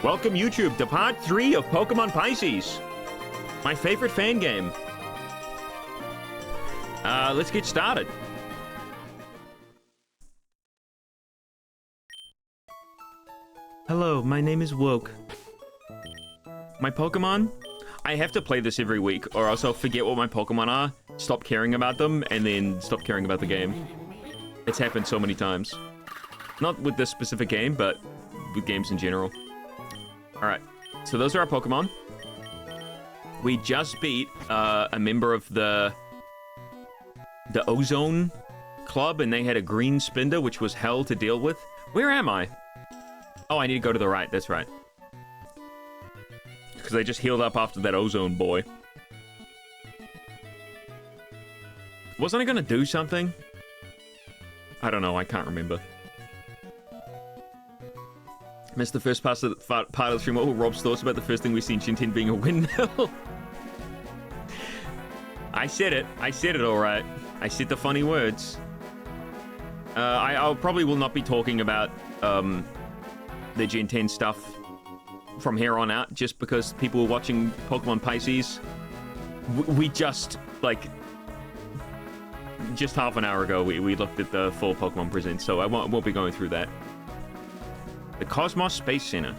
Welcome, YouTube, to part 3 of Pokemon Pisces. My favorite fan game. Let's get started. Hello, my name is Woke. My Pokemon? I have to play this every week, or else I'll forget what my Pokemon are, stop caring about them, and then stop caring about the game. It's happened so many times. Not with this specific game, but with games in general. Alright, so those are our Pokemon. We just beat a member of the Ozone Club, and they had a green Spinda, which was hell to deal with. Where am I? Oh, I need to go to the right, that's right. Because I just healed up after that Ozone boy. Wasn't I gonna do something? I don't know, I can't remember. Missed the first part of the stream. What were Rob's thoughts about the first thing we seen, Shinten being a windmill? I said it alright. I said the funny words. I probably will not be talking about the Gen 10 stuff from here on out, just because people were watching Pokemon Pisces. We just, like, just half an hour ago, we looked at the full Pokemon Present, so I won't be going through that. The Cosmos Space Center.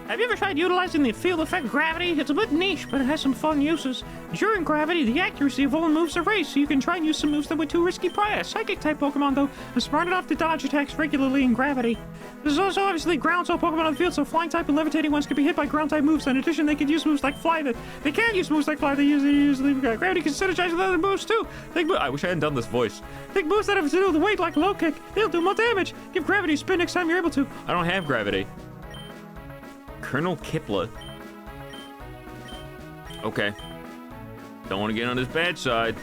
Have you ever tried utilizing the field effect gravity? It's a bit niche, but it has some fun uses. During gravity, the accuracy of all moves are raised, so you can try and use some moves that were too risky prior. Psychic-type Pokemon, though, are smart enough to dodge attacks regularly in gravity. There's also obviously ground-type Pokemon on the field, so flying-type and levitating ones can be hit by ground-type moves. In addition, they can use moves like Fly. They can't use moves like Fly. They usually gravity can synergize with other moves, too. I wish I hadn't done this voice. Think moves that have to do with weight, like Low Kick. They'll do more damage. Give gravity a spin next time you're able to. I don't have gravity. Colonel Kipler. Okay. Don't want to get on his bad side.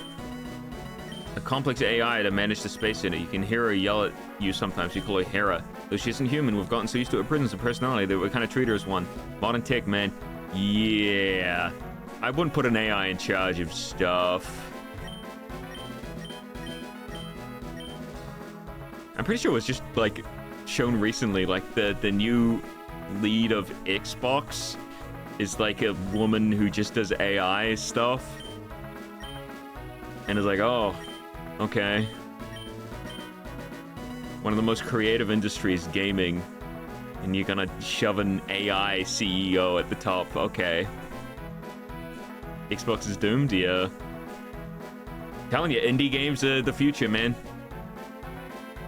A complex AI to manage the Space Center. You can hear her yell at you sometimes. You call her Hera. Though she isn't human, we've gotten so used to her presence and personality that we kind of treat her as one. Modern tech, man. Yeah. I wouldn't put an AI in charge of stuff. I'm pretty sure it was just, like, shown recently, like, the new lead of Xbox is like a woman who just does AI stuff, and is like, oh, okay. One of the most creative industries, gaming, and you're gonna shove an AI CEO at the top. Okay. Xbox is doomed, yeah. Telling you, indie games are the future, man.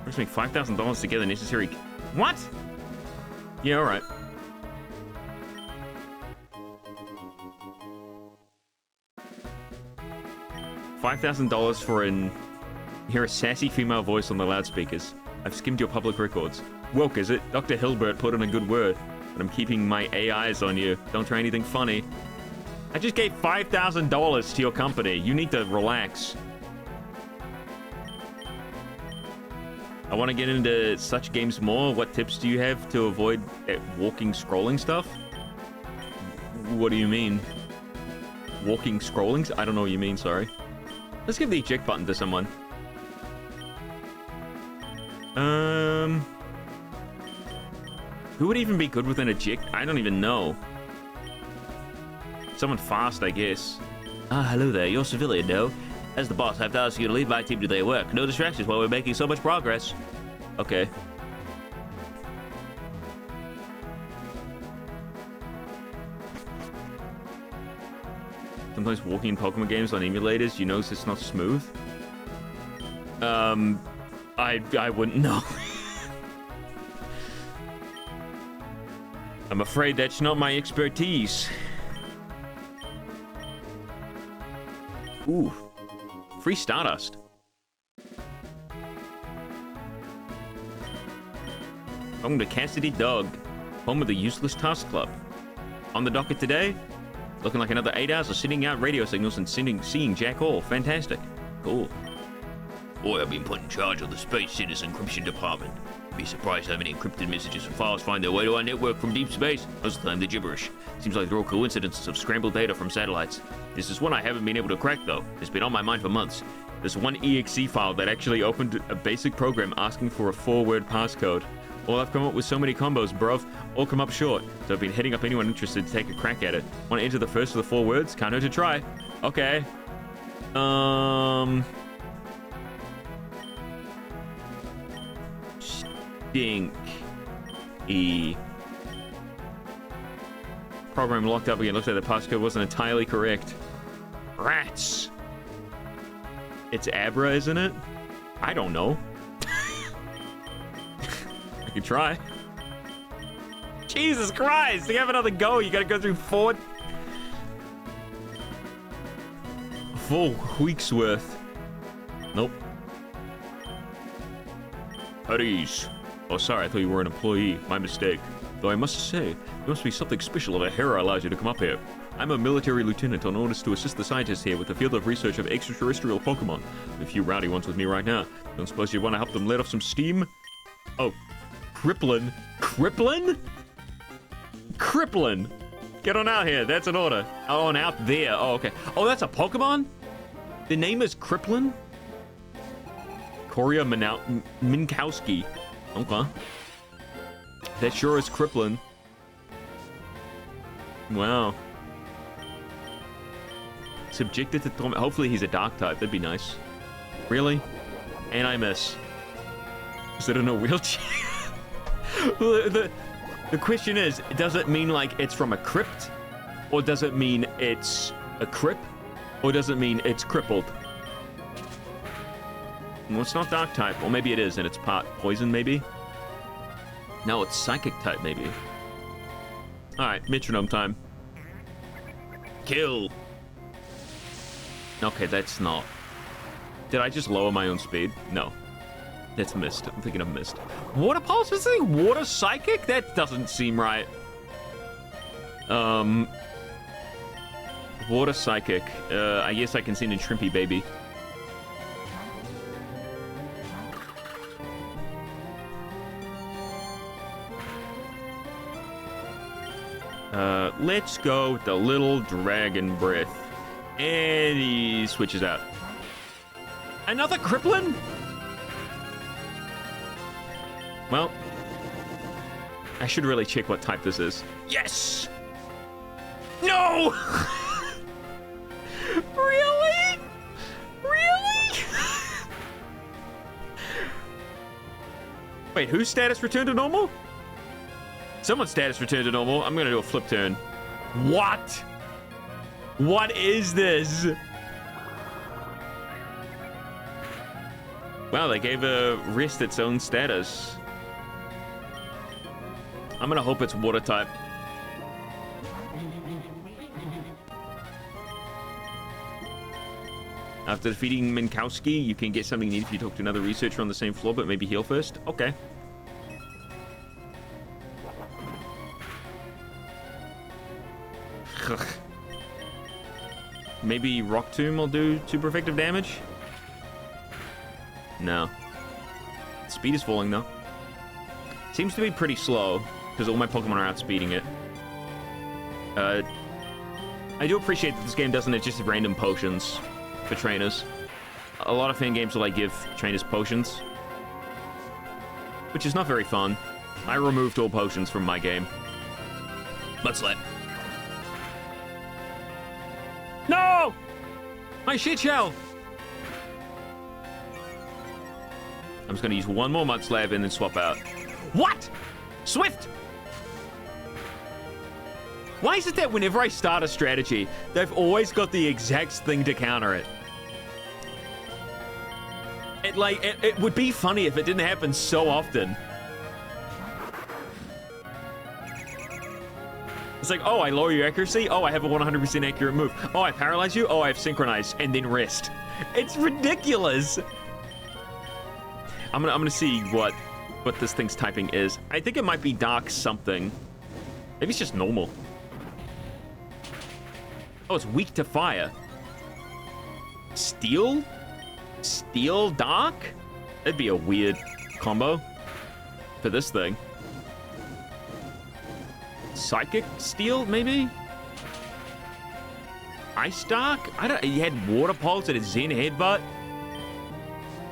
Let's make $5,000 to get the necessary... What? Yeah, alright. $5,000 for hear a sassy female voice on the loudspeakers. I've skimmed your public records. Woke, is it? Dr. Hilbert put in a good word, but I'm keeping my AIs on you. Don't try anything funny. I just gave $5,000 to your company. You need to relax. I want to get into such games more. What tips do you have to avoid walking scrolling stuff? What do you mean? Walking scrolling? I don't know what you mean, sorry. Let's give the eject button to someone. Who would even be good with an eject? I don't even know. Someone fast, I guess. Ah, hello there. You're civilian, no? As the boss, I have to ask you to lead my team to their work. No distractions while we're making so much progress. Okay. Sometimes walking in Pokemon games on emulators, you notice it's not smooth. I wouldn't know. I'm afraid that's not my expertise. Ooh. Free Stardust. Welcome to Cassidy Dog, home of the Useless Task Club. On the docket today, looking like another 8 hours of sending out radio signals and seeing Jack Hall. Fantastic. Cool. Boy, I've been put in charge of the Space Center's encryption department. You'd be surprised how many encrypted messages and files find their way to our network from deep space. Most of the time they're gibberish. Seems like they're all coincidences of scrambled data from satellites. This is one I haven't been able to crack, though. It's been on my mind for months. There's one exe file that actually opened a basic program asking for a 4-word passcode. All I've come up with so many combos, bruv. All come up short. So I've been hitting up anyone interested to take a crack at it. Want to enter the first of the 4 words? Can't hurt to try. Okay. Stink. E. Program locked up again. Looks like the passcode wasn't entirely correct. Rats. It's Abra, isn't it? I don't know. I can try. Jesus Christ! You have another go. You gotta go through 4 weeks worth. Nope. Hurries. Oh, sorry. I thought you were an employee. My mistake. Though I must say, there must be something special if a Hera allows you to come up here. I'm a military lieutenant on orders to assist the scientists here with the field of research of extraterrestrial Pokemon. A few rowdy ones with me right now. Don't suppose you want to help them let off some steam? Oh, Crippling. Crippling? Crippling. Get on out here. That's an order. Oh, and out there. Oh, okay. Oh, that's a Pokemon? The name is Crippling? Korea Minkowski. Okay. That sure is crippling. Wow. Subjected to torment. Hopefully he's a dark type. That'd be nice. Really? And I miss. Is it in a wheelchair? the question is, does it mean like it's from a crypt? Or does it mean it's a crip? Or does it mean it's crippled? Well, it's not dark type. Or maybe it is and it's part poison maybe? No, it's psychic type, maybe. Alright, metronome time. Kill. Okay, that's not. Did I just lower my own speed? No. That's mist. I'm thinking of mist. Water pulse? Is it water psychic? That doesn't seem right. Water psychic. I guess I can send in Shrimpy Baby. Let's go with the little dragon breath. And he switches out. Another crippling? Well, I should really check what type this is. Yes! No! Really? Really? Wait, whose status returned to normal? Someone's status returned to normal. I'm gonna do a flip turn. What? What is this? Wow, they gave a wrist its own status. I'm gonna hope it's water type. After defeating Minkowski, you can get something neat if you talk to another researcher on the same floor, but maybe heal first. Okay. Maybe Rock Tomb will do super effective damage? No. Speed is falling, though. Seems to be pretty slow, because all my Pokemon are outspeeding it. I do appreciate that this game doesn't just have random potions for trainers. A lot of fan games will, like, give trainers potions, which is not very fun. I removed all potions from my game. Mudslap. No! My shit shell! I'm just gonna use one more Mudslap and then swap out. What? Swift! Why is it that whenever I start a strategy, they've always got the exact thing to counter it? It would be funny if it didn't happen so often. It's like, oh, I lower your accuracy. Oh, I have a 100% accurate move. Oh, I paralyze you. Oh, I have synchronized and then rest. It's ridiculous. I'm gonna see what this thing's typing is. I think it might be dark something. Maybe it's just normal. Oh, it's weak to fire. Steel? Steel dark? That'd be a weird combo for this thing. Psychic steel, maybe? Ice dark? I don't. He had water pulse and a Zen headbutt.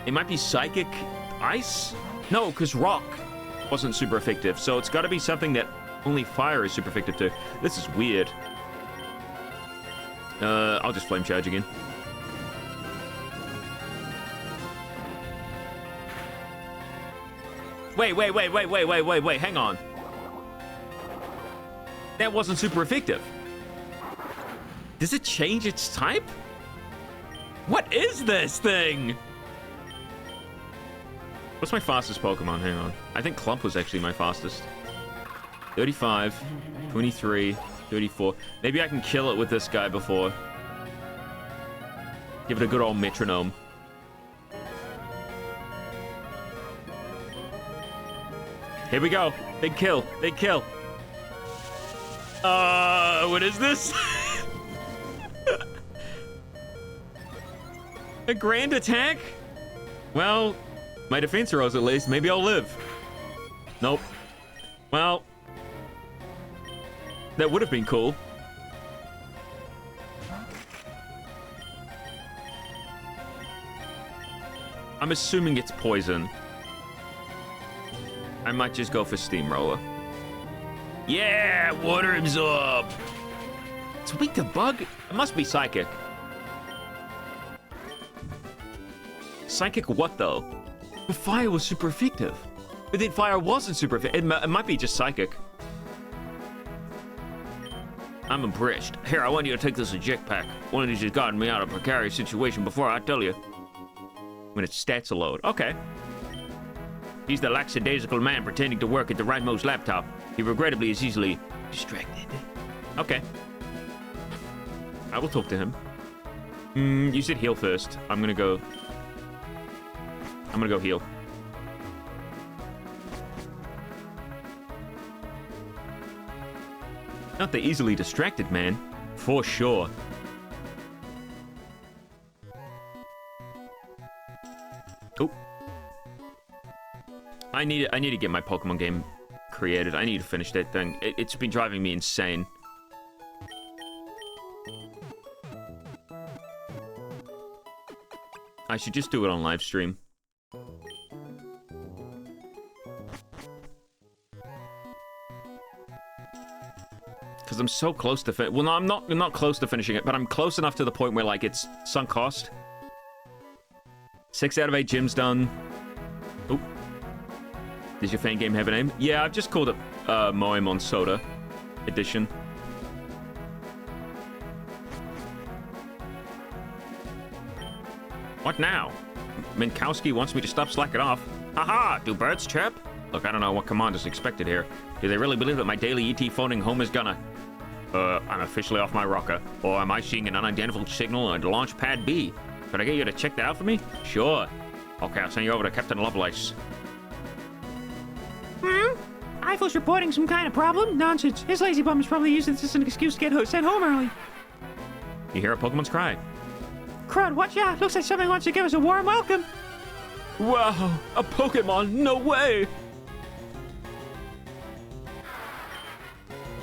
It might be psychic ice? No, because rock. wasn't super effective. So it's got to be something that only fire is super effective to. This is weird. I'll just flame charge again. Wait, hang on. That wasn't super effective. Does it change its type? What is this thing? What's my fastest Pokemon? Hang on. I think Clump was actually my fastest. 35, 23, 34. Maybe I can kill it with this guy before. Give it a good old Metronome. Here we go. Big kill. Big kill. What is this? A grand attack? Well, my defense rose at least. Maybe I'll live. Nope. Well, that would have been cool. I'm assuming it's poison. I might just go for Steamroller. Yeah, water absorb. It's weak to bug? It must be psychic. Psychic what, though? The fire was super effective. But then fire wasn't super effective. It might be just psychic. I'm impressed. Here, I want you to take this eject pack. One of these has gotten me out of a precarious situation before, I tell you. When its stats are low. Okay. He's the lackadaisical man pretending to work at the rightmost laptop. He regrettably is easily distracted. Okay. I will talk to him. You said heal first. I'm gonna go heal. Not the easily distracted man, for sure. Oh. I need to get my Pokemon game created. I need to finish that thing. It's been driving me insane. I should just do it on live stream. Because I'm so close to well, no, I'm not close to finishing it, but I'm close enough to the point where, like, it's sunk cost. 6 out of 8 gyms done. Oh. Does your fan game have a name? Yeah, I've just called it Moemon Soda Edition. What now? Minkowski wants me to stop slacking off. Haha, do birds chirp? Look, I don't know what command is expected here. Do they really believe that my daily ET phoning home is gonna... I'm officially off my rocker. Or am I seeing an unidentified signal on launch pad B? Could I get you to check that out for me? Sure. Okay, I'll send you over to Captain Lovelace. Eiffel's reporting some kind of problem? Nonsense. His lazy bum is probably using this as an excuse to get sent home early. You hear a Pokemon's cry. Crud, watch out. Looks like somebody wants to give us a warm welcome. Wow, a Pokemon? No way!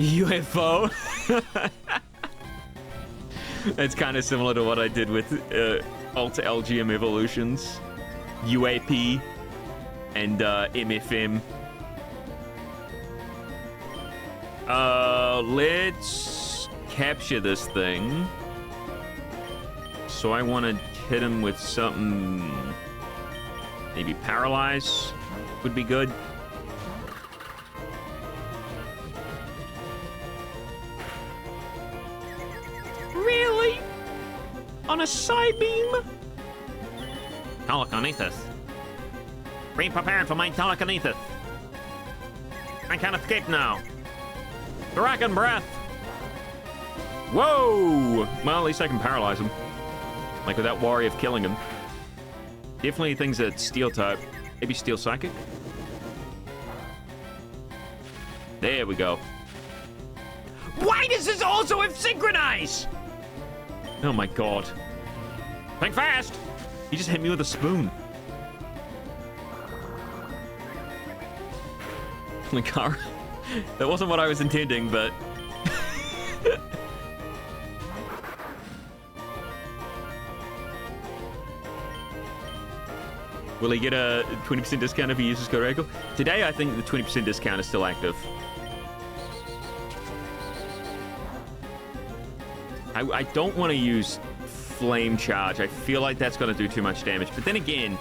UFO? It's kind of similar to what I did with Alta LGM Evolutions. UAP and MFM. Let's capture this thing. So I want to hit him with something... Maybe Paralyze would be good. Really? On a Psybeam? Telekinesis. Be prepared for my telekinesis. I can't escape now. Dragon Breath. Whoa! Well, at least I can paralyze him. Like, without worry of killing him. Definitely things that Steel type. Maybe Steel Psychic? There we go. Why does this also have Synchronize? Oh my god. Think fast. He just hit me with a spoon. Linkara. That wasn't what I was intending, but... Will he get a 20% discount if he uses code Radical? Today, I think the 20% discount is still active. I don't want to use Flame Charge. I feel like that's going to do too much damage. But then again,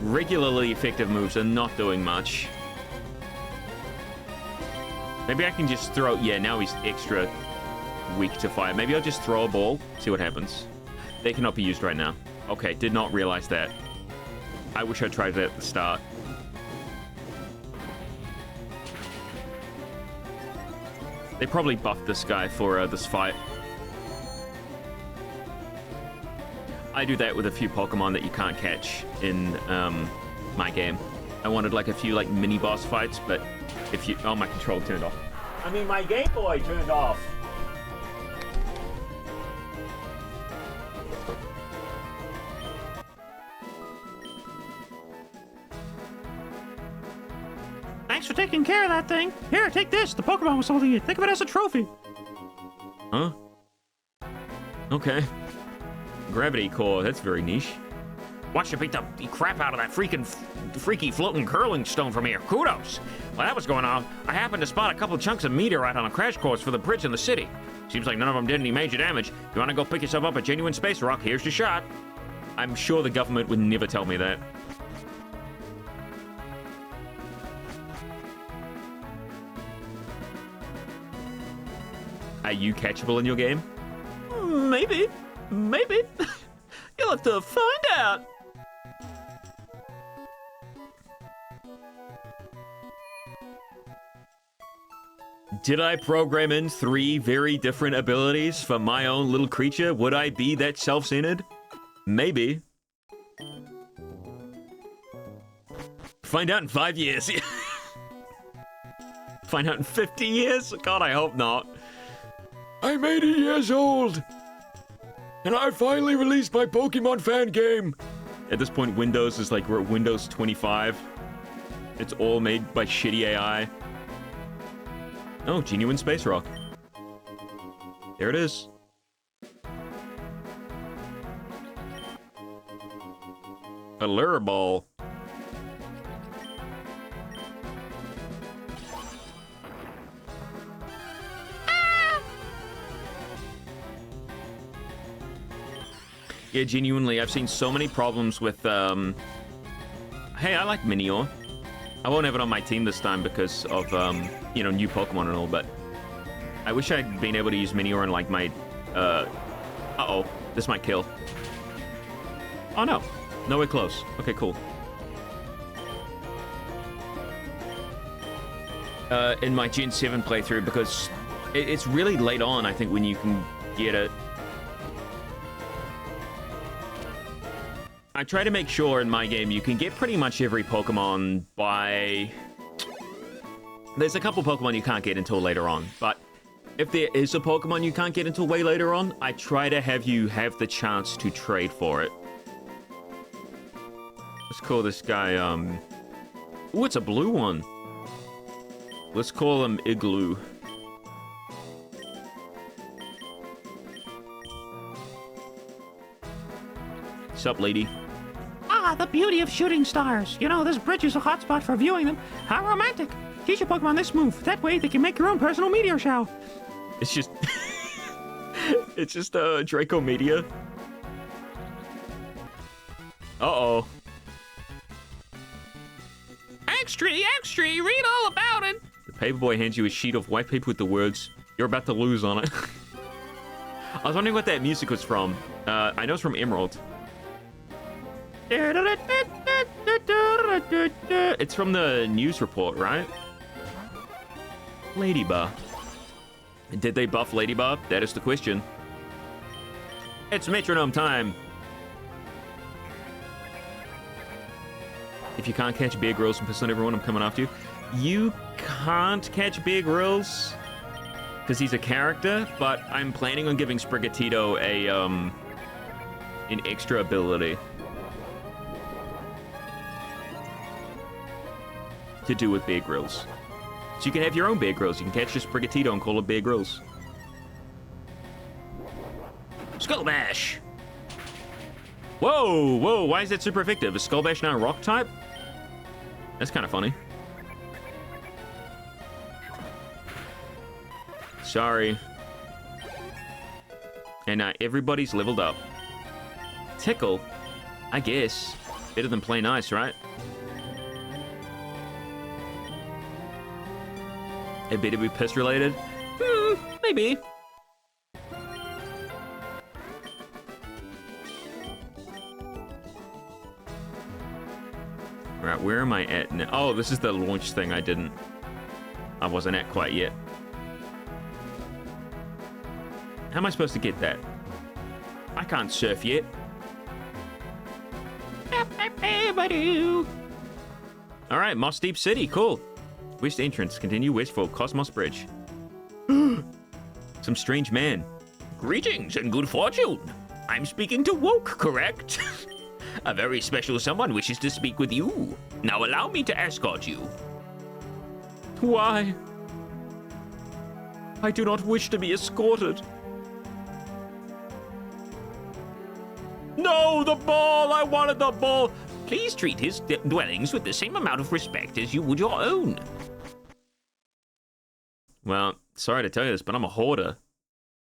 regularly effective moves are not doing much. Maybe I can just throw... Yeah, now he's extra weak to fire. Maybe I'll just throw a ball, see what happens. They cannot be used right now. Okay, did not realize that. I wish I tried that at the start. They probably buffed this guy for this fight. I do that with a few Pokemon that you can't catch in my game. I wanted like a few like mini boss fights, but if you... Oh, my control turned off. I mean, my Game Boy turned off. Thanks for taking care of that thing. Here, take this. The Pokemon was holding it. Think of it as a trophy. Huh? Okay. Gravity Core, that's very niche. Watched you beat the crap out of that freaky floating curling stone from here. Kudos. While that was going on, I happened to spot a couple chunks of meteorite on a crash course for the bridge in the city. Seems like none of them did any major damage. If you want to go pick yourself up a genuine space rock, here's your shot. I'm sure the government would never tell me that. Are you catchable in your game? Maybe. Maybe. You'll have to find out. Did I program in 3 very different abilities for my own little creature? Would I be that self-centered? Maybe. Find out in 5 years. Find out in 50 years? God, I hope not. I'm 80 years old. And I finally released my Pokemon fan game. At this point, Windows is like, we're at Windows 25. It's all made by shitty AI. Oh, genuine space rock. There it is. A lure ball. Yeah, genuinely, I've seen so many problems with, Hey, I like Minior. I won't have it on my team this time because of, you know, new Pokemon and all, but... I wish I'd been able to use Minior in, like, my, Uh-oh. This might kill. Oh, no. Nowhere close. Okay, cool. In my Gen 7 playthrough, because it's really late on, I think, when you can get it. I try to make sure in my game you can get pretty much every Pokemon by... There's a couple Pokemon you can't get until later on, but if there is a Pokemon you can't get until way later on, I try to have you have the chance to trade for it. Let's call this guy, Ooh, it's a blue one. Let's call him Igloo. Sup, lady? Ah, the beauty of shooting stars. You know, this bridge is a hotspot for viewing them. How romantic. Teach your Pokemon this move. That way they can make your own personal meteor shower. It's just... it's just, Draco Media. Uh-oh. Extra, extra, read all about it. The paperboy hands you a sheet of white paper with the words, "You're about to lose" on it. I was wondering what that music was from. I know it's from Emerald. It's from the news report, right? Ladybug. Did they buff Ladybug? That is the question. It's Metronome time. If you can't catch Bear Grylls and piss on everyone, I'm coming after you. You can't catch Bear Grylls because he's a character, but I'm planning on giving Sprigatito a an extra ability to do with Bear Grylls. So you can have your own Bear Grylls. You can catch your Sprigatito and call it Bear Grylls. Skull Bash. Whoa, whoa, why is that super effective? Is Skull Bash now rock type? That's kind of funny. Sorry. And now everybody's leveled up. Tickle? I guess. Better than play nice, right? It better be piss related? Maybe. Right, where am I at now? Oh, this is the launch thing I wasn't at quite yet. How am I supposed to get that? I can't surf yet. Alright, Moss Deep City, cool. West entrance, continue west for Cosmos Bridge. Some strange man. Greetings and good fortune. I'm speaking to Woke, correct? A very special someone wishes to speak with you. Now allow me to escort you. Why? I do not wish to be escorted. No, the ball! I wanted the ball! Please treat his dwellings with the same amount of respect as you would your own. Well, sorry to tell you this, but I'm a hoarder.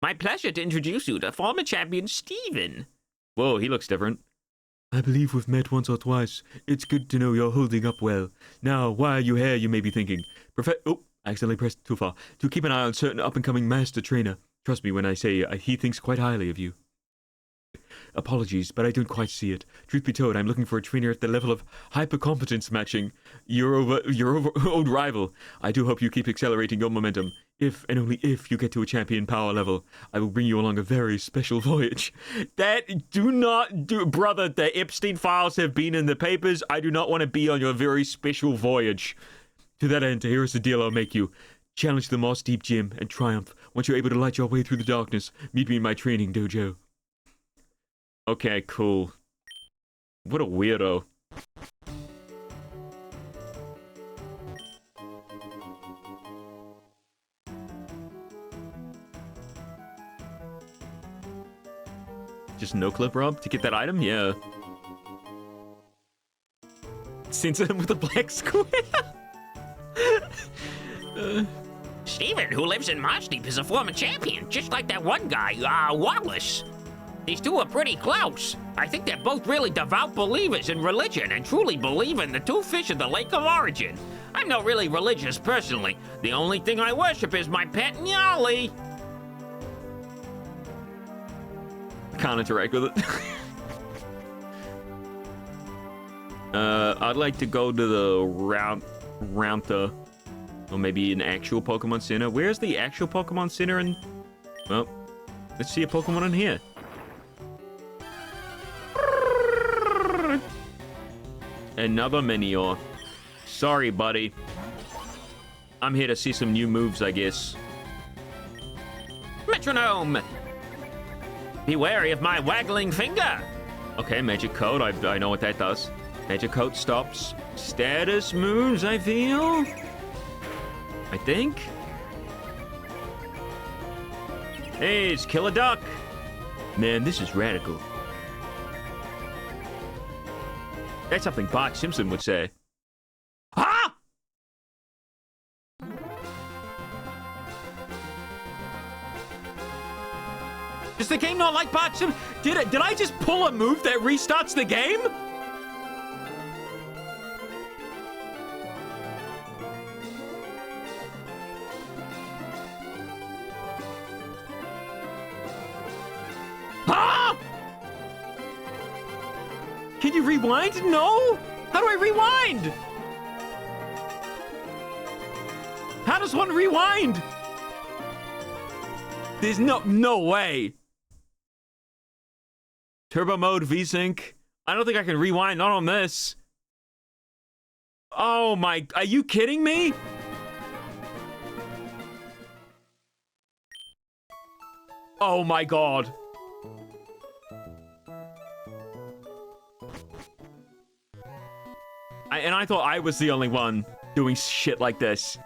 My pleasure to introduce you to former champion Steven. Whoa, he looks different. I believe we've met once or twice. It's good to know you're holding up well. Now, why are you here, you may be thinking? Oh, I accidentally pressed too far. To keep an eye on certain up-and-coming master trainer. Trust me when I say he thinks quite highly of you. Apologies, but I don't quite see it. Truth be told, I'm looking for a trainer at the level of hyper-competence matching your old rival. I do hope you keep accelerating your momentum. If, and only if, you get to a champion power level, I will bring you along a very special voyage. Do not do... Brother, the Epstein files have been in the papers. I do not want to be on your very special voyage. To that end, here is the deal I'll make you. Challenge the Moss Deep Gym and triumph. Once you're able to light your way through the darkness, meet me in my training dojo. Okay, cool. What a weirdo. Just no clip Rob to get that item? Yeah. Censor him with a black square. Steven, who lives in Mossdeep, is a former champion, just like that one guy, Wallace. These two are pretty close. I think they're both really devout believers in religion and truly believe in the two fish of the Lake of Origin. I'm not really religious personally. The only thing I worship is my pet Nyali. Can't interact with it. I'd like to go to the Rounta, or maybe an actual Pokemon Center. Where's the actual Pokemon Center? And well, let's see a Pokemon in here. Another Minior. Sorry, buddy. I'm here to see some new moves, I guess. Metronome! Be wary of my waggling finger! Okay, Magic Coat. I know what that does. Magic Coat stops status moves, I feel. I think. Hey, it's Killer Duck. Man, this is radical. That's something Bart Simpson would say. Ah! Does the game not like Bart Simpson? Did I just pull a move that restarts the game? Ah! Can you rewind? No? How do I rewind? How does one rewind? There's no way. Turbo mode, VSync. I don't think I can rewind, not on this. Oh my, are you kidding me? Oh my God. And I thought I was the only one doing shit like this.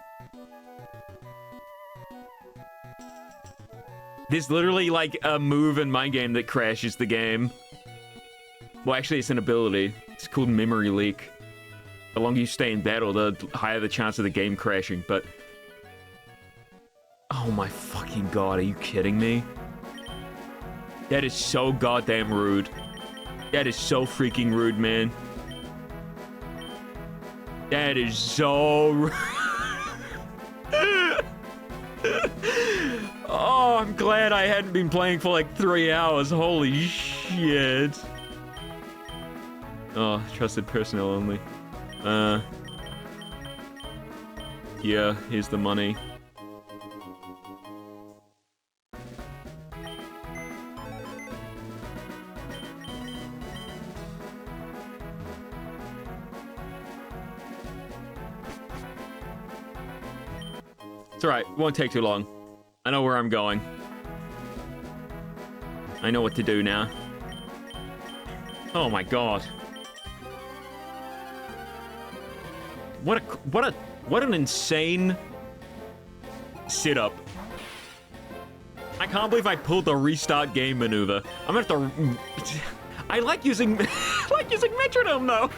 There's literally like a move in my game that crashes the game. Well, actually, it's an ability. It's called Memory Leak. The longer you stay in battle, the higher the chance of the game crashing, but... Oh my fucking god, are you kidding me? That is so goddamn rude. That is so freaking rude, man. That is so rude. Oh, I'm glad I hadn't been playing for like 3 hours. Holy shit. Oh, trusted personnel only. Yeah, here's the money. It's alright, won't take too long. I know where I'm going. I know what to do now. Oh my god. What an insane sit-up. I can't believe I pulled the restart game maneuver. I'm gonna have to... I like using... I like using Metronome, though.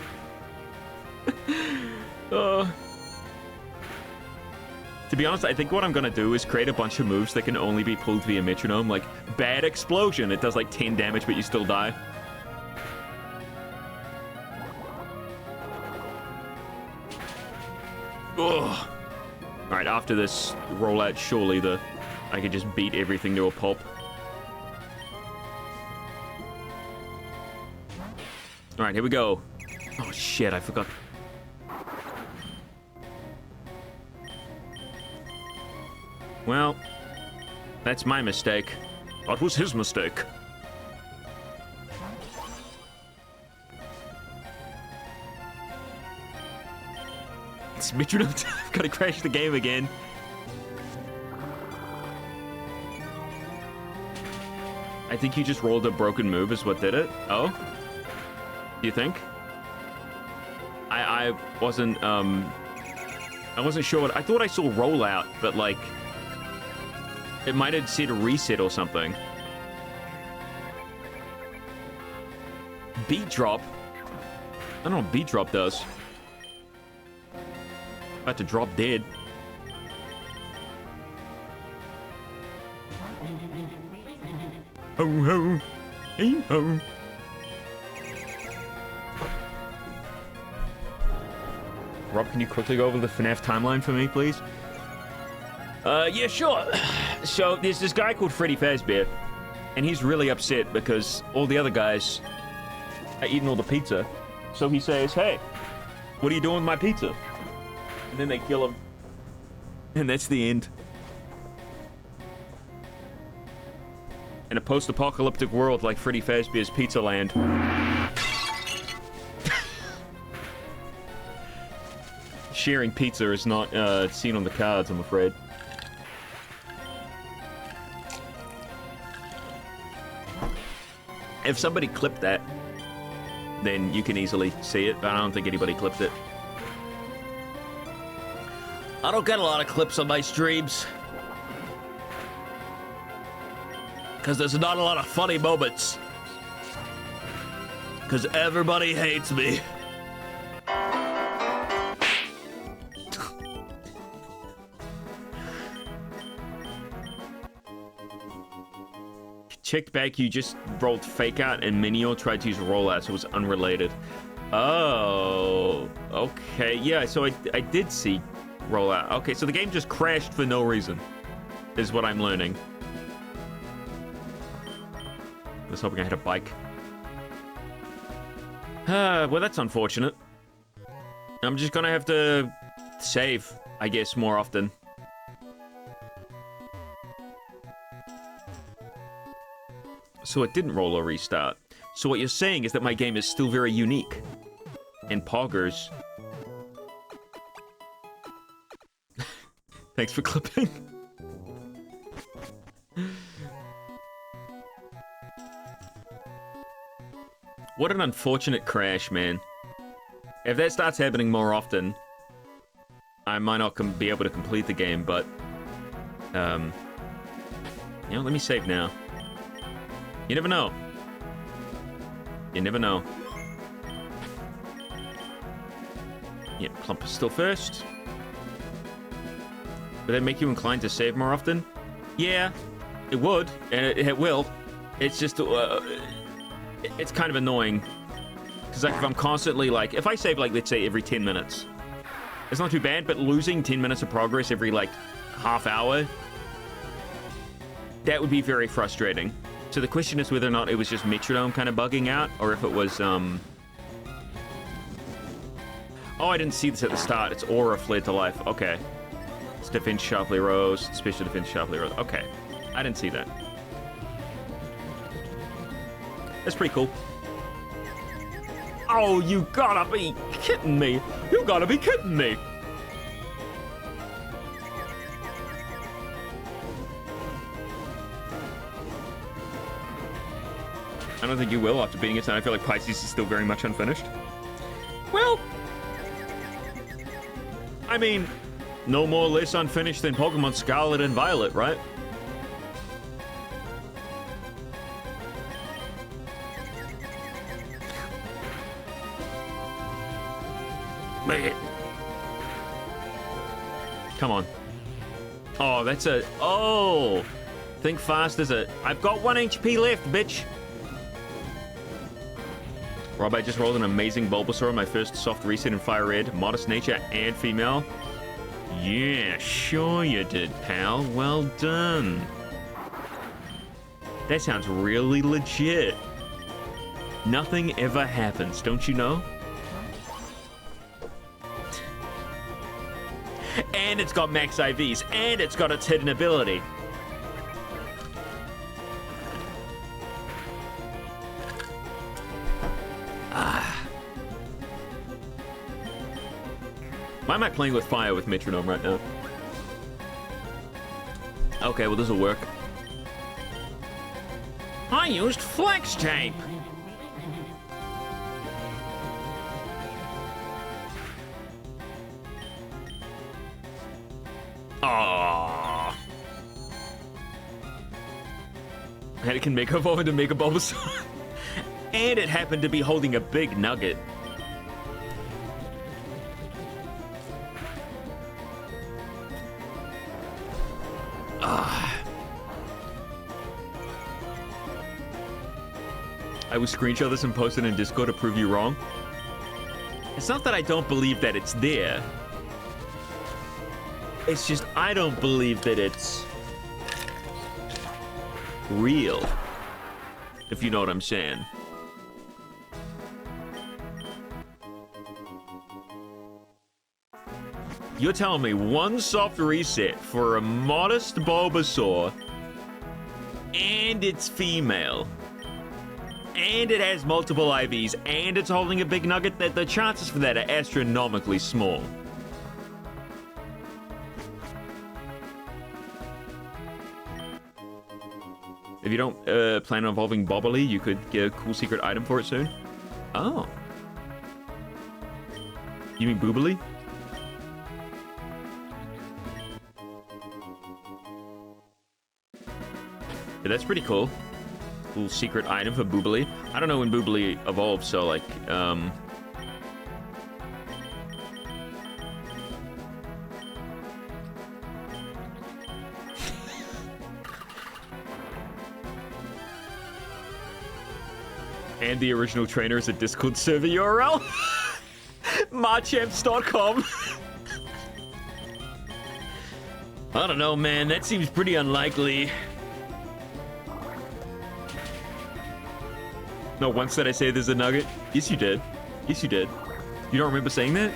To be honest, I think what I'm gonna do is create a bunch of moves that can only be pulled via Metronome. Like, Bad Explosion. It does like 10 damage, but you still die. Ugh. Alright, after this rollout, surely I could just beat everything to a pulp. Alright, here we go. Oh shit, I forgot. Well, that's my mistake. What was his mistake? It's Metronome time. I've got to crash the game again. I think you just rolled a broken move is what did it. Oh? Do you think? I wasn't sure what... I thought I saw rollout, but like... It might have said reset or something. Beat drop? I don't know what beat drop does. About to drop dead. Ho ho! Hey ho! Rob, can you quickly go over the FNAF timeline for me, please? Yeah, sure. So, there's this guy called Freddy Fazbear, and he's really upset because all the other guys are eating all the pizza. So he says, hey, what are you doing with my pizza? And then they kill him. And that's the end. In a post-apocalyptic world like Freddy Fazbear's Pizza Land. Sharing pizza is not seen on the cards, I'm afraid. If somebody clipped that, then you can easily see it, but I don't think anybody clipped it. I don't get a lot of clips on my streams. Because there's not a lot of funny moments. Because everybody hates me. Checked back, you just rolled fake out and Minior tried to use rollout, so it was unrelated. Oh, okay. Yeah, so I did see rollout. Okay, so the game just crashed for no reason, is what I'm learning. I was hoping I had a bike. Well, that's unfortunate. I'm just gonna have to save, I guess, more often. So it didn't roll or restart. So what you're saying is that my game is still very unique. And poggers. Thanks for clipping. What an unfortunate crash, man. If that starts happening more often, I might not be able to complete the game, but... you know, let me save now. You never know. You never know. Yeah, Plump is still first. Would that make you inclined to save more often? Yeah, it would, and it will. It's just, it's kind of annoying. Because like, if I'm constantly, like, if I save, like, let's say every 10 minutes, it's not too bad, but losing 10 minutes of progress every, like, half hour, that would be very frustrating. So the question is whether or not it was just Metronome kind of bugging out, or if it was, Oh, I didn't see this at the start. It's Aura fled to life. Okay. It's defense sharply rose. Special defense sharply rose. Okay. I didn't see that. That's pretty cool. Oh, you gotta be kidding me. You gotta be kidding me. I don't think you will after beating it tonight. I feel like Pisces is still very much unfinished. Well, I mean, no more or less unfinished than Pokemon Scarlet and Violet, right? Come on. Oh, that's a... Oh! Think fast as a... I've got 1 HP left, bitch! Rob, I just rolled an amazing Bulbasaur on my first soft reset in Fire Red. Modest nature and female. Yeah, sure you did, pal. Well done. That sounds really legit. Nothing ever happens, don't you know? And it's got max IVs, and it's got its hidden ability. Why am I playing with fire with Metronome right now? Okay, well, this will work. I used flex tape. Aww. And it can make evolve into Mega Bulbasaur. And it happened to be holding a big nugget. I will screenshot this and post it in Discord to prove you wrong. It's not that I don't believe that it's there. It's just I don't believe that it's real. If you know what I'm saying. You're telling me 1 soft reset for a modest Bulbasaur and it's female and it has multiple IVs and it's holding a big nugget, that the chances for that are astronomically small. If you don't plan on evolving Bobbly, you could get a cool secret item for it soon. Oh. You mean Boobly? Yeah, that's pretty cool. Cool secret item for Boobly. I don't know when Boobly evolves, so like, and the original trainer is a Discord server URL. Marchamps.com. I don't know, man. That seems pretty unlikely. No, once did I say there's a nugget? Yes, you did. Yes, you did. You don't remember saying that?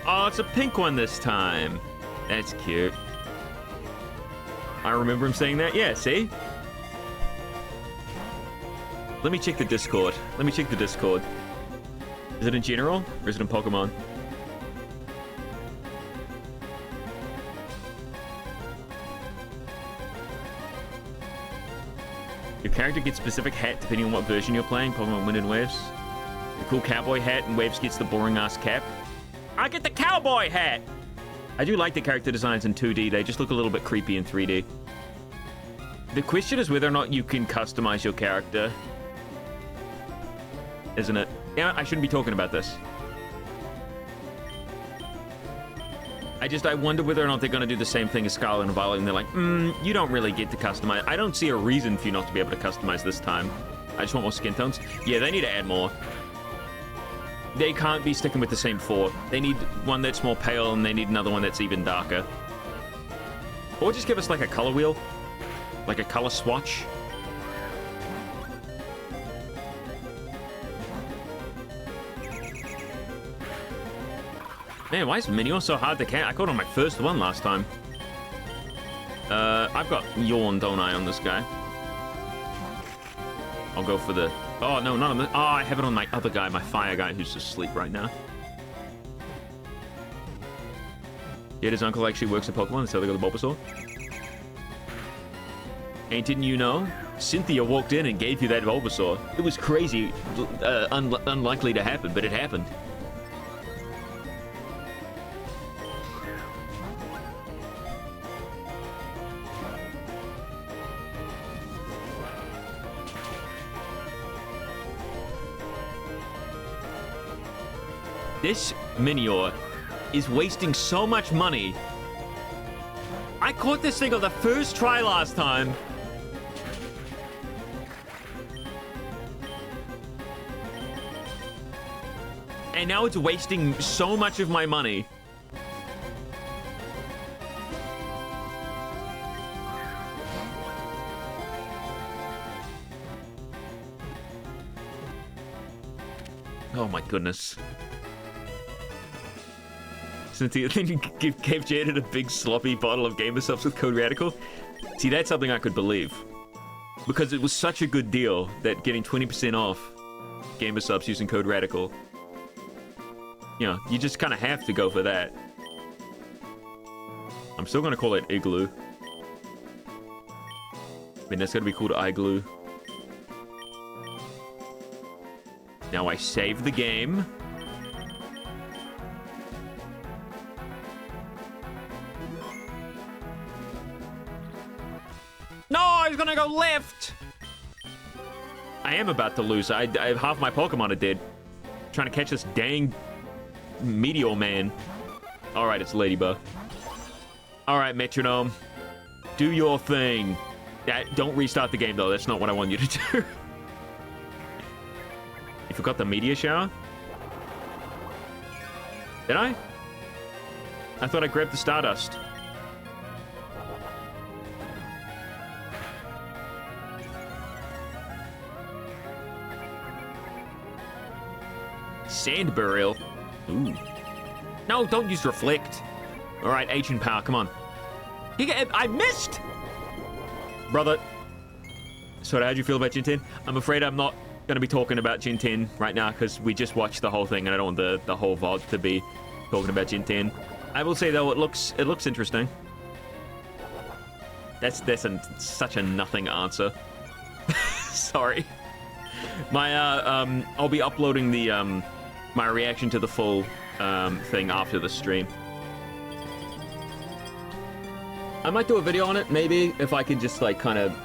Oh, it's a pink one this time. That's cute. I remember him saying that. Yeah, see? Let me check the Discord. Let me check the Discord. Is it in general or is it in Pokemon? Your character gets specific hat depending on what version you're playing. Pokemon Wind and Waves. The cool cowboy hat, and Waves gets the boring ass cap. I get the cowboy hat! I do like the character designs in 2D. They just look a little bit creepy in 3D. The question is whether or not you can customize your character. Isn't it? Yeah, I shouldn't be talking about this. I wonder whether or not they're going to do the same thing as Scarlet and Violet, and they're like, you don't really get to customize. I don't see a reason for you not to be able to customize this time. I just want more skin tones. Yeah, they need to add more. They can't be sticking with the same 4. They need one that's more pale, and they need another one that's even darker. Or just give us like a color wheel. Like a color swatch. Man, why is Minior so hard to catch? I caught on my first one last time. I've got Yawn, don't I, on this guy? I'll go for the... Oh, no, not on the... Oh, I have it on my other guy, my fire guy, who's asleep right now. Yet his uncle actually works at Pokemon, that's how they got the Bulbasaur. And didn't you know? Cynthia walked in and gave you that Bulbasaur. It was crazy, unlikely to happen, but it happened. This Minior is wasting so much money. I caught this thing on the first try last time. And now it's wasting so much of my money. Oh my goodness. Cynthia, then you gave Jaden a big sloppy bottle of Gamer Subs with Code Radical. See, that's something I could believe. Because it was such a good deal that getting 20% off Gamer Subs using Code Radical. You know, you just kind of have to go for that. I'm still going to call it Igloo. I mean, that's going to be called Igloo. Now I save the game. No, he's gonna go left. I am about to lose. I have half my Pokemon are dead. Trying to catch this dang Meteor Man. All right, it's Ladybug. All right, Metronome. Do your thing. Don't restart the game, though. That's not what I want you to do. You forgot the Meteor Shower? Did I? I thought I grabbed the Stardust. Sand Burial. Ooh. No, don't use Reflect. All right, Ancient Power, come on. I missed! Brother. So how'd you feel about Gen 10? I'm afraid I'm not going to be talking about Gen 10 right now because we just watched the whole thing and I don't want the whole VOD to be talking about Gen 10. I will say, though, it looks interesting. That's such a nothing answer. Sorry. My, I'll be uploading the, my reaction to the full thing after the stream. I might do a video on it, maybe, if I can just, like, kind of,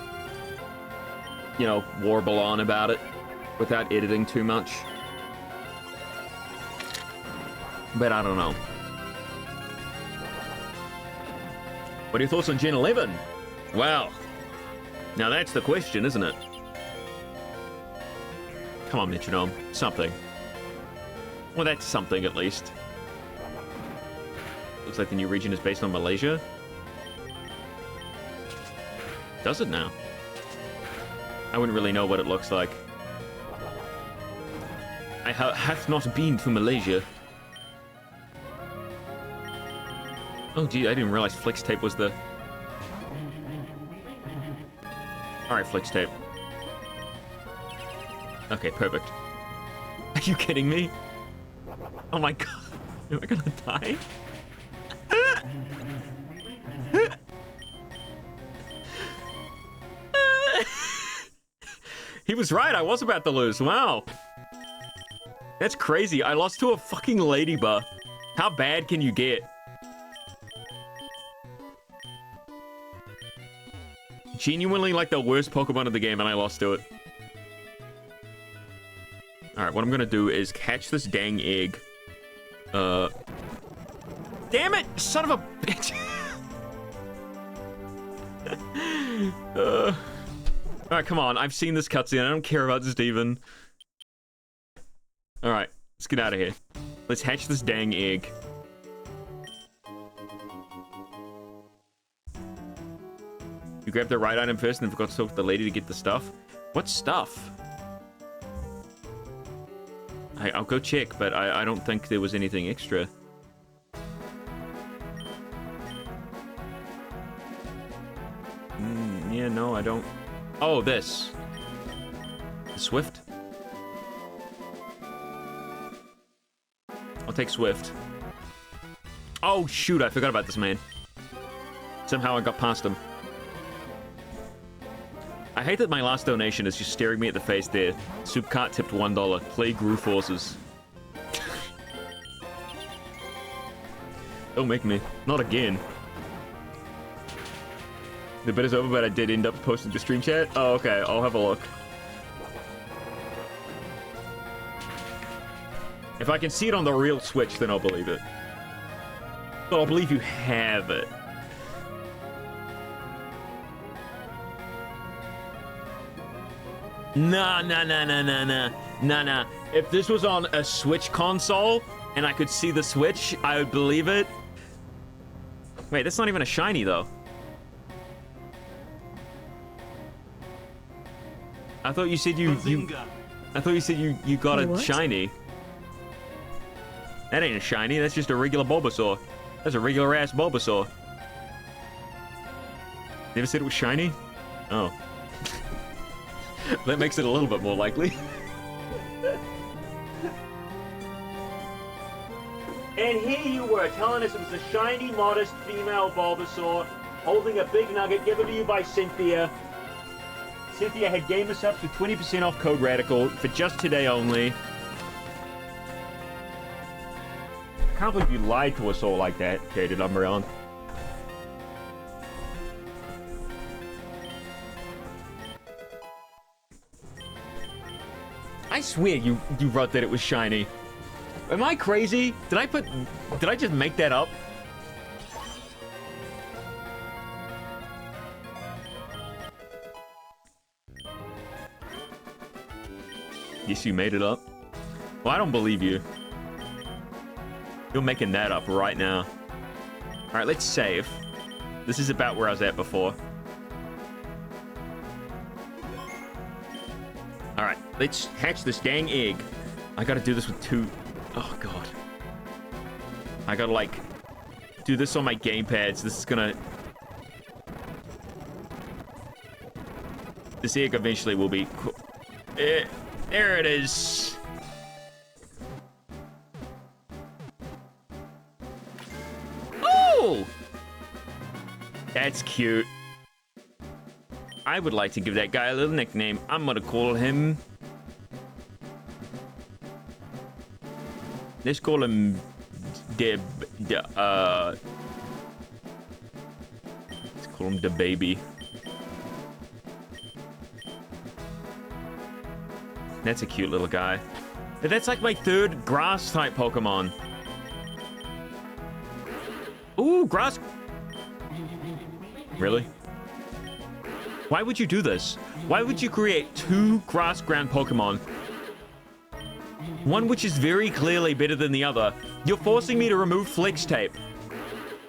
you know, warble on about it without editing too much. But I don't know. What are your thoughts on Gen 11? Wow. Now that's the question, isn't it? Come on, Metronome. Something. Well, that's something, at least. Looks like the new region is based on Malaysia. Does it now? I wouldn't really know what it looks like. I have not been to Malaysia. Oh, gee, I didn't realize Flex Tape was the... Alright, Flex Tape. Okay, perfect. Are you kidding me? Oh my god. Am I gonna die? He was right, I was about to lose. Wow. That's crazy. I lost to a fucking ladybug. How bad can you get? genuinely like the worst Pokemon of the game, and I lost to it. All right, what I'm gonna do is catch this dang egg. Damn it, son of a bitch! All right, come on. I've seen this cutscene. I don't care about Steven. All right, let's get out of here. Let's hatch this dang egg. You grabbed the right item first and then forgot to talk to the lady to get the stuff. What stuff? I'll go check, but I don't think there was anything extra. Yeah, no, I don't. Oh, this. The Swift? I'll take Swift. Oh, shoot, I forgot about this man. Somehow I got past him. I hate that my last donation is just staring me at the face there. Soup Cart tipped $1. Play Grew Forces. Don't make me. Not again. The bit is over, but I did end up posting to stream chat. Oh, okay. I'll have a look. If I can see it on the real Switch, then I'll believe it. But I'll believe you have it. Nah. If this was on a Switch console and I could see the Switch, I would believe it. Wait, that's not even a shiny, though. I thought you said you got a shiny. That ain't a shiny, that's just a regular Bulbasaur. That's a regular ass Bulbasaur. Never said it was shiny? Oh. That makes it a little bit more likely. And here you were, telling us it was a shiny, modest female Bulbasaur, holding a big nugget given to you by Cynthia. Cynthia had gamed us up to 20% off Code Radical for just today only. I can't believe you lied to us all like that, Jaded Umbreon. I swear you wrote that it was shiny. Am I crazy? Did I just make that up? Yes, you made it up. Well, I don't believe you. You're making that up right now. All right, let's save. This is about where I was at before. All right, let's hatch this dang egg. I gotta do this with two. Oh, God. I gotta, like, do this on my gamepads. This is gonna... This egg eventually will be... There it is. Oh! That's cute. I would like to give that guy a little nickname. I'm gonna call him... Let's call him... Let's call him the baby. That's a cute little guy. That's like my third grass-type Pokemon. Ooh, grass... Really? Why would you do this? Why would you create two grass-ground Pokemon? One which is very clearly better than the other. You're forcing me to remove Flex Tape.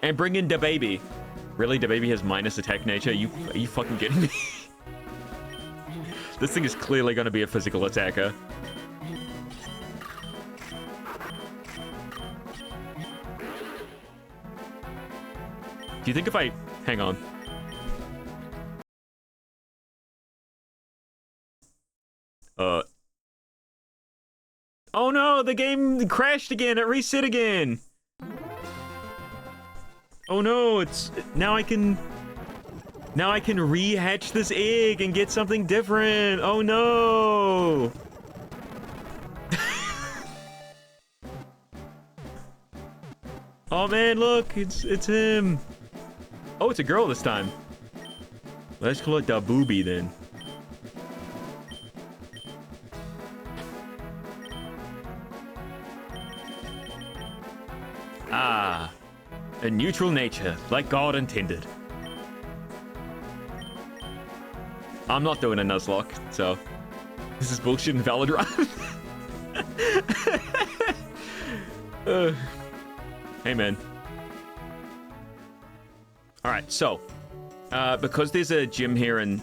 And bring in DaBaby. Really? DaBaby has minus attack nature? Are you fucking kidding me? This thing is clearly going to be a physical attacker. Do you think if I... Hang on. Oh no, the game crashed again. It reset again. Oh no, it's... Now I can rehatch this egg and get something different. Oh no. Oh man, look, it's him. Oh, it's a girl this time. Let's call it Dabooby then. Ah, a neutral nature, like God intended. I'm not doing a Nuzlocke, so this is bullshit and valid run. Hey, man. All right, so because there's a gym here and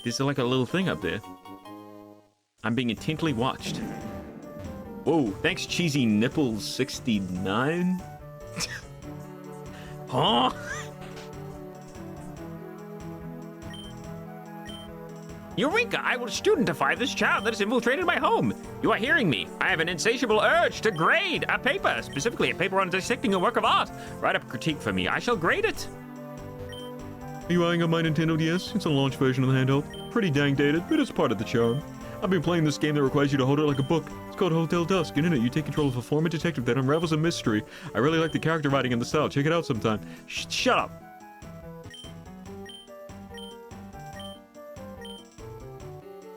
there's like a little thing up there. I'm being intently watched. Whoa, thanks, Cheesy Nipples 69. Huh? Eureka! I will studentify this child that has infiltrated my home. You are hearing me. I have an insatiable urge to grade a paper, specifically a paper on dissecting a work of art. Write up a critique for me. I shall grade it. Are you eyeing up my Nintendo DS? It's a launch version of the handheld. Pretty dang dated, but it's part of the charm. I've been playing this game that requires you to hold it like a book. It's called Hotel Dusk, and in it you take control of a former detective that unravels a mystery. I really like the character writing and the style. Check it out sometime. Shut up.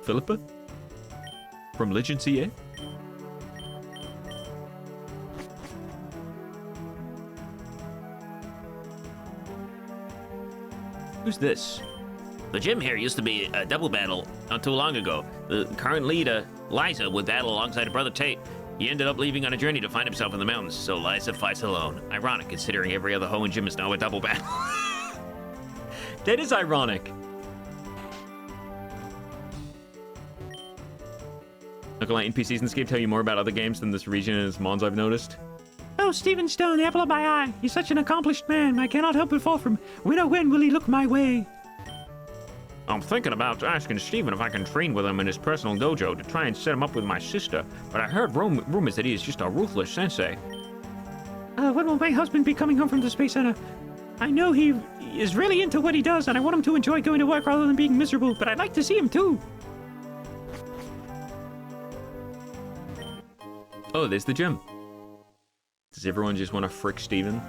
Philippa? From Legend CA? Who's this? The gym here used to be a double battle not too long ago. The current leader, Liza, would battle alongside her brother Tate. He ended up leaving on a journey to find himself in the mountains, so Liza fights alone. Ironic, considering every other Hoenn gym is now a double battle. That is ironic. Like NPCs in this game tell you more about other games than this region and its mons, I've noticed. Oh, Stephen Stone, the apple of my eye. He's such an accomplished man. I cannot help but fall from when oh when will he look my way? I'm thinking about asking Steven if I can train with him in his personal dojo to try and set him up with my sister, but I heard rumors that he is just a ruthless sensei. When will my husband be coming home from the Space Center? I know he is really into what he does, and I want him to enjoy going to work rather than being miserable, but I'd like to see him too. Oh, there's the gym. Does everyone just want to frick Steven?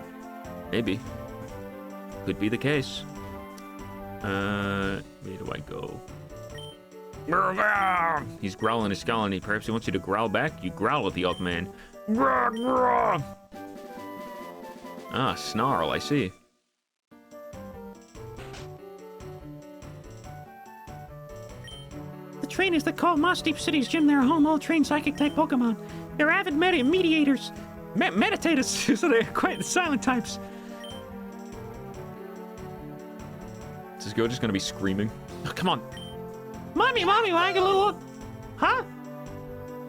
Maybe. Could be the case. Where do I go? He's growling his skull and perhaps he wants you to growl back. You growl at the old man. Ah, snarl, I see. The trainers that call Moss Deep City's gym their home all train psychic-type Pokemon. They're avid mediators. Meditators, so they're quite the silent types. Is this girl just gonna be screaming? Oh, come on. Mommy, wag a little... Huh?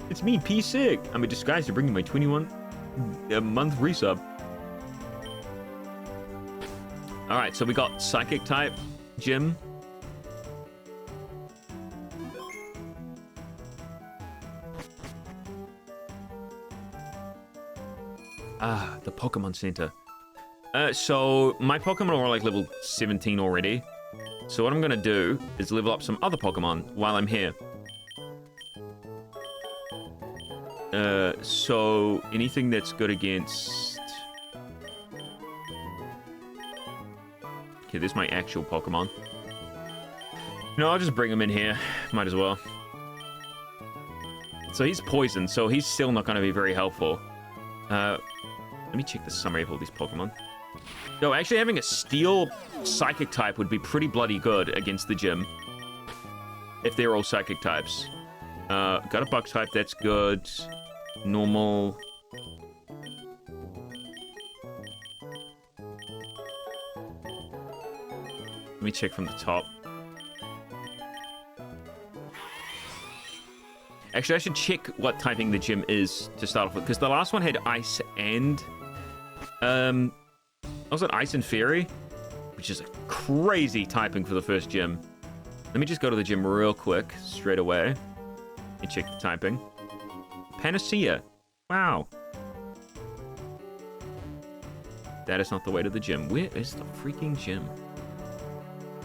It's me, P-Sig. I'm a disguise to bring you my 21-month resub. Alright, so we got psychic type gym. Ah, the Pokemon Center. So my Pokemon are like level 17 already. So what I'm gonna do is level up some other Pokemon while I'm here. So anything that's good against... Okay, this is my actual Pokemon. No, I'll just bring him in here. Might as well. So he's poisoned, so he's still not gonna be very helpful. Let me check the summary of all these Pokemon. No, actually having a steel psychic type would be pretty bloody good against the gym. If they're all psychic types. Got a bug type, that's good. Normal. Let me check from the top. Actually, I should check what typing the gym is to start off with, because the last one had ice and... also ice and fairy, which is a crazy typing for the first gym. Let me just go to the gym real quick, straight away, and check the typing. Panacea. Wow. That is not the way to the gym. Where is the freaking gym?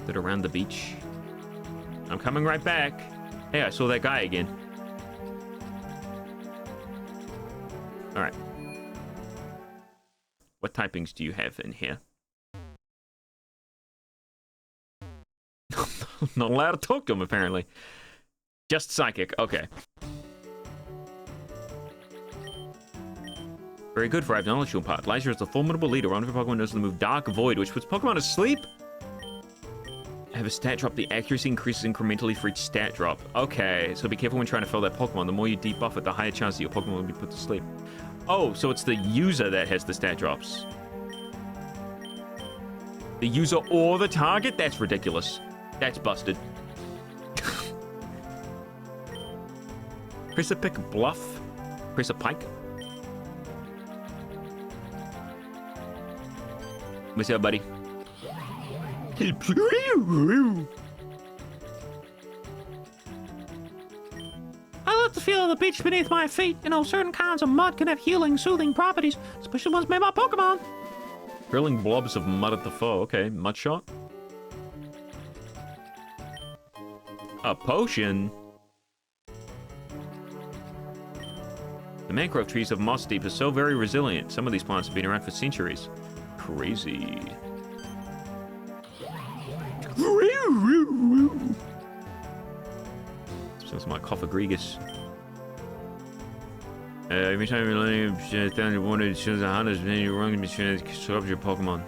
Is it around the beach? I'm coming right back. Hey, I saw that guy again. All right. What typings do you have in here? Not allowed to talk to him, apparently. Just psychic. Okay. Very good for I have knowledge to impart. Liza is the formidable leader. One of your Pokemon knows the move Dark Void, which puts Pokemon to sleep. Have a stat drop. The accuracy increases incrementally for each stat drop. Okay, so be careful when trying to fill that Pokemon. The more you debuff it, the higher chance that your Pokemon will be put to sleep. Oh, so it's the user that has the stat drops. The user or the target? That's ridiculous. That's busted. Press a pick bluff. Press a pike. What's up, buddy? I love the feel of the beach beneath my feet. You know, certain kinds of mud can have healing, soothing properties, especially ones made by Pokemon. Drilling blobs of mud at the foe. Okay, mud shot. A potion. The mangrove trees of Moss Deep are so very resilient. Some of these plants have been around for centuries. Crazy. Sounds like Cophagregus. Every time you learn down the water, it shows the hunters, then you're wrong to be trying to disrupt your Pokemon.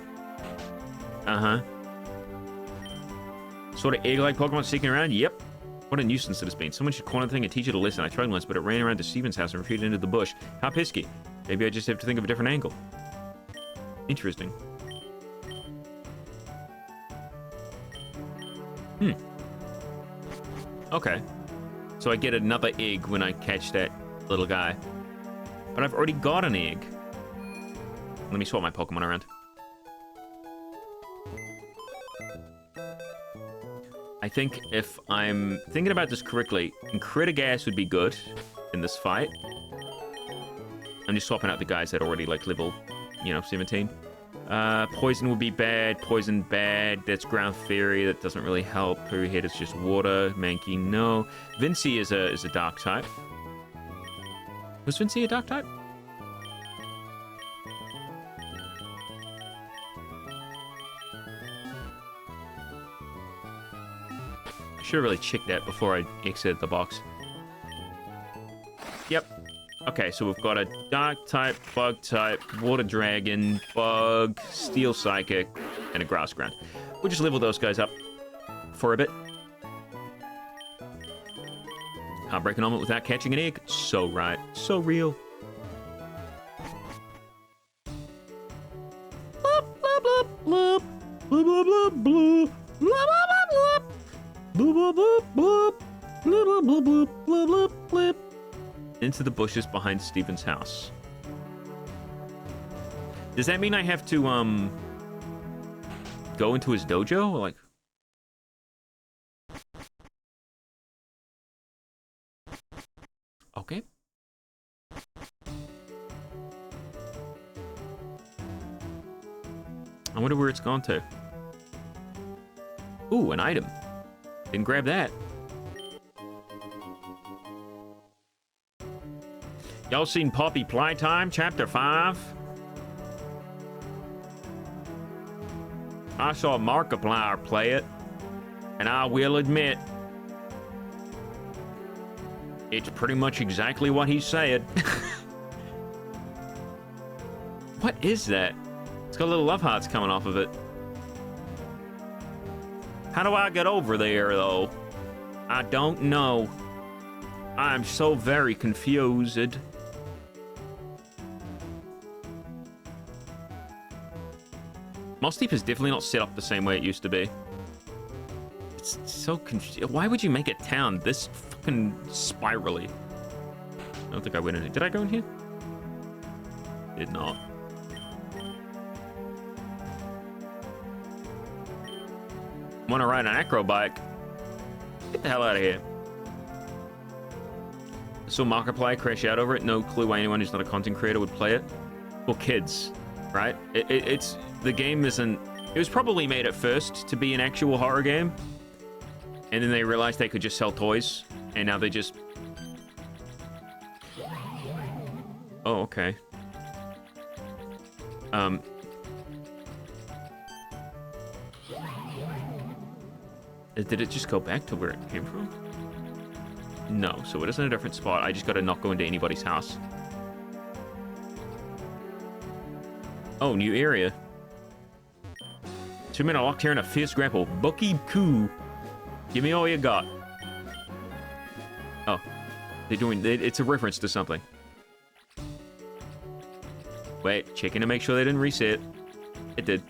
Sort of egg-like Pokemon sticking around? Yep. What a nuisance it has been. Someone should corner the thing and teach it a lesson. I tried once, but it ran around to Steven's house and retreated into the bush. How pisky. Maybe I just have to think of a different angle. Interesting. Okay. So I get another egg when I catch that little guy. But I've already got an egg. Let me swap my Pokemon around. I think if I'm thinking about this correctly, Critigas would be good in this fight. I'm just swapping out the guys that already like level, 17. Poison would be bad. Poison bad. That's Ground Theory. That doesn't really help. Hurry Head is just water. Mankey, no. Vinci is a dark type. Was Vinci a dark type? I should have really checked that before I exited the box. Yep. Okay, so we've got a dark type, bug type, water dragon, bug, steel psychic, and a grass ground. We'll just level those guys up for a bit. Can't break an omelet without catching an egg. So right. So real. Bloop, bloop, bloop, bloop, bloop, bloop, bloop, bloop, bloop, bloop, bloop, bloop, bloop, bloop, bloop, bloop, bloop, bloop, bloop. Into the bushes behind Steven's house. Does that mean I have to, go into his dojo? Like... Okay. I wonder where it's gone to. Ooh, an item. Didn't grab that. Y'all seen Poppy Playtime, Chapter 5? I saw Markiplier play it, and I will admit, it's pretty much exactly what he said. What is that? It's got little love hearts coming off of it. How do I get over there, though? I don't know. I'm so very confused. Moss Deep is definitely not set up the same way it used to be. It's so confusing. Why would you make a town this fucking spirally? I don't think I went in here. Did I go in here? Did not. Want to ride an acro bike? Get the hell out of here. I saw Markiplier crash out over it. No clue why anyone who's not a content creator would play it. Well, kids, right? It's the game isn't. It was probably made at first to be an actual horror game, and then they realized they could just sell toys, and now they just. Oh, okay. Did it just go back to where it came from? No, so it is in a different spot. I just gotta not go into anybody's house. Oh, new area. 2 men are locked here in a fierce grapple. Bucky Koo. Give me all you got. Oh. It's a reference to something. Wait, checking to make sure they didn't reset. It did.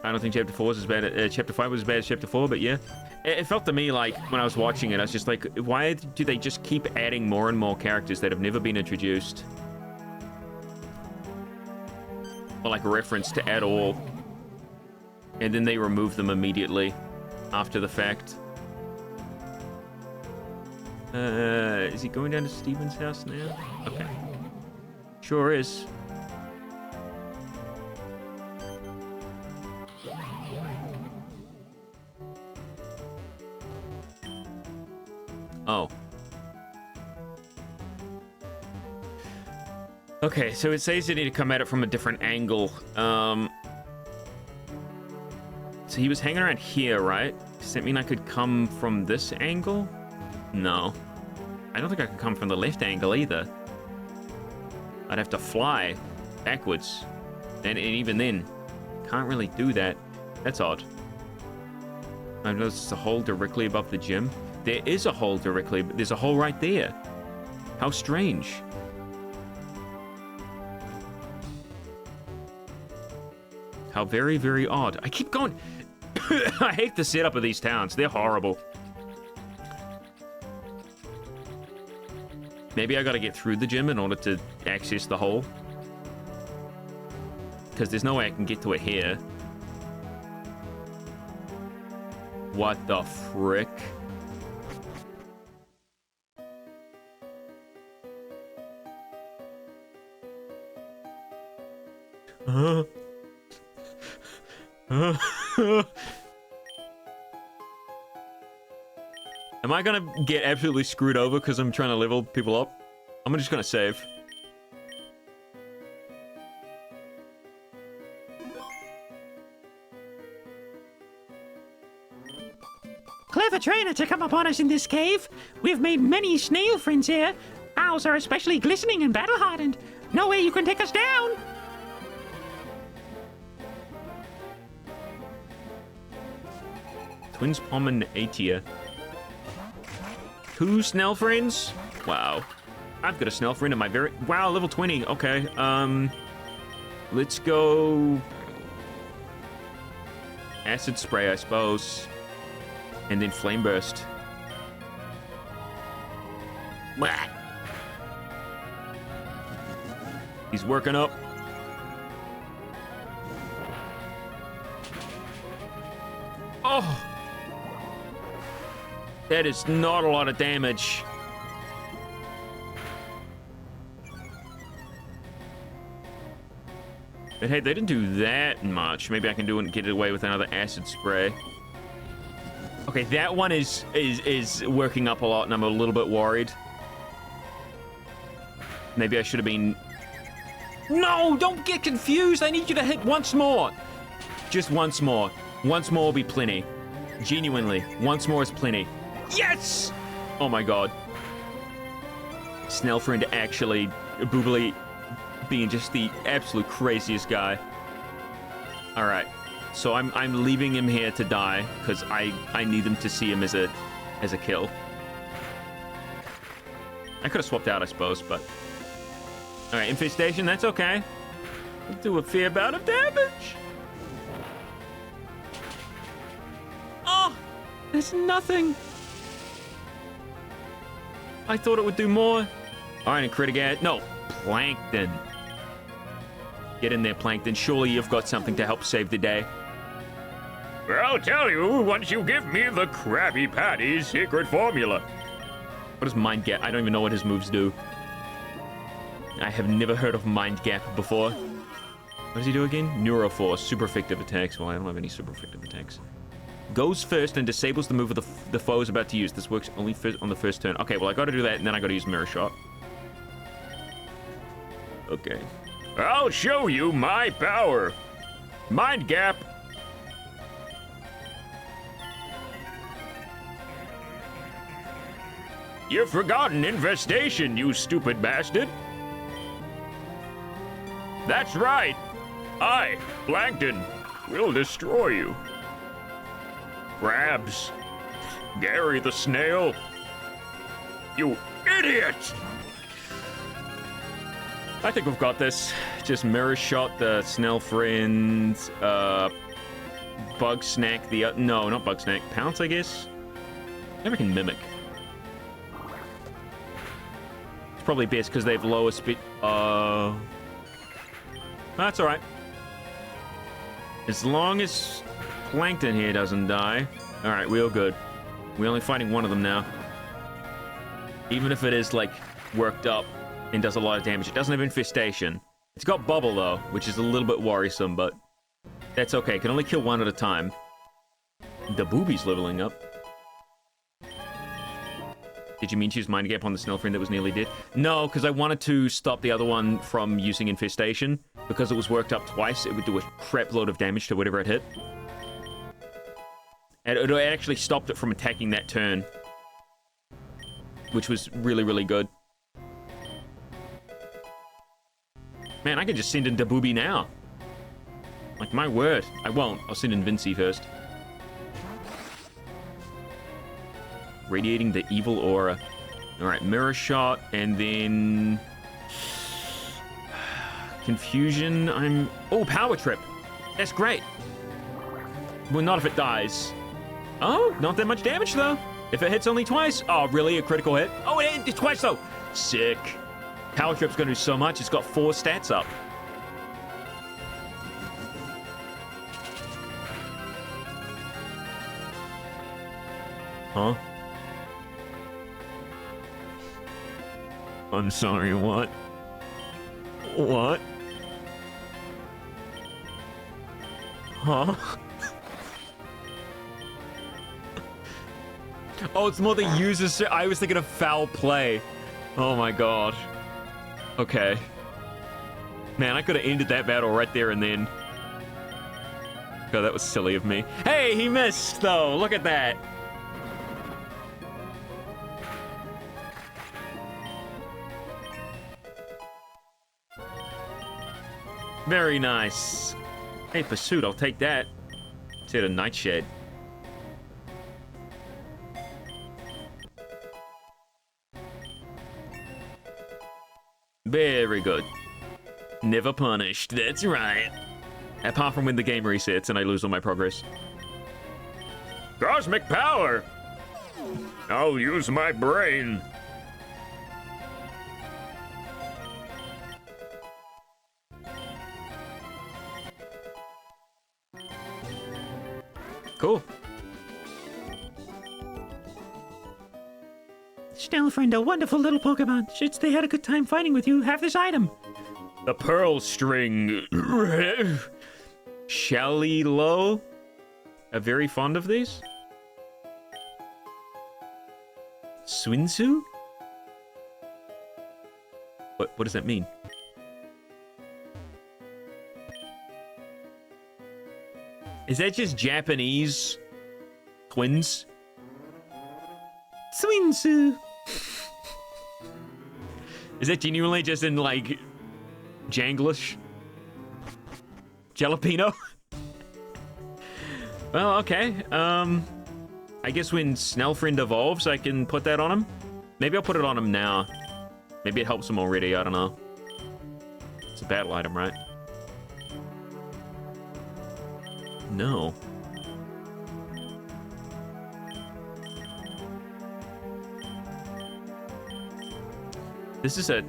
I don't think Chapter 4 was as bad. Chapter 5 was as bad as Chapter 4, but yeah. It felt to me like, when I was watching it, I was just like, why do they just keep adding more and more characters that have never been introduced? Or like referenced at all. And then they remove them immediately after the fact. Is he going down to Steven's house now? Okay. Sure is. Oh. Okay, so it says you need to come at it from a different angle. So he was hanging around here, right? Does that mean I could come from this angle? No. I don't think I could come from the left angle either. I'd have to fly backwards. And even then, can't really do that. That's odd. I noticed it's a hole directly above the gym. There is a hole directly, but there's a hole right there. How strange. How very, very odd. I keep going... I hate the setup of these towns. They're horrible. Maybe I gotta get through the gym in order to access the hole. Because there's no way I can get to it here. What the frick? Am I gonna get absolutely screwed over because I'm trying to level people up? I'm just gonna save. Clever trainer to come upon us in this cave. We've made many snail friends here. Ours are especially glistening and battle-hardened. No way you can take us down. Twins Pomon Atia. 2 Snell friends? Wow. I've got a Snell friend in my very... Wow, level 20. Okay, let's go... Acid Spray, I suppose. And then Flame Burst. He's working up. Oh! That is not a lot of damage. But hey, they didn't do that much. Maybe I can do it and get it away with another acid spray. Okay, that one is working up a lot, and I'm a little bit worried. Maybe I should have been... No, don't get confused. I need you to hit once more. Just once more. Once more will be plenty. Genuinely, once more is plenty. Yes! Oh my god. Snellfriend actually, Boobly being just the absolute craziest guy. Alright, so I'm leaving him here to die, because I need them to see him as a kill. I could have swapped out, I suppose, but... Alright, Infestation, that's okay. I'll do a fair amount of damage. Oh! There's nothing. I thought it would do more. Alright, and Critic. No, Plankton. Get in there, Plankton. Surely you've got something to help save the day. I'll tell you once you give me the Krabby Patty's secret formula. What does Mind Gap? I don't even know what his moves do. I have never heard of Mind Gap before. What does he do again? Neuroforce. Super effective attacks. Well, I don't have any super effective attacks. Goes first and disables the move of the foe is about to use. This works only on the first turn. Okay, well, I gotta do that, and then I gotta use Mirror Shot. Okay. I'll show you my power. Mind Gap You've forgotten infestation, you stupid bastard. That's right. I, Plankton, will destroy you. Crabs. Gary the snail. You idiot! I think we've got this. Just mirror shot the Snell friend, bug snack the no, not bug snack, pounce I guess. Never can mimic. It's probably best because they have lower speed. That's all right. As long as Plankton here doesn't die. All right, we're all good. We're only fighting one of them now. Even if it is like worked up and does a lot of damage, it doesn't have infestation. It's got bubble though, which is a little bit worrisome, but that's okay. It can only kill one at a time. The booby's leveling up. Did you mean to use Mind Gap on the Snell friend that was nearly dead? No, because I wanted to stop the other one from using infestation. Because it was worked up twice, it would do a crap load of damage to whatever it hit. And it actually stopped it from attacking that turn. Which was really, really good. Man, I can just send in Dabooby now. Like, my word. I won't. I'll send in Vinci first. Radiating the evil aura. Alright, mirror shot, and then... Confusion, Oh, power trip. That's great. Well, not if it dies. Oh, not that much damage, though. If it hits only twice. Oh, really? A critical hit? Oh, it hit twice, though. Sick. Power trip's gonna do so much. It's got 4 stats up. Huh? I'm sorry, what? What? Huh? Oh, it's more the users. I was thinking of foul play. Oh my god. Okay. Man, I could have ended that battle right there and then. God, that was silly of me. Hey, he missed, though. Look at that. Very nice. Hey, Pursuit, I'll take that. Let's hit a Nightshade. Very good. Never punished, that's right. Apart from when the game resets and I lose all my progress. Cosmic power! I'll use my brain. Cool. Snellfriend, a wonderful little Pokemon. Shits, they had a good time fighting with you. Have this item. The Pearl String. Shelly Low. Are very fond of these. Swinsu? What does that mean? Is that just Japanese twins? Swinsu. Is that genuinely just in, like, Janglish? Jalapeno? Well, okay. I guess when Snellfriend evolves, I can put that on him. Maybe I'll put it on him now. Maybe it helps him already, I don't know. It's a battle item, right? No. This is a...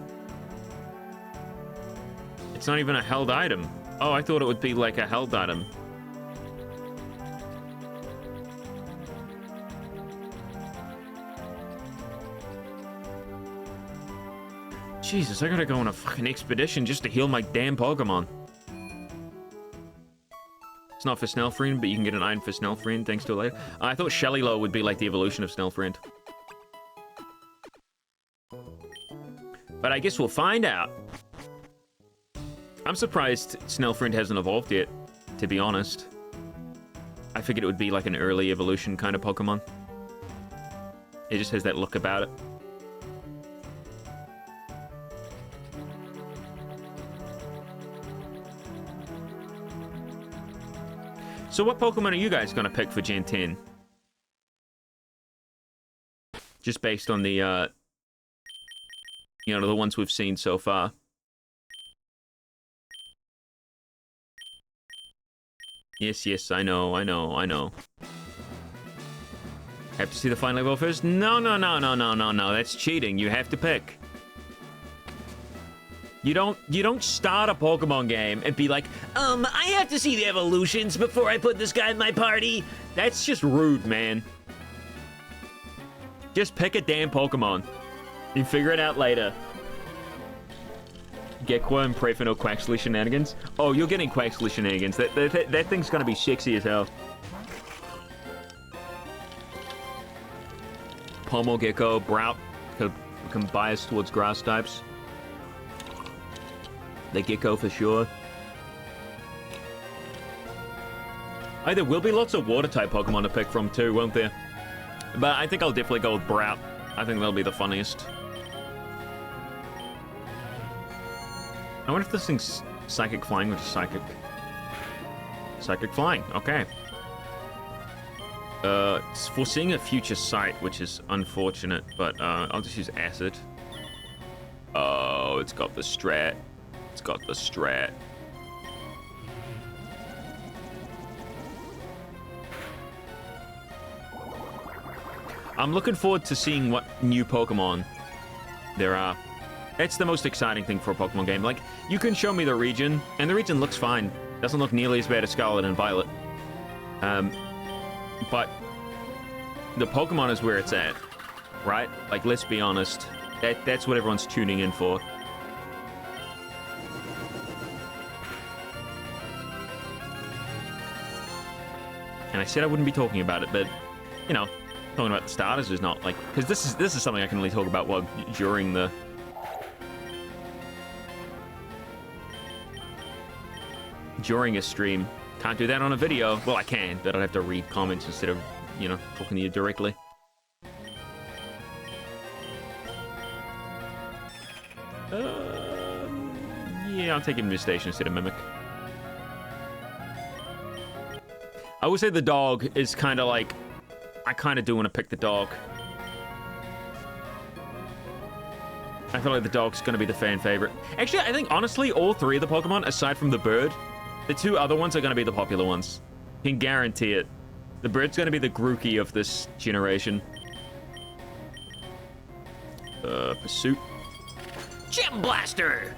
It's not even a held item. Oh, I thought it would be like a held item. Jesus, I gotta go on a fucking expedition just to heal my damn Pokemon. It's not for Snellfriend, but you can get an item for Snellfriend thanks to it later. I thought Shellylo would be like the evolution of Snellfriend. But I guess we'll find out. I'm surprised Snellfriend hasn't evolved yet, to be honest. I figured it would be like an early evolution kind of Pokemon. It just has that look about it. So what Pokemon are you guys gonna pick for Gen 10? Just based on the, you know, the ones we've seen so far. Yes, I know. Have to see the final level first? No. That's cheating. You have to pick. You don't start a Pokemon game and be like, I have to see the evolutions before I put this guy in my party. That's just rude, man. Just pick a damn Pokemon. You figure it out later. Gekwa and pray for no Quaxley shenanigans. Oh, you're getting Quaxley shenanigans. That thing's gonna be sexy as hell. Pomo, Gecko, Brout, become biased towards grass types. The Gecko for sure. Oh, there will be lots of water type Pokemon to pick from too, won't there? But I think I'll definitely go with Brout. I think that'll be the funniest. I wonder if this thing's Psychic Flying, which is Psychic. Psychic Flying, okay. It's foreseeing a future sight, which is unfortunate, but I'll just use Acid. Oh, it's got the strat. It's got the strat. I'm looking forward to seeing what new Pokemon there are. That's the most exciting thing for a Pokemon game. Like, you can show me the region, and the region looks fine. Doesn't look nearly as bad as Scarlet and Violet. But the Pokemon is where it's at, right? Like, let's be honest. That's what everyone's tuning in for. And I said I wouldn't be talking about it, but, you know, talking about the starters is not, like... Because this is something I can only talk about while during the... During a stream. Can't do that on a video. Well, I can, but I'd have to read comments instead of, you know, talking to you directly. Yeah, I'll take him to Station instead of Mimic. I would say the dog is kind of like... I kind of do want to pick the dog. I feel like the dog's going to be the fan favorite. Actually, I think, honestly, all three of the Pokemon, aside from the bird, the two other ones are going to be the popular ones. Can guarantee it. The bird's going to be the Grookey of this generation. Pursuit. Gem Blaster!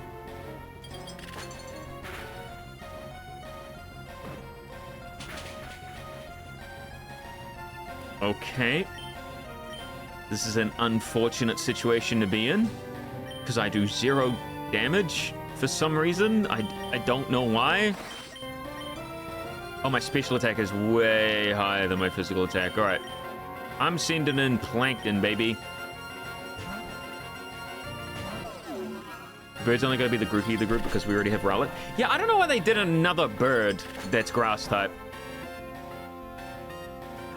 Okay. This is an unfortunate situation to be in. Because I do 0 damage for some reason. I don't know why. Oh, my special attack is way higher than my physical attack. Alright. I'm sending in Plankton, baby. Bird's only going to be the Grookey of the group because we already have Rowlet. Yeah, I don't know why they did another bird that's grass type.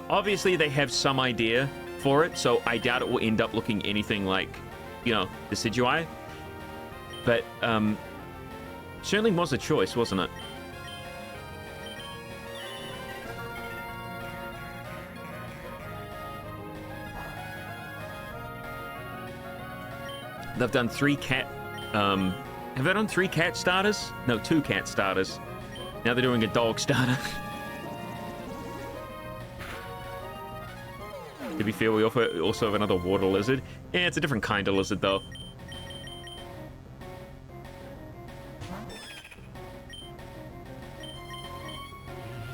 Obviously, they have some idea for it, so I doubt it will end up looking anything like, you know, Decidueye. But, certainly was a choice, wasn't it? They've done 3 cat, have they done 3 cat starters? No, 2 cat starters. Now they're doing a dog starter. To be fair, we also have another water lizard. Yeah, it's a different kind of lizard, though.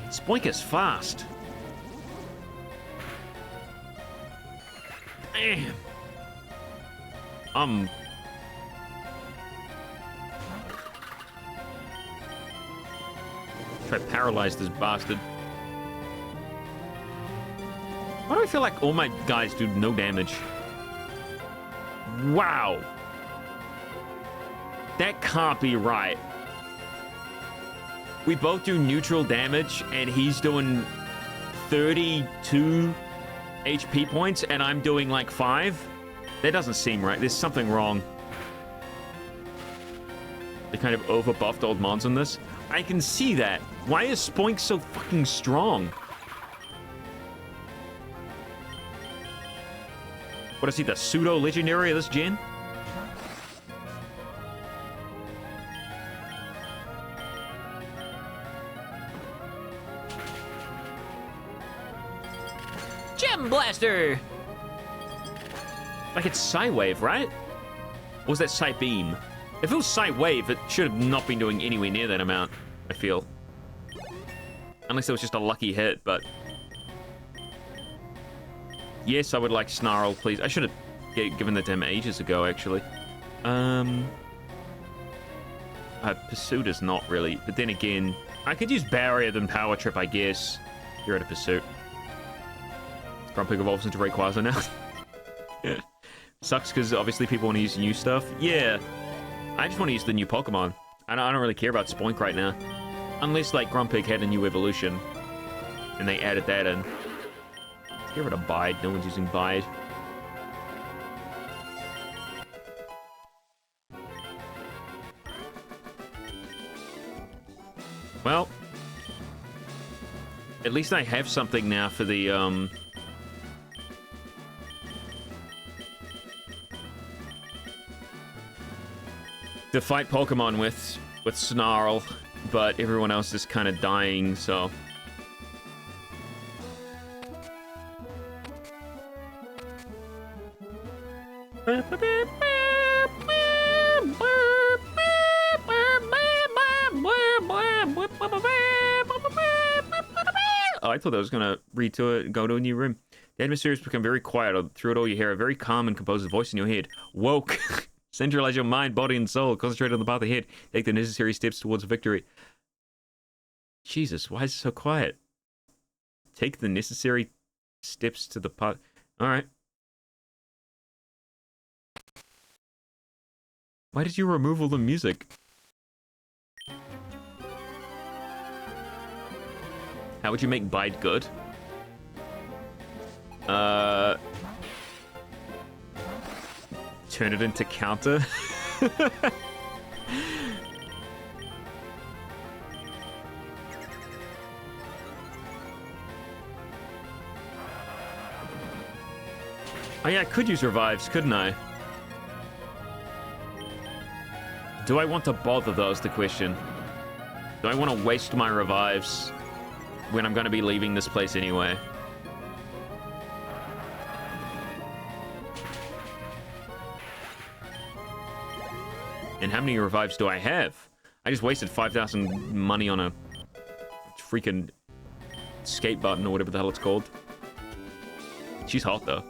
Spoink is fast. Damn. Try to paralyze this bastard. Why do I feel like all my guys do no damage? Wow. That can't be right. We both do neutral damage, and he's doing 32 HP points, and I'm doing like 5? That doesn't seem right. There's something wrong. They kind of over-buffed old mons on this. I can see that. Why is Spoink so fucking strong? What is he, the pseudo-legendary of this gen? Gem Blaster! Like it's Psy-Wave, right? Or was that Psy-Beam? If it was Psy-Wave, it should have not been doing anywhere near that amount, I feel. Unless it was just a lucky hit, but... Yes, I would like Snarl, please. I should have given that to him ages ago, actually. Pursuit is not really, but then again, I could use Barrier than Power Trip, I guess. You're at a Pursuit. Grumpig evolves into Rayquaza now. Yeah. Sucks because obviously people want to use new stuff. Yeah, I just want to use the new Pokemon. I don't really care about Spoink right now. Unless, like, Grumpig had a new evolution and they added that in. Let's get rid of Bide. No one's using Bide. Well, at least I have something now for the, to fight Pokemon with Snarl, but everyone else is kind of dying, so... Oh, I thought I was gonna read to it and go to a new room. The atmosphere has become very quiet. Through it all you hear a very calm and composed voice in your head. Woke. Centralize your mind, body, and soul. Concentrate on the path ahead. Take the necessary steps towards victory. Jesus, why is it so quiet? Take the necessary steps to the path. Alright. Why did you remove all the music? How would you make Bide good? Turn it into counter. Oh yeah, I could use revives, couldn't I? Do I want to bother though is the question. Do I want to waste my revives when I'm going to be leaving this place anyway? And how many revives do I have? I just wasted 5,000 money on a freaking escape button or whatever the hell it's called. She's hot though.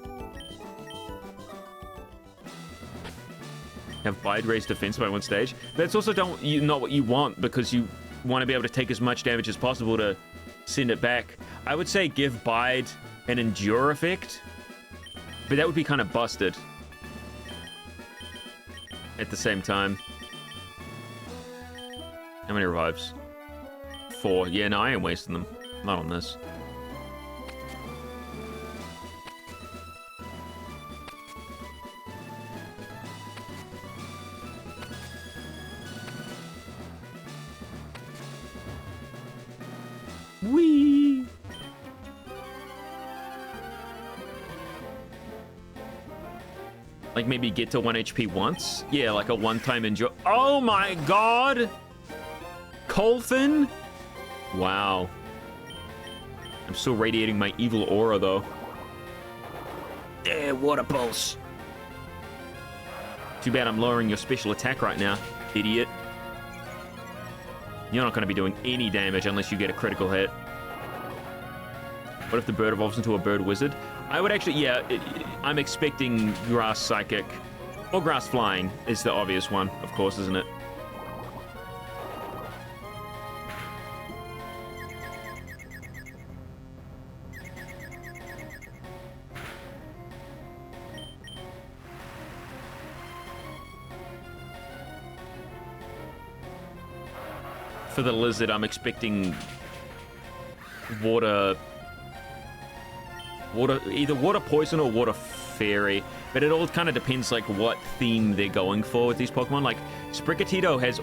Have Bide raise defense by one stage. That's also not what you want, because you want to be able to take as much damage as possible to send it back. I would say give Bide an Endure effect, but that would be kind of busted at the same time. How many revives? 4. Yeah, no, I ain't wasting them. Not on this. Whee! Like maybe get to 1 HP once? Yeah, like a one-time enjoy. Oh my god! Colfin? Wow. I'm still radiating my evil aura though. Yeah, water pulse. Too bad I'm lowering your special attack right now, idiot. You're not going to be doing any damage unless you get a critical hit. What if the bird evolves into a bird wizard? I would actually, yeah, I'm expecting grass psychic. Or grass flying is the obvious one, of course, isn't it? For the lizard, I'm expecting water, either water poison or water fairy, but it all kind of depends like what theme they're going for with these Pokemon. Like Sprigatito has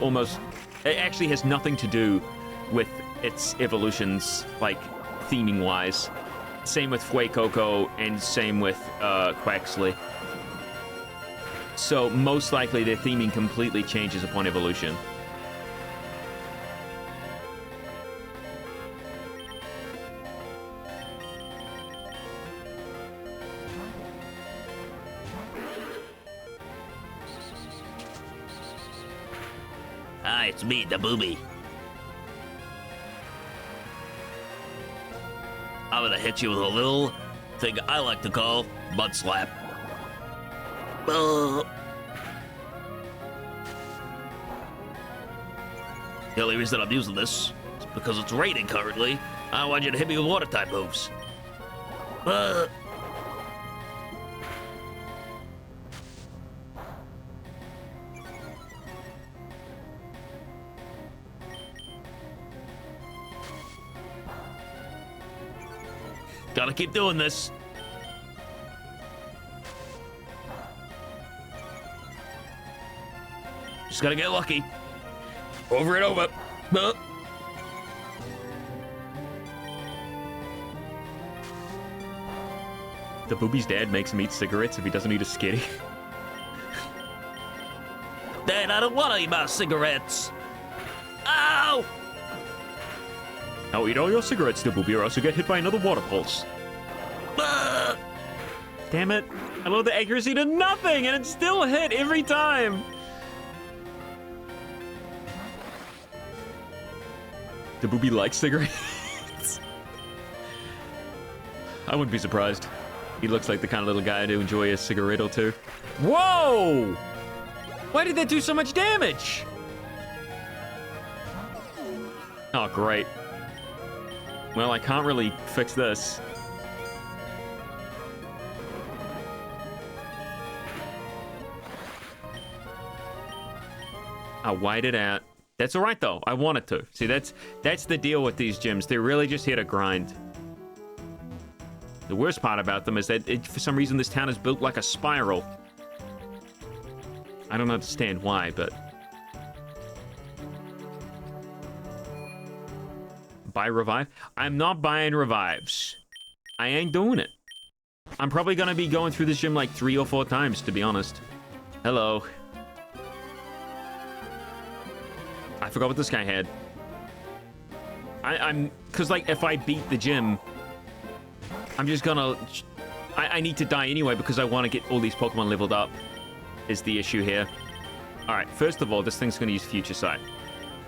it actually has nothing to do with its evolutions, like, theming-wise. Same with Fuecoco and same with Quaxley. So most likely their theming completely changes upon evolution. Hi, it's me, the booby. I'm gonna hit you with a little thing I like to call butt slap. The only reason I'm using this is because it's raining currently. I want you to hit me with water type moves. Gotta keep doing this. Just gotta get lucky. Over and over. The booby's dad makes him eat cigarettes if he doesn't eat a skitty. Dad, I don't want to eat my cigarettes. Ow! Now eat all your cigarettes, the booby, or else you'll get hit by another water pulse. Damn it. I lowered the accuracy to nothing, and it still hit every time. The booby likes cigarettes. I wouldn't be surprised. He looks like the kind of little guy to enjoy a cigarette or two. Whoa! Why did that do so much damage? Oh, great. Well, I can't really fix this. I wide it out. That's all right, though. I wanted to. See, that's the deal with these gyms. They're really just here to grind. The worst part about them is that, for some reason, this town is built like a spiral. I don't understand why, but... Buy revive? I'm not buying revives. I ain't doing it. I'm probably gonna be going through this gym like 3 or 4 times, to be honest. Hello. I forgot what this guy had. Cause like if I beat the gym, I'm just gonna, I need to die anyway because I want to get all these Pokemon leveled up, is the issue here. All right, first of all, this thing's gonna use Future Sight.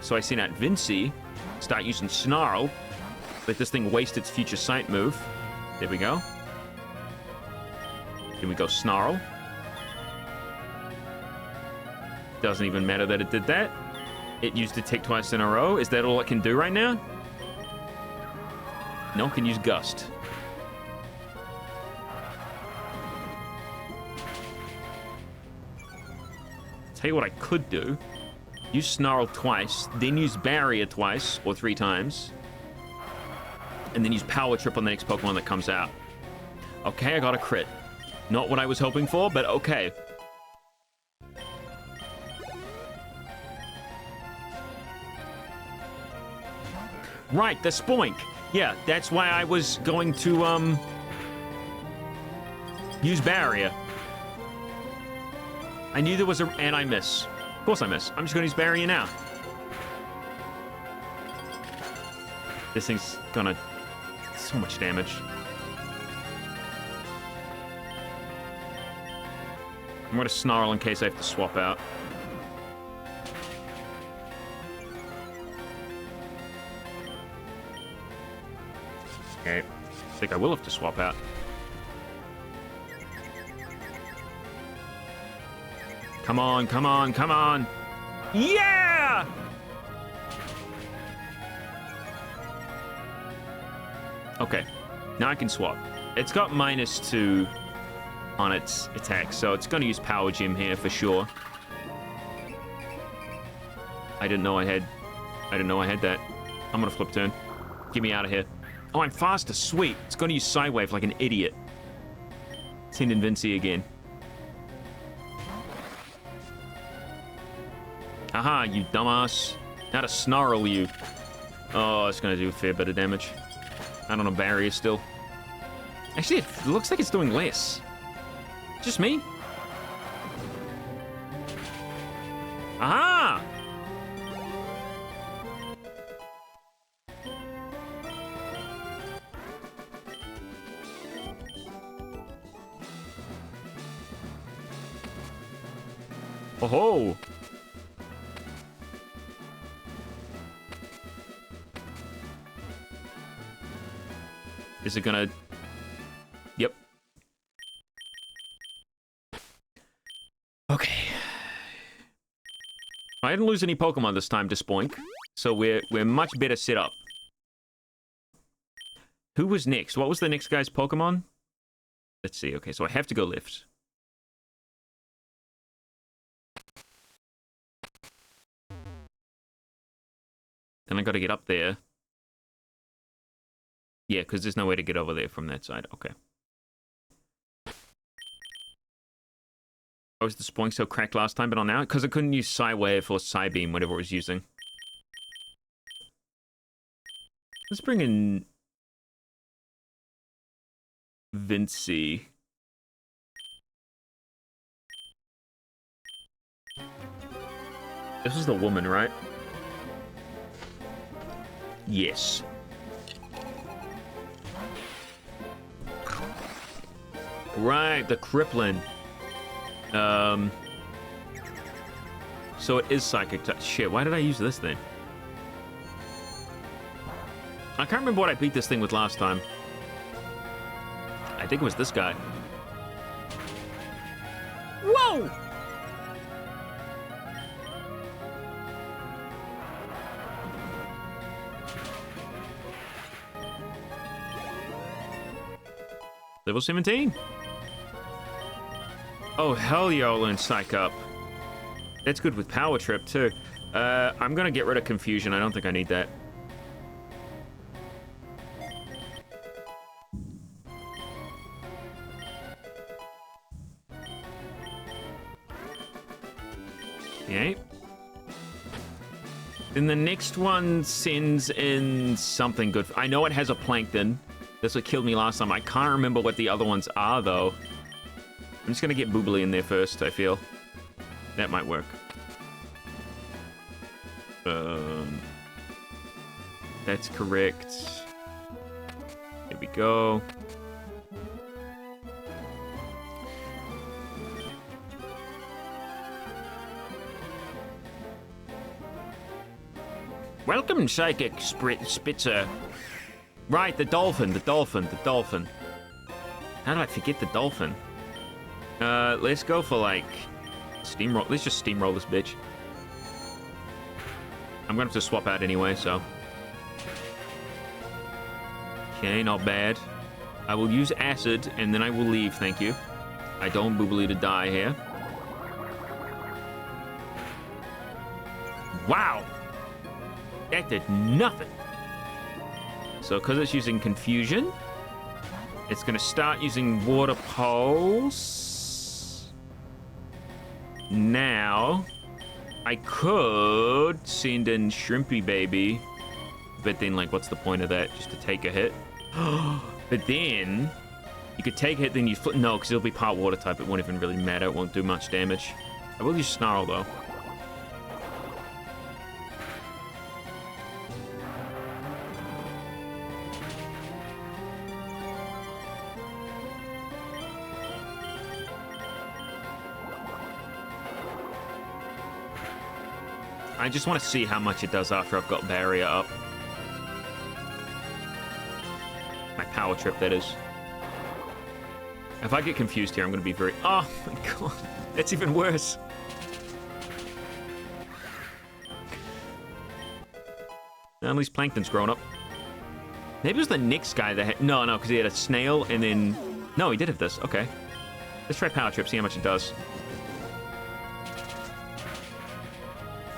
So I send out Vinci, start using Snarl, let this thing waste its Future Sight move. There we go. Here we go, Snarl. Doesn't even matter that it did that. It used Detect twice in a row. Is that all it can do right now? No, it can use Gust. Tell you what I could do. Use Snarl twice, then use Barrier twice, or 3 times. And then use Power Trip on the next Pokemon that comes out. Okay, I got a crit. Not what I was hoping for, but okay. Right, the Spoink. Yeah, that's why I was going to, use Barrier. I knew there was and I miss. Of course I miss. I'm just gonna use Barrier now. This thing's gonna... so much damage. I'm gonna Snarl in case I have to swap out. Okay. I think I will have to swap out. Come on, come on, come on! Yeah! Okay. Now I can swap. It's got -2 on its attack, so it's going to use Power Gem here for sure. I didn't know I had that. I'm going to flip turn. Get me out of here. Oh, I'm faster. Sweet. It's going to use Psywave like an idiot. Send in Vinci again. Aha, you dumbass. Now to Snarl you. Oh, it's gonna do a fair bit of damage. I don't know, barrier still. Actually, it looks like it's doing less. Just me? Aha! Oh ho! Is it gonna... Yep. Okay. I didn't lose any Pokemon this time to Spoink, so we're much better set up. Who was next? What was the next guy's Pokemon? Let's see. Okay, so I have to go left. Then I got to get up there. Yeah, because there's no way to get over there from that side. Okay. I was the Spoink so cracked last time, but not now? Because I couldn't use Psy-Wave or Psy-Beam, whatever it was using. Let's bring in... Vincey. This was the woman, right? Yes. Right, the Crippling. So it is Psychic Touch. Shit, why did I use this then? I can't remember what I beat this thing with last time. I think it was this guy. Whoa! Level 17. Oh, hell yeah, I'll learn Psych Up. That's good with Power Trip, too. I'm gonna get rid of Confusion. I don't think I need that. Okay. Then the next one sends in something good. I know it has a Plankton. That's what killed me last time. I can't remember what the other ones are, though. I'm just gonna get Boobly in there first, I feel. That might work. That's correct. Here we go. Welcome, Psychic Spitzer. Right, the dolphin. How did I forget the dolphin? Let's go for, like, steamroll. Let's just steamroll this bitch. I'm gonna have to swap out anyway, so. Okay, not bad. I will use acid, and then I will leave, thank you. I don't boobly to die here. Wow! That did nothing. So, because it's using Confusion, it's going to start using Water Pulse. Now, I could send in Shrimpy Baby, but then, like, what's the point of that? Just to take a hit? But then, you could take a hit, then you flip. No, because it'll be part Water type. It won't even really matter. It won't do much damage. I will use Snarl, though. I just want to see how much it does after I've got Barrier up. My Power Trip, that is. If I get confused here, I'm going to be very... Oh, my God. That's even worse. At least Plankton's grown up. Maybe it was the next guy that had... No, because he had a snail and then... No, he did have this. Okay. Let's try Power Trip, see how much it does.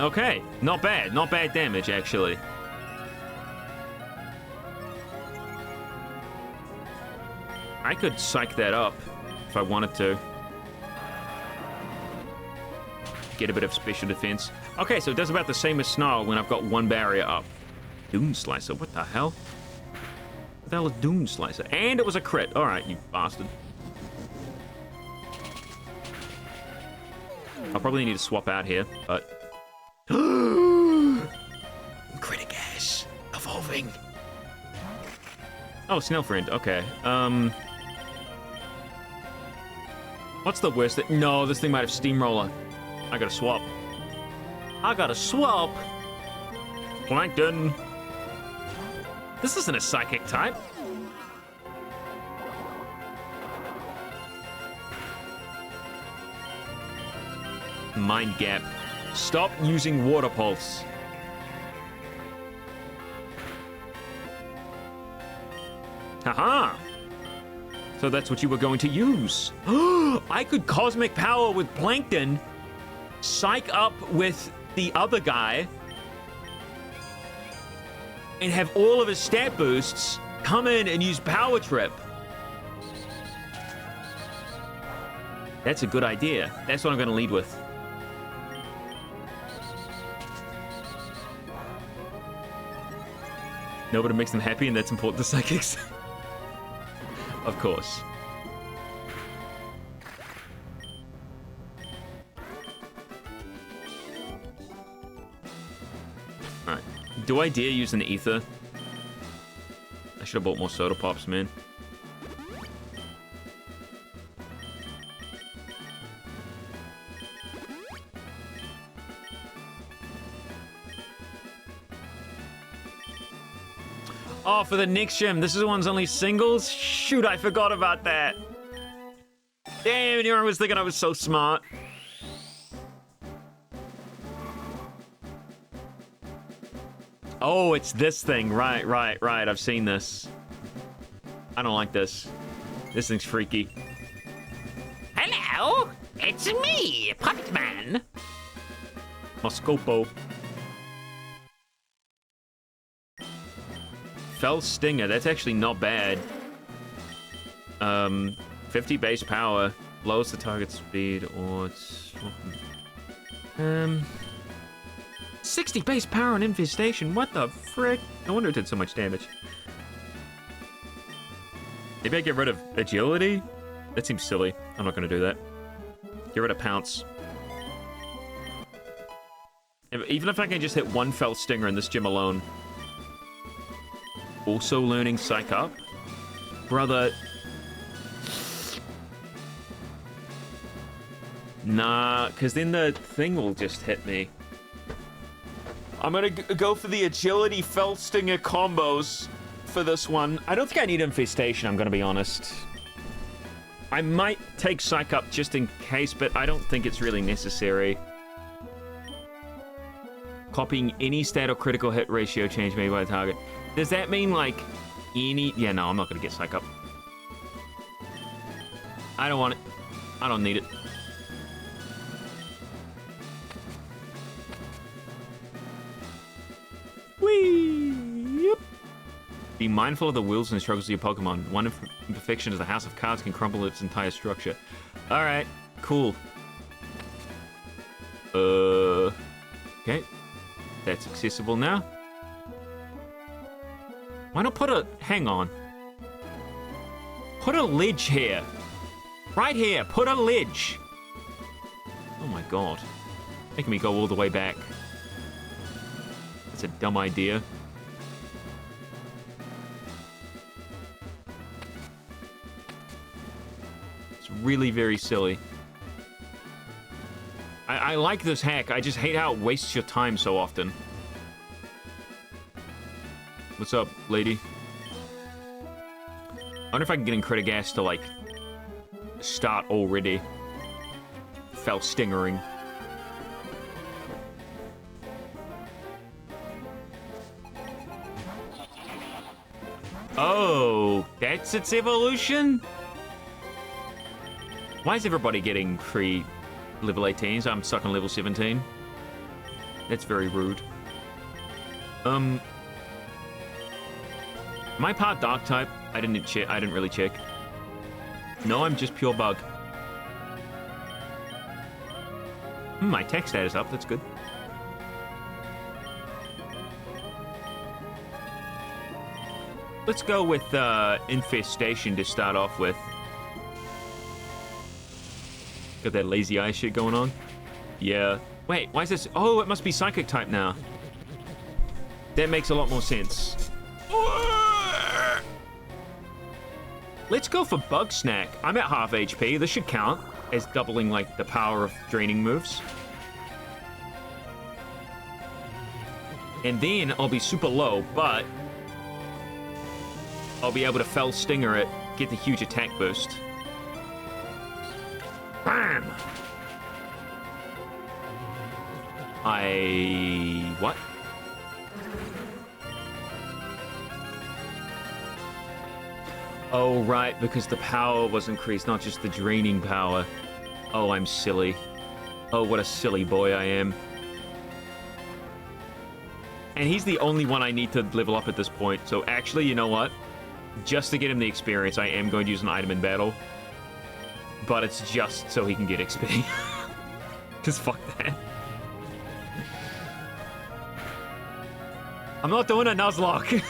Okay, not bad. Not bad damage, actually. I could psych that up if I wanted to. Get a bit of special defense. Okay, so it does about the same as Snarl when I've got one barrier up. Dune Slicer, what the hell? What the hell is Dune Slicer? And it was a crit. All right, you bastard. I'll probably need to swap out here, but... Critic gas. Evolving. Oh, Snail Friend. Okay. What's the worst thing? No, this thing might have Steamroller. I gotta swap. I gotta swap. Plankton. This isn't a psychic type. Mind Gap. Stop using Water Pulse. Haha. So that's what you were going to use. I could Cosmic Power with Plankton, psych up with the other guy, and have all of his stat boosts come in and use Power Trip. That's a good idea. That's what I'm going to lead with. Nobody makes them happy, and that's important to psychics. Of course. Alright. Do I dare use an ether? I should have bought more soda pops, man. Oh, for the next gym. This is the one's only singles? Shoot, I forgot about that. Damn, I was thinking I was so smart. Oh, it's this thing. Right. I've seen this. I don't like this. This thing's freaky. Hello, it's me, Puppet Man. Moscopo. Fell Stinger, that's actually not bad. 50 base power, lowers the target speed, or it's... 60 base power and infestation, what the frick? No wonder it did so much damage. Maybe I get rid of agility? That seems silly. I'm not gonna do that. Get rid of Pounce. Even if I can just hit one Fell Stinger in this gym alone. Also learning Psych Up? Brother. Nah, because then the thing will just hit me. I'm gonna go for the Agility Fell Stinger combos for this one. I don't think I need Infestation, I'm gonna be honest. I might take Psych Up just in case, but I don't think it's really necessary. Copying any stat or critical hit ratio change made by the target. Does that mean, like, any... Yeah, no, I'm not going to get Psych Up. I don't want it. I don't need it. Whee! Yep. Be mindful of the wills and struggles of your Pokemon. One imperfection is the house of cards can crumble its entire structure. Alright, cool. Okay. That's accessible now. Why not put a... Hang on. Put a ledge here. Right here. Put a ledge. Oh my god. Making me go all the way back. That's a dumb idea. It's really very silly. I like this hack. I just hate how it wastes your time so often. What's up, lady? I wonder if I can get in Critigas to, like, start already. Fell Stingering. Oh, that's its evolution? Why is everybody getting free level 18s? I'm stuck on level 17. That's very rude. Am I part dark type? I didn't really check. No, I'm just pure bug. My tech stat is up, that's good. Let's go with Infestation to start off with. Got that lazy eye shit going on. Yeah. Wait, why is this? Oh, it must be Psychic type now. That makes a lot more sense. Let's go for Bug Snack. I'm at half HP. This should count as doubling, like, the power of draining moves. And then I'll be super low, but I'll be able to Fell Stinger it, get the huge attack boost. Bam! What? Oh, right, because the power was increased, not just the draining power. Oh, I'm silly. Oh, what a silly boy I am. And he's the only one I need to level up at this point. So actually, you know what? Just to get him the experience, I am going to use an item in battle. But it's just so he can get XP. Just fuck that. I'm not doing a Nuzlocke.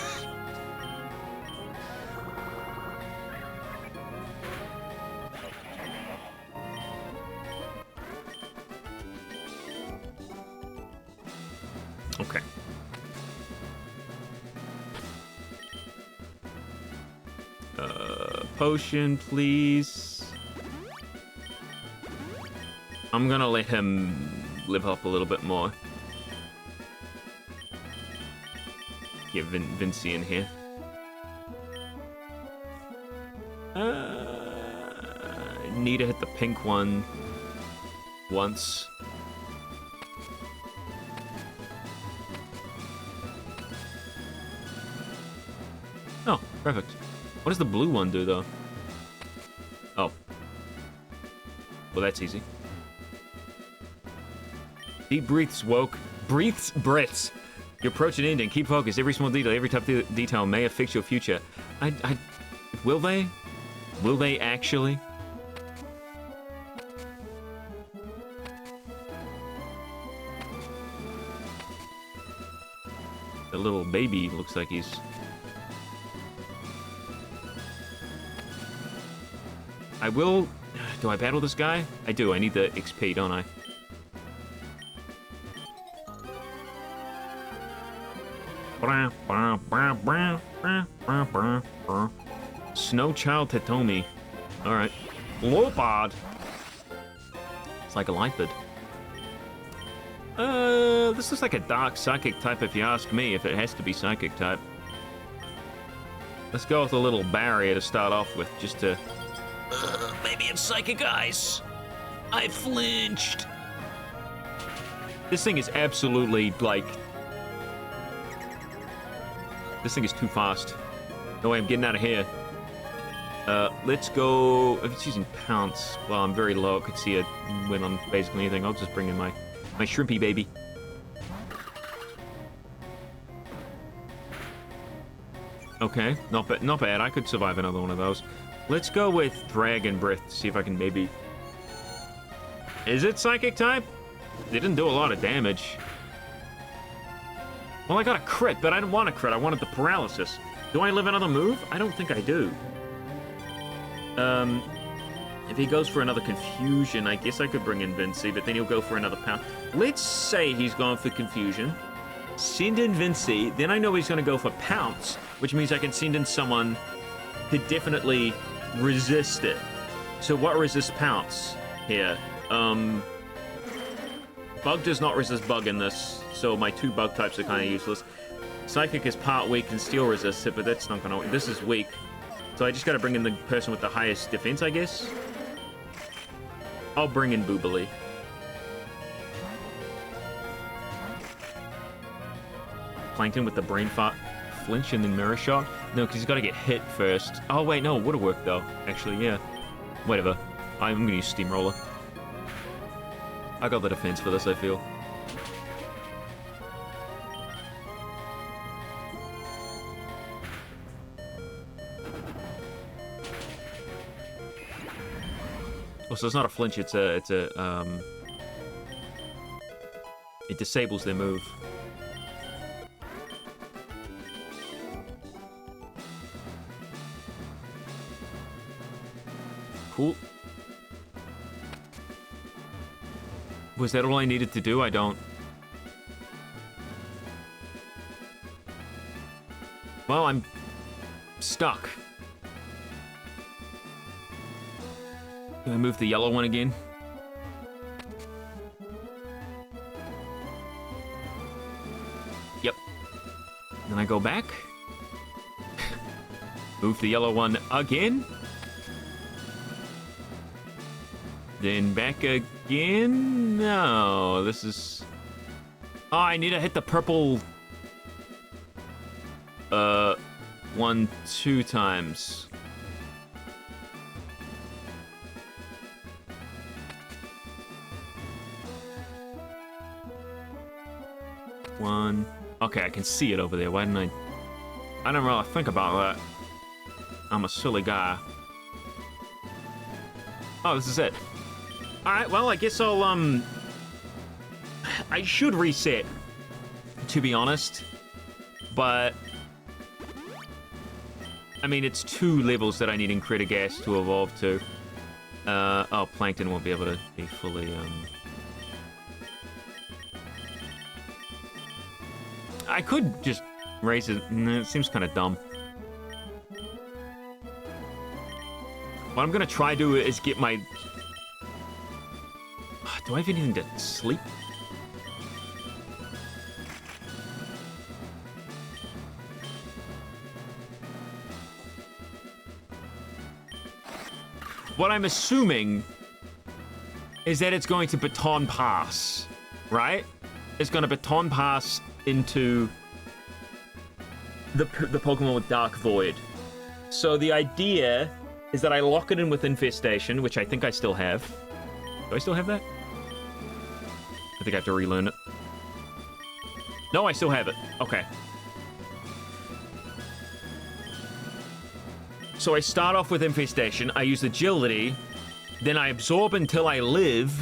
Okay. Potion, please. I'm gonna let him live up a little bit more. Get Vinci in here. Need to hit the pink one once. Oh, perfect. What does the blue one do, though? Oh. Well, that's easy. Deep breaths, woke. Breaths. You approach an ending. Keep focused. Every small detail, every tough detail may affect your future. Will they? Will they actually? The little baby looks like he's... I will... Do I battle this guy? I do. I need the XP, don't I? Snow Child Tetomi. Alright. Lopard. It's like a Lipid. This looks like a dark psychic type if you ask me, if it has to be psychic type. Let's go with a little barrier to start off with, just to... Maybe it's psychic ice. I flinched. This thing is absolutely, like... This thing is too fast. No way, I'm getting out of here. Let's go... If it's using Pounce, well, I'm very low. I could see it win on basically anything. I'll just bring in my shrimpy baby. Okay, not bad. I could survive another one of those. Let's go with Dragon Breath to see if I can maybe... Is it Psychic type? They didn't do a lot of damage. Well, I got a crit, but I didn't want a crit. I wanted the paralysis. Do I live another move? I don't think I do. If he goes for another Confusion, I guess I could bring in Vinci, but then he'll go for another Pound. Let's say he's going for Confusion. Send in Vinci, then I know he's going to go for Pounce, which means I can send in someone to definitely resist it. So what resists Pounce here? Bug does not resist Bug in this, so my two Bug types are kind of useless. Psychic is part weak and Steel resists it, but that's not going to... This is weak. So I just got to bring in the person with the highest defense, I guess. I'll bring in Boobily. Plankton with the Brain Fart flinch and then Mirror Shot. No, because he's got to get hit first. Oh, wait, no, it would have worked, though. Actually, yeah. Whatever. I'm going to use Steamroller. I got the defense for this, I feel. Oh, so it's not a flinch, it disables their move. Cool. Was that all I needed to do? I don't... Well, I'm stuck. Can I move the yellow one again? Yep. Then I go back. Move the yellow one again. Then back again. No, this is... Oh, I need to hit the purple... 1, 2 times. One. Okay, I can see it over there. Why didn't I didn't really think about that. I'm a silly guy. Oh, this is it. Alright, well, I guess I'll, I should reset, to be honest. But... I mean, it's 2 levels that I need Incredigas to evolve to. Oh, Plankton won't be able to be fully, I could just raise it. No, it seems kind of dumb. What I'm gonna try to do is get my... Do I have anything to sleep? What I'm assuming is that it's going to baton pass, right? It's going to baton pass into the Pokemon with Dark Void. So the idea is that I lock it in with Infestation, which I think I still have. Do I still have that? I think I have to relearn it. No, I still have it. Okay. So I start off with Infestation, I use Agility, then I absorb until I live.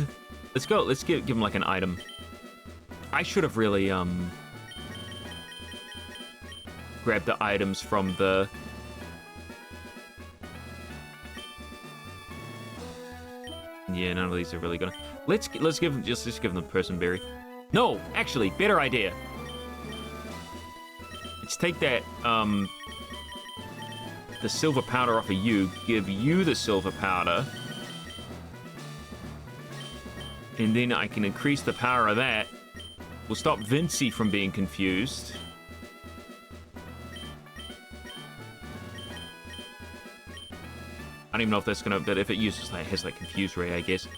Let's go, let's give him like an item. I should have really, grabbed the items from the... Yeah, none of these are really gonna... Let's give them, just give them the Person Berry. No, actually, better idea. Let's take that, the silver powder off of you, give you the silver powder, and then I can increase the power of that. We'll stop Vincey from being confused. I don't even know if that's gonna, but if it uses like, has like Confuse Ray, I guess.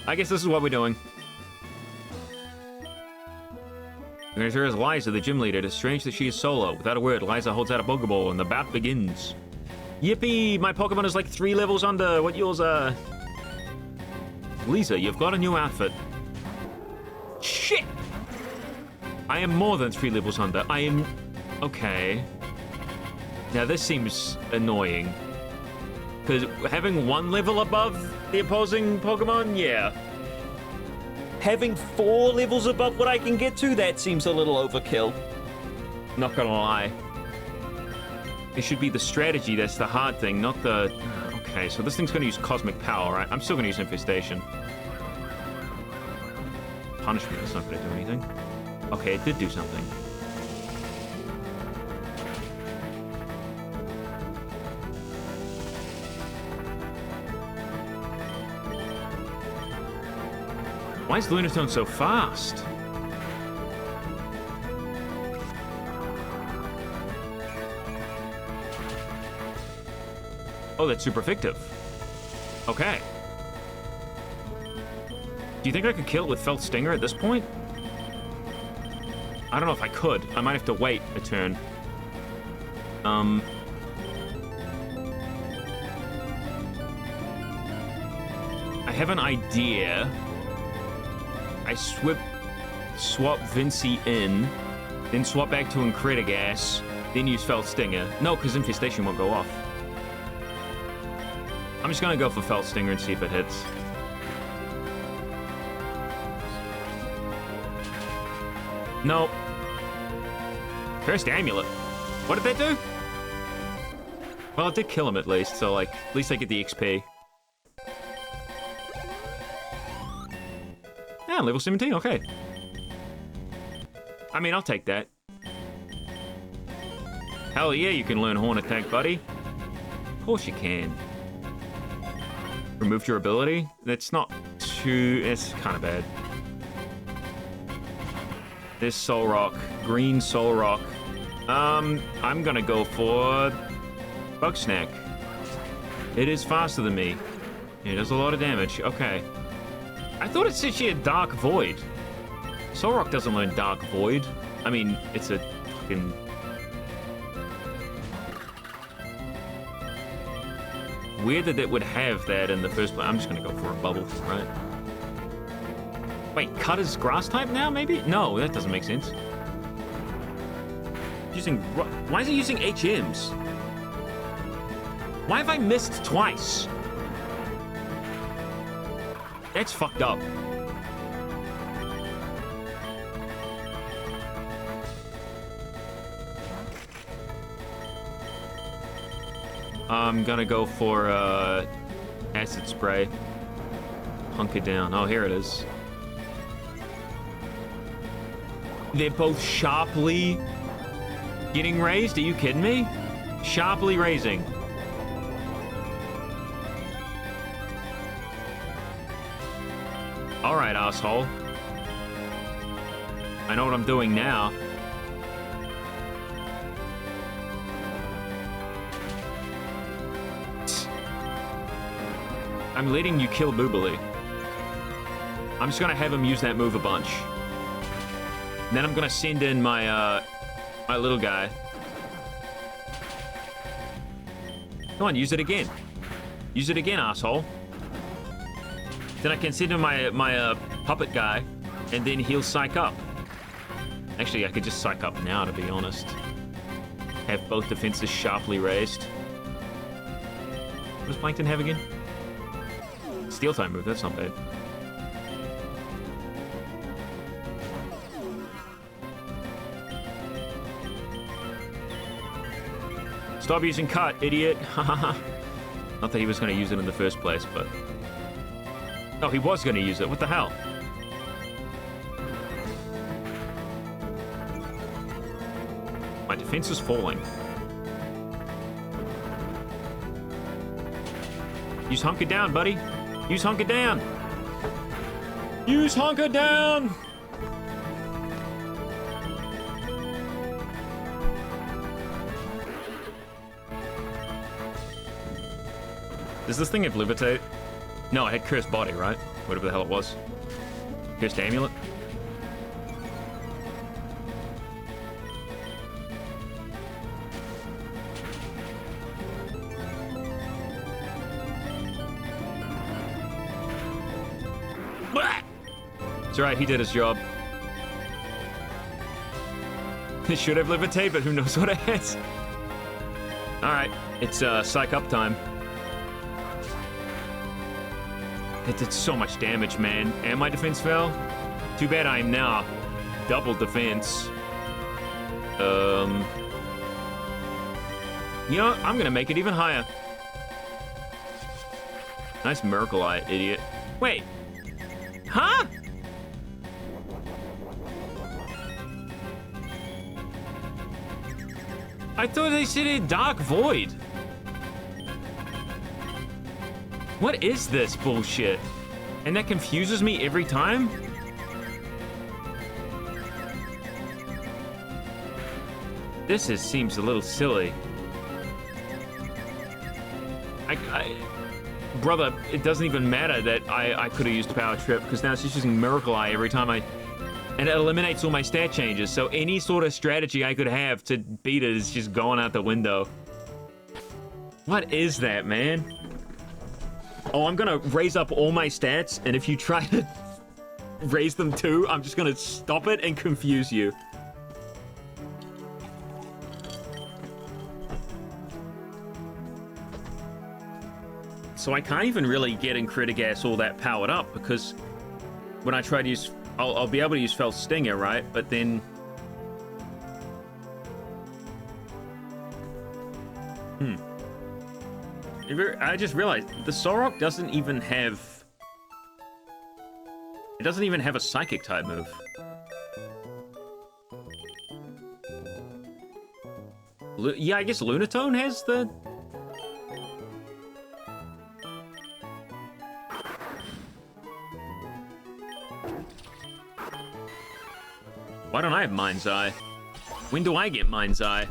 I guess this is what we're doing. There's Liza, the gym leader. It is strange that she is solo. Without a word, Liza holds out a Pokeball, and the bout begins. Yippee! My Pokemon is like 3 levels under. What yours are? Lisa, you've got a new outfit. Shit! I am more than 3 levels under. I am... Okay. Now this seems annoying. Because having 1 level above the opposing Pokemon, yeah. Having 4 levels above what I can get to, that seems a little overkill. Not gonna lie. It should be the strategy that's the hard thing, not the... Okay, so this thing's gonna use Cosmic Power, right? I'm still gonna use Infestation. Punishment is not gonna do anything. Okay, it did do something. Why is Lunatone so fast? Oh, that's super effective. Okay. Do you think I could kill it with Felt Stinger at this point? I don't know if I could. I might have to wait a turn. I have an idea. I swap Vincey in, then swap back to Incredigas, then use Felt Stinger. No, because Infestation won't go off. I'm just gonna go for Felt Stinger and see if it hits. Nope. Cursed Amulet. What did that do? Well, it did kill him at least, so like, at least I get the XP. down, level 17, okay. I mean, I'll take that. Hell yeah, you can learn Horn Attack, buddy. Of course you can. Remove durability? That's not too... It's kind of bad. This Soul Rock. Green Soul Rock. I'm gonna go for... Bug Snack. It is faster than me. It does a lot of damage. Okay. I thought it said she had Dark Void. Soul Rock doesn't learn Dark Void. I mean, it's a fucking... Weird that it would have that in the first place. I'm just gonna go for a bubble, right? Wait, Cut is grass type now, maybe? No, that doesn't make sense. Why is it using HMs? Why have I missed twice? That's fucked up. I'm gonna go for acid spray. Hunker down. Oh, here it is. They're both sharply getting raised? Are you kidding me? Sharply raising. Alright, asshole. I know what I'm doing now. I'm letting you kill Boobily. I'm just gonna have him use that move a bunch. And then I'm gonna send in my, my little guy. Come on, use it again. Use it again, asshole. Then I can send in my puppet guy, and then he'll psych up. Actually, I could just psych up now, to be honest. Have both defenses sharply raised. What does Plankton have again? Steel type move, that's not bad. Stop using Cut, idiot. Not that he was going to use it in the first place, but... Oh, he was going to use it. What the hell? My defense is falling. Use Hunker down, buddy. Use Hunker down. Use Hunker down. Does this thing have Levitate? No, it had Cursed Body, right? Whatever the hell it was. Cursed Amulet? It's alright, he did his job. It should have Levitate, but who knows what it has. Alright, it's Psych Up time. It did so much damage, man. And my defense fell? Too bad I am now double defense. You know, I'm gonna make it even higher. Nice Miracle Eye, idiot. Wait. Huh? I thought they said it Dark Void. What is this bullshit? And that confuses me every time? Seems a little silly. Brother, it doesn't even matter that I could have used Power Trip, because now it's just using Miracle Eye every time and it eliminates all my stat changes, so any sort of strategy I could have to beat it is just going out the window. What is that, man? Oh, I'm gonna raise up all my stats, and if you try to raise them too, I'm just gonna stop it and confuse you. So I can't even really get in Critigas all that powered up, because when I try to use... I'll be able to use Fell Stinger, right? But then... I just realized the Soul Rock doesn't even have It doesn't even have a psychic type move. Yeah, I guess Lunatone has the... Why don't I have Mind's Eye? When do I get Mind's Eye?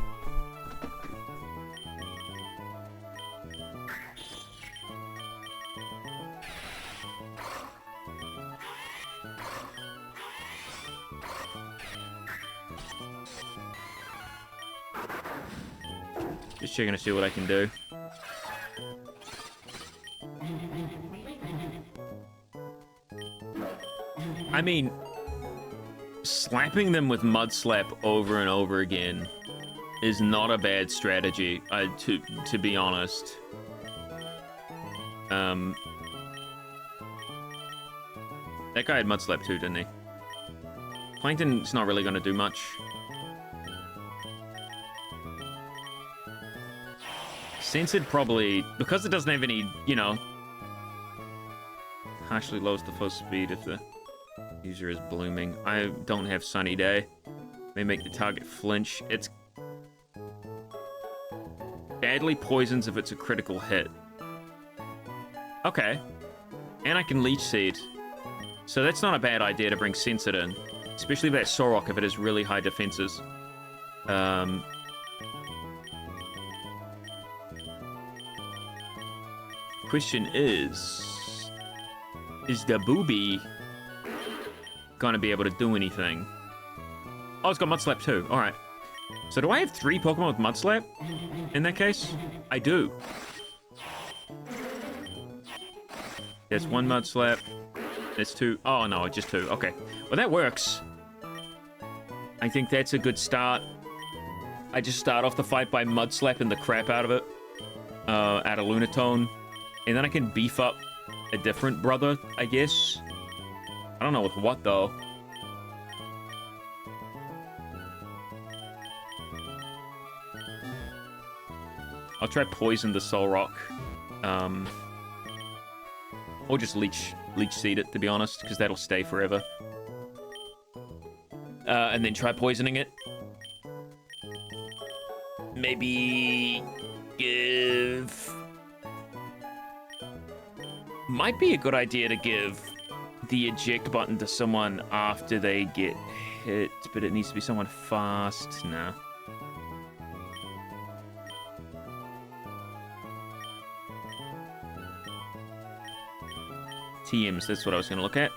Just checking to see what I can do. I mean, slapping them with Mud Slap over and over again is not a bad strategy, to be honest. That guy had Mud Slap too, didn't he? Plankton's not really going to do much. Censored probably, because it doesn't have any, you know, harshly lowers the full speed if the user is blooming. I don't have Sunny Day. May make the target flinch. It's badly poisons if it's a critical hit. Okay. And I can Leech Seed. So that's not a bad idea to bring Censored in. Especially that Sorok if it has really high defenses. Question is the Booby gonna be able to do anything? Oh, it's got Mud Slap too. Alright. So do I have 3 Pokemon with Mud Slap in that case? I do. There's 1 Mud Slap. There's 2. Oh, no, just 2. Okay. Well, that works. I think that's a good start. I just start off the fight by Mud Slapping the crap out of it. Out of Lunatone. And then I can beef up a different brother, I guess. I don't know with what, though. I'll try Poison the Solrock. Or just Leech Seed it, to be honest, because that'll stay forever. And then try poisoning it. Maybe give... Might be a good idea to give the eject button to someone after they get hit, but it needs to be someone fast. Nah. TMs, that's what I was going to look at.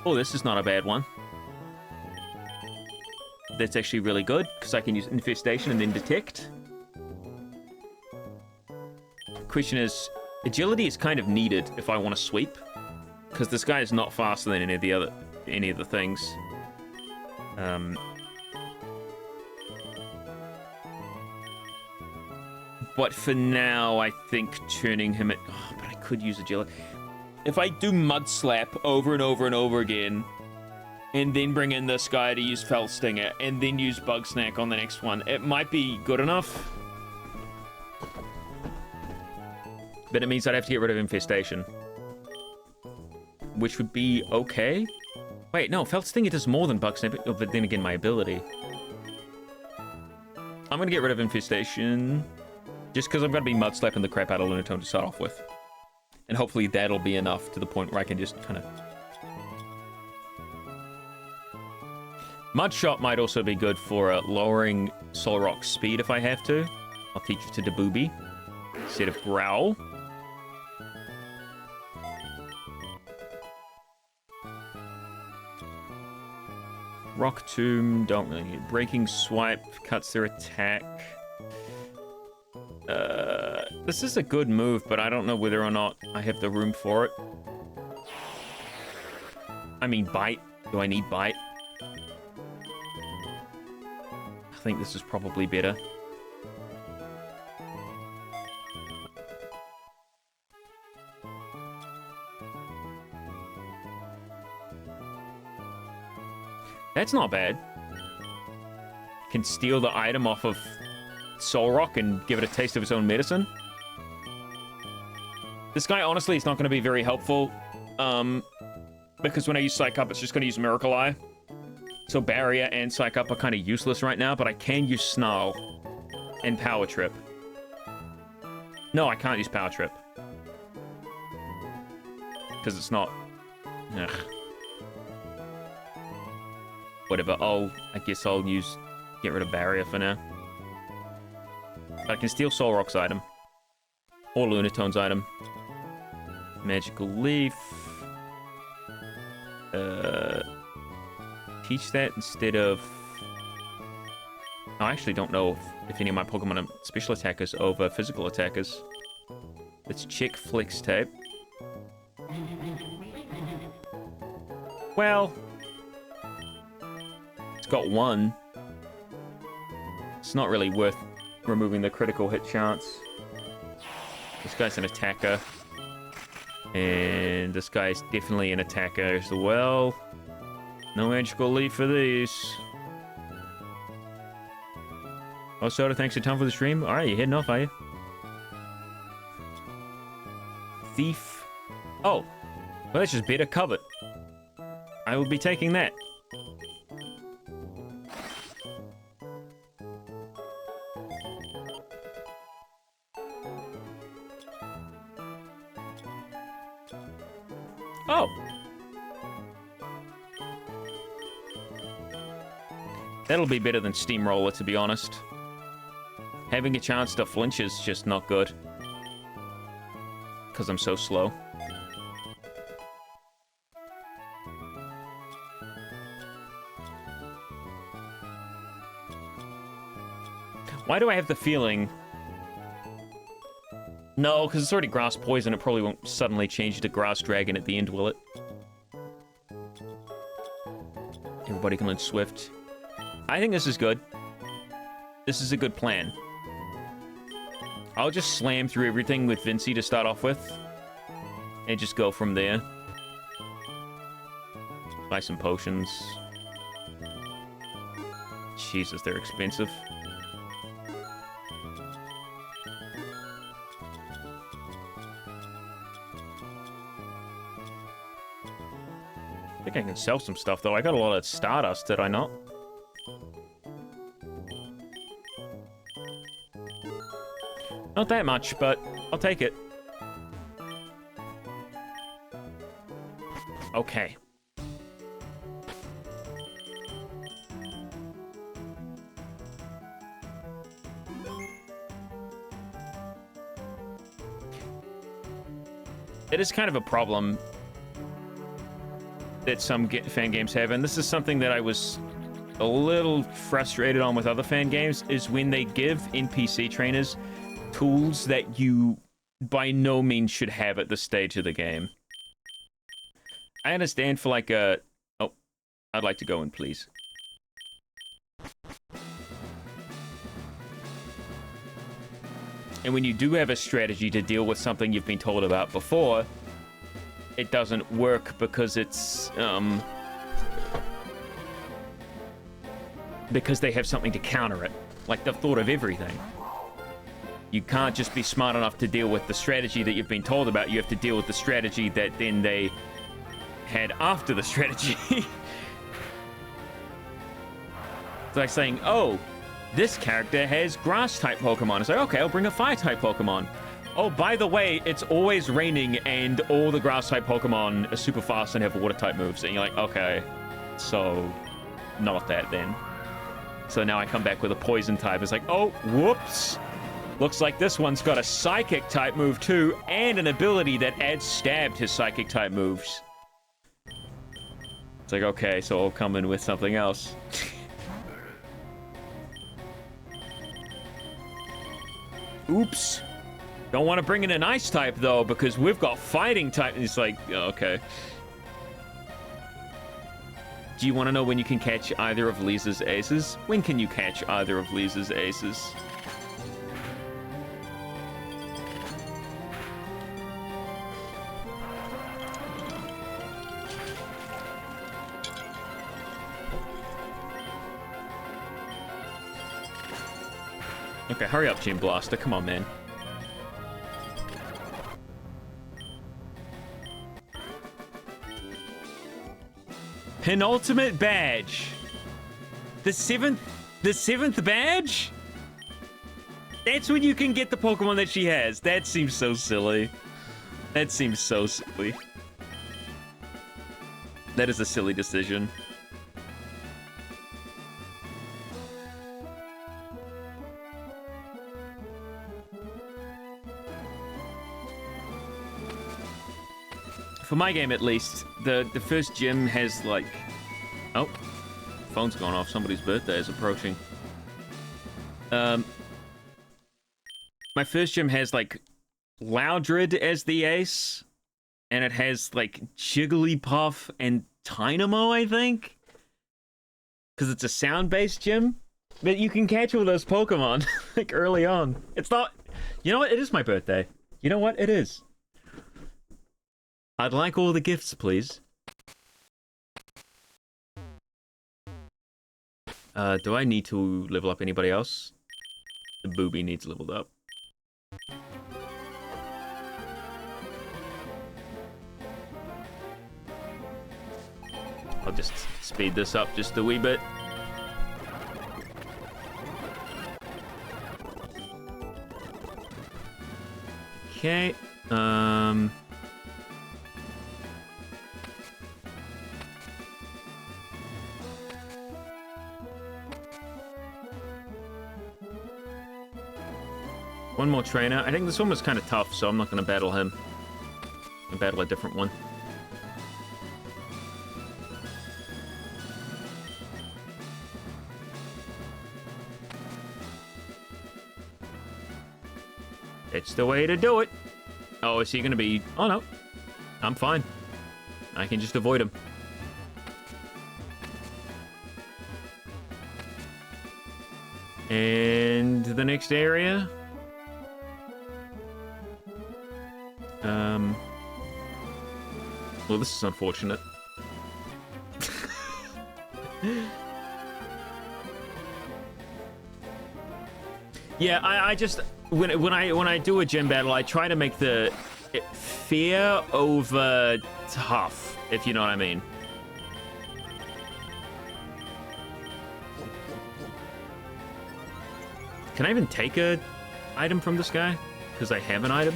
Oh, this is not a bad one. That's actually really good, because I can use Infestation and then Detect. Question is, agility is kind of needed if I want to sweep, because this guy is not faster than any of the things. But for now, I think turning him at... Oh, but I could use agility. If I do Mud Slap over and over and over again, and then bring in this guy to use Fell Stinger, and then use Bug Snack on the next one, it might be good enough. But it means I'd have to get rid of Infestation. Which would be okay. Wait, no, Felt Stinger does more than Bug Snap, but then again, my ability. I'm gonna get rid of Infestation. Just because I'm gonna be Mud Slapping the crap out of Lunatone to start off with. And hopefully that'll be enough to the point where I can just kind of... Mud Shot might also be good for lowering Solrock's speed if I have to. I'll teach it to Dabooby instead of Growl. Rock Tomb, don't really need. Breaking Swipe cuts their attack. This is a good move, but I don't know whether or not I have the room for it. I mean, Bite. Do I need Bite? I think this is probably better. That's not bad. Can steal the item off of Solrock and give it a taste of its own medicine. This guy, honestly, is not going to be very helpful. Because when I use Psych Up, it's just going to use Miracle Eye. So Barrier and Psych Up are kind of useless right now, but I can use Snarl and Power Trip. No, I can't use Power Trip. Because it's not... Ugh. Whatever, I guess I'll get rid of Barrier for now. I can steal Solrock's item. Or Lunatone's item. Magical Leaf. Teach that instead of... I actually don't know if any of my Pokemon are special attackers over physical attackers. Let's check Flex Tape. Well... It's got one. It's not really worth removing the critical hit chance. This guy's an attacker. And this guy's definitely an attacker as well. No magical leaf for these. Oh, Soda, thanks a ton for the stream. Alright, you're heading off, are you? Thief. Oh. Well, that's just better covered. I will be taking that. Oh. That'll be better than Steamroller, to be honest. Having a chance to flinch is just not good. Because I'm so slow. Why do I have the feeling... No, because it's already Grass Poison. It probably won't suddenly change to Grass Dragon at the end, will it? Everybody can learn Swift. I think this is good. This is a good plan. I'll just slam through everything with Vincey to start off with. And just go from there. Buy some potions. Jesus, they're expensive. I think I can sell some stuff, though. I got a lot of Stardust, did I not? Not that much, but I'll take it. Okay. It is kind of a problem that some fan games have, and this is something that I was a little frustrated on with other fan games, is when they give NPC trainers tools that you by no means should have at this stage of the game. I understand for like a... Oh, I'd like to go in, please. And when you do have a strategy to deal with something you've been told about before, it doesn't work because it's, because they have something to counter it. Like, they've thought of everything. You can't just be smart enough to deal with the strategy that you've been told about. You have to deal with the strategy that then they had after the strategy. It's like saying, oh, this character has grass-type Pokemon. It's like, okay, I'll bring a fire-type Pokemon. Oh, by the way, it's always raining and all the grass-type Pokemon are super fast and have water-type moves. And you're like, okay, so not that then. So now I come back with a poison-type. It's like, oh, whoops. Looks like this one's got a Psychic-type move too, and an ability that adds Stab to Psychic-type moves. It's like, okay, so I'll come in with something else. Oops. Don't want to bring in an ice type, though, because we've got fighting type. And it's like, oh, okay. Do you want to know when you can catch either of Lisa's aces? When can you catch either of Lisa's aces? Okay, hurry up, Gene Blaster. Come on, man. penultimate badge. The seventh badge? That's when you can get the Pokemon that she has. That seems so silly. That seems so silly. That is a silly decision. For my game, at least, the first gym has, like... Oh. Phone's gone off. Somebody's birthday is approaching. My first gym has, like, Loudred as the ace. And it has, like, Jigglypuff and Tynamo, I think? Because it's a sound-based gym. But you can catch all those Pokemon, like, early on. It's not... You know what? It is my birthday. You know what? It is. I'd like all the gifts, please. Do I need to level up anybody else? The Booby needs leveled up. I'll just speed this up just a wee bit. Okay, one more trainer. I think this one was kind of tough, so I'm not going to battle him. I'll battle a different one. It's the way to do it. Oh, is he going to be... Oh, no. I'm fine. I can just avoid him. And the next area... Well, this is unfortunate. Yeah, I just when I do a gym battle, I try to make the fear over tough, if you know what I mean. Can I even take a item from this guy? Because I have an item?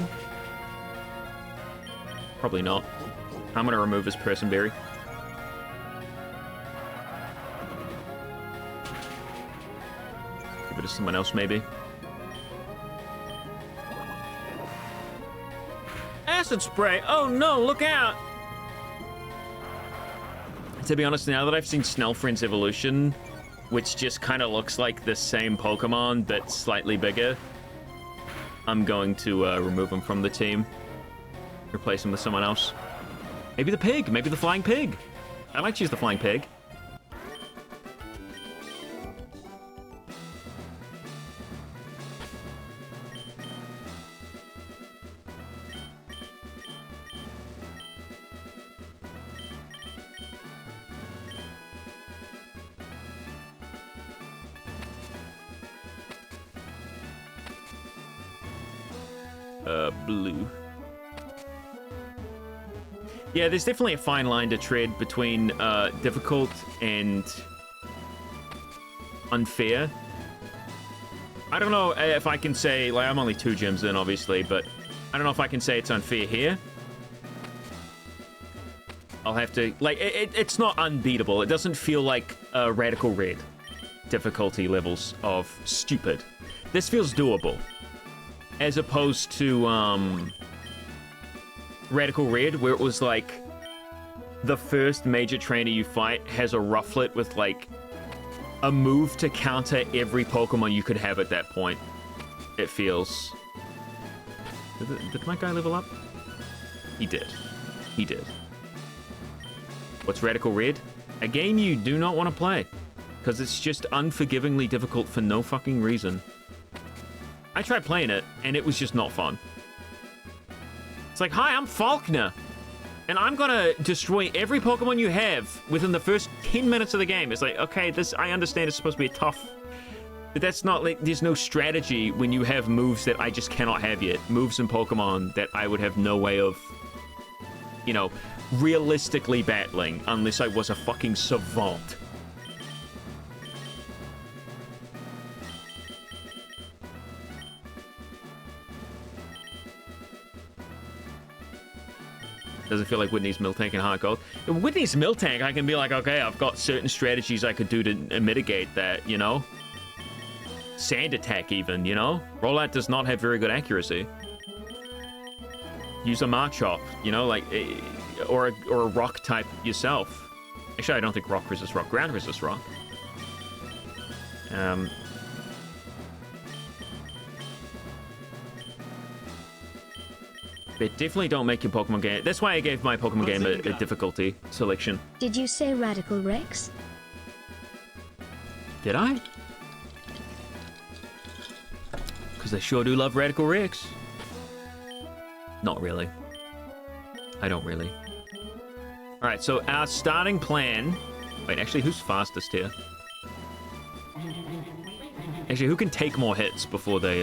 Probably not. I'm gonna remove his person berry. Give it to someone else, maybe. Acid spray! Oh no, look out! To be honest, now that I've seen Snellfriend's evolution, which just kind of looks like the same Pokemon, but slightly bigger, I'm going to remove him from the team. Replace him with someone else. Maybe the pig. Maybe the flying pig. I might choose the flying pig. Blue. Yeah, there's definitely a fine line to tread between difficult and unfair. I don't know if I can say, like, I'm only 2 gyms in, obviously, but I don't know if I can say it's unfair here. I'll have to, like, it's not unbeatable. It doesn't feel like Radical Red difficulty levels of stupid. This feels doable. As opposed to, Radical Red, where it was like the first major trainer you fight has a Rufflet with like a move to counter every Pokemon you could have at that point. It feels... Did my guy level up? He did. He did. What's Radical Red? A game you do not want to play, because it's just unforgivingly difficult for no fucking reason. I tried playing it, and it was just not fun. It's like, hi, I'm Faulkner, and I'm gonna destroy every Pokemon you have within the first 10 minutes of the game. It's like, okay, this, I understand it's supposed to be tough, but that's not, like, there's no strategy when you have moves that I just cannot have yet. Moves in Pokemon that I would have no way of, you know, realistically battling unless I was a fucking savant. Doesn't feel like Whitney's Miltank and Heart Gold. In Whitney's Miltank, I can be like, okay, I've got certain strategies I could do to mitigate that, you know? Sand attack even, you know? Rollout does not have very good accuracy. Use a Mark Chop, you know, like, or a rock type yourself. Actually, I don't think rock resists rock. Ground resists rock. They definitely don't make your Pokemon game. That's why I gave my Pokemon game a difficulty selection. Did you say Radical Rex? Did I? Because I sure do love Radical Rex. Not really. I don't really. Alright, so our starting plan... Wait, actually, who's fastest here? Actually, who can take more hits before they,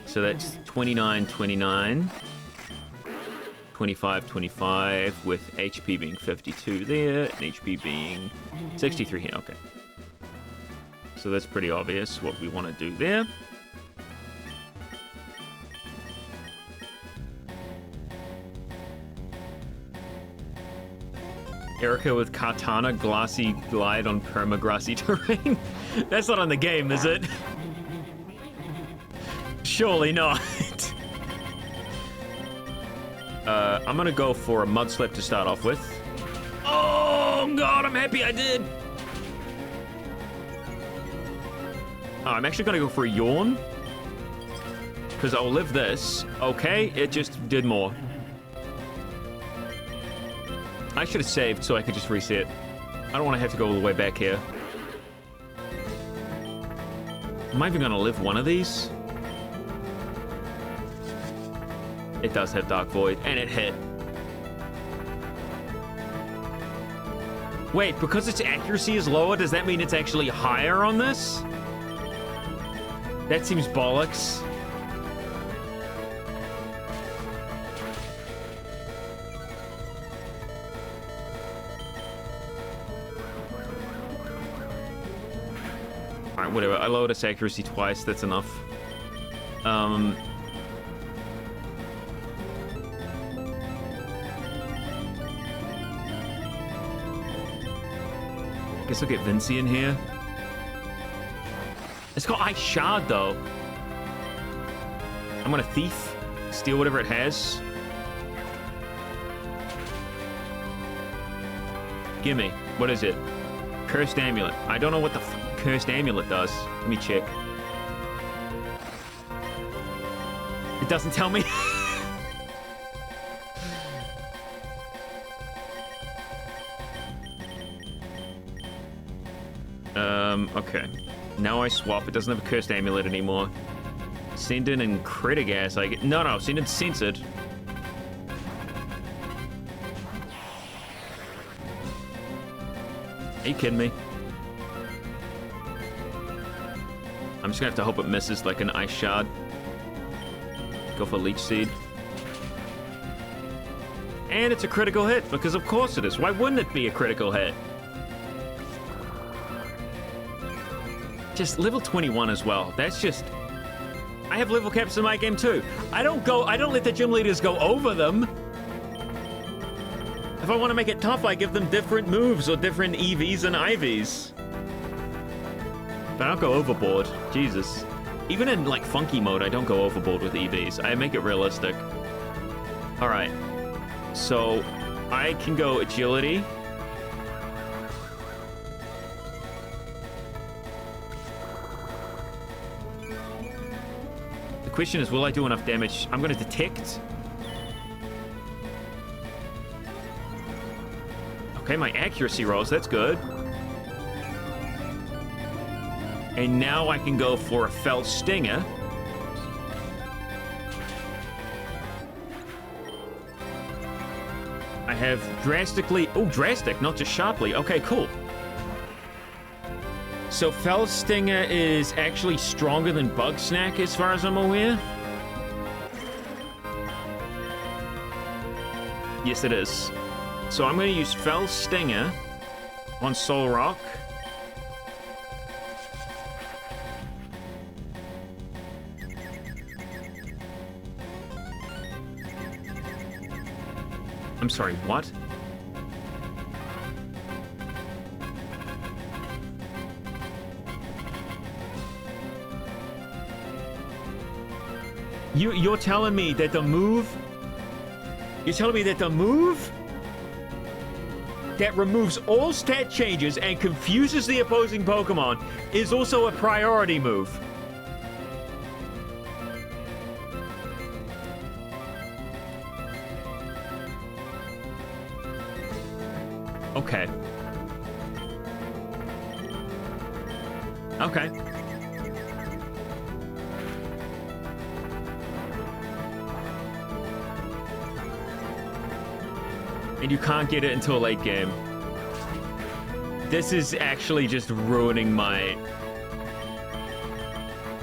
So that's 29, 29. 25, 25, with HP being 52 there, and HP being 63 here. Okay. So that's pretty obvious what we want to do there. Erica with Katana Glassy Glide on permagrassy terrain. That's not on the game, is it? Surely not. I'm gonna go for a Mudslap to start off with. Oh god, I'm happy I did. Oh, I'm actually gonna go for a Yawn. Because I'll live this. Okay, it just did more. I should have saved so I could just reset. I don't want to have to go all the way back here. Am I even going to live one of these? It does have Dark Void, and it hit. Wait, because its accuracy is lower, does that mean it's actually higher on this? That seems bollocks. Alright, whatever. I lowered its accuracy twice. That's enough. Guess I'll get Vinci in here. It's got Ice Shard, though. I'm gonna Thief. Steal whatever it has. Gimme. What is it? Cursed Amulet. I don't know what the Cursed Amulet does. Let me check. It doesn't tell me. Okay. Now I swap. It doesn't have a Cursed Amulet anymore. Send in and Critigas. I get... No, send in Censored. Are you kidding me? I'm just gonna have to hope it misses like an Ice Shard. Go for Leech Seed. And it's a critical hit, because of course it is. Why wouldn't it be a critical hit? Just level 21 as well. That's just... I have level caps in my game too. I don't let the gym leaders go over them. If I want to make it tough, I give them different moves or different EVs and IVs. But I don't go overboard. Jesus. Even in, like, funky mode, I don't go overboard with EVs. I make it realistic. Alright. So, I can go Agility. The question is, will I do enough damage? I'm going to Detect. Okay, my accuracy rolls. That's good. And now I can go for a Fell Stinger. I have drastically... Oh, drastic, not just sharply. Okay, cool. So Fell Stinger is actually stronger than Bug Snack as far as I'm aware. Yes, it is. So I'm going to use Fell Stinger on Solrock. I'm sorry, what? You're telling me that the move... You're telling me that the move that removes all stat changes and confuses the opposing Pokemon is also a priority move. Okay. Okay. And you can't get it until late game. This is actually just ruining my...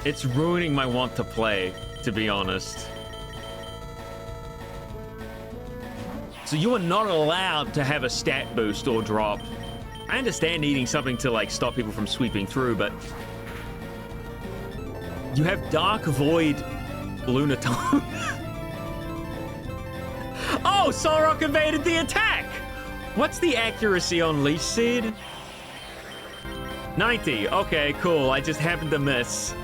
It's ruining my want to play, to be honest. So you are not allowed to have a stat boost or drop. I understand needing something to, like, stop people from sweeping through, but... You have Dark Void Lunatone. Oh, Solrock evaded the attack! What's the accuracy on Leech Seed? 90. Okay, cool. I just happened to miss.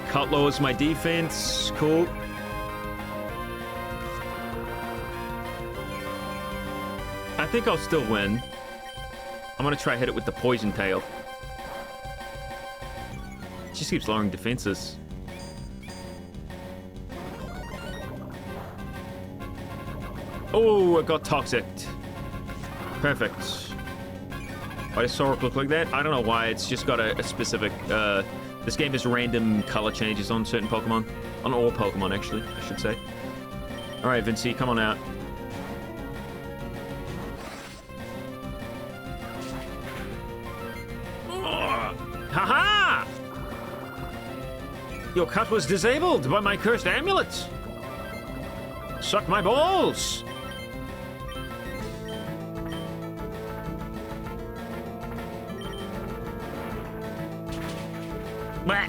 Cut lowers my defense. Cool. I think I'll still win. I'm gonna try hit it with the Poison Tail. It just keeps lowering defenses. Oh, it got toxic. Perfect. Why does Solrock look like that? I don't know why. It's just got a specific... this game has random color changes on certain Pokemon. On all Pokemon, actually, I should say. All right, Vincey, come on out. Haha! Your cut was disabled by my cursed amulet. Suck my balls. Bah.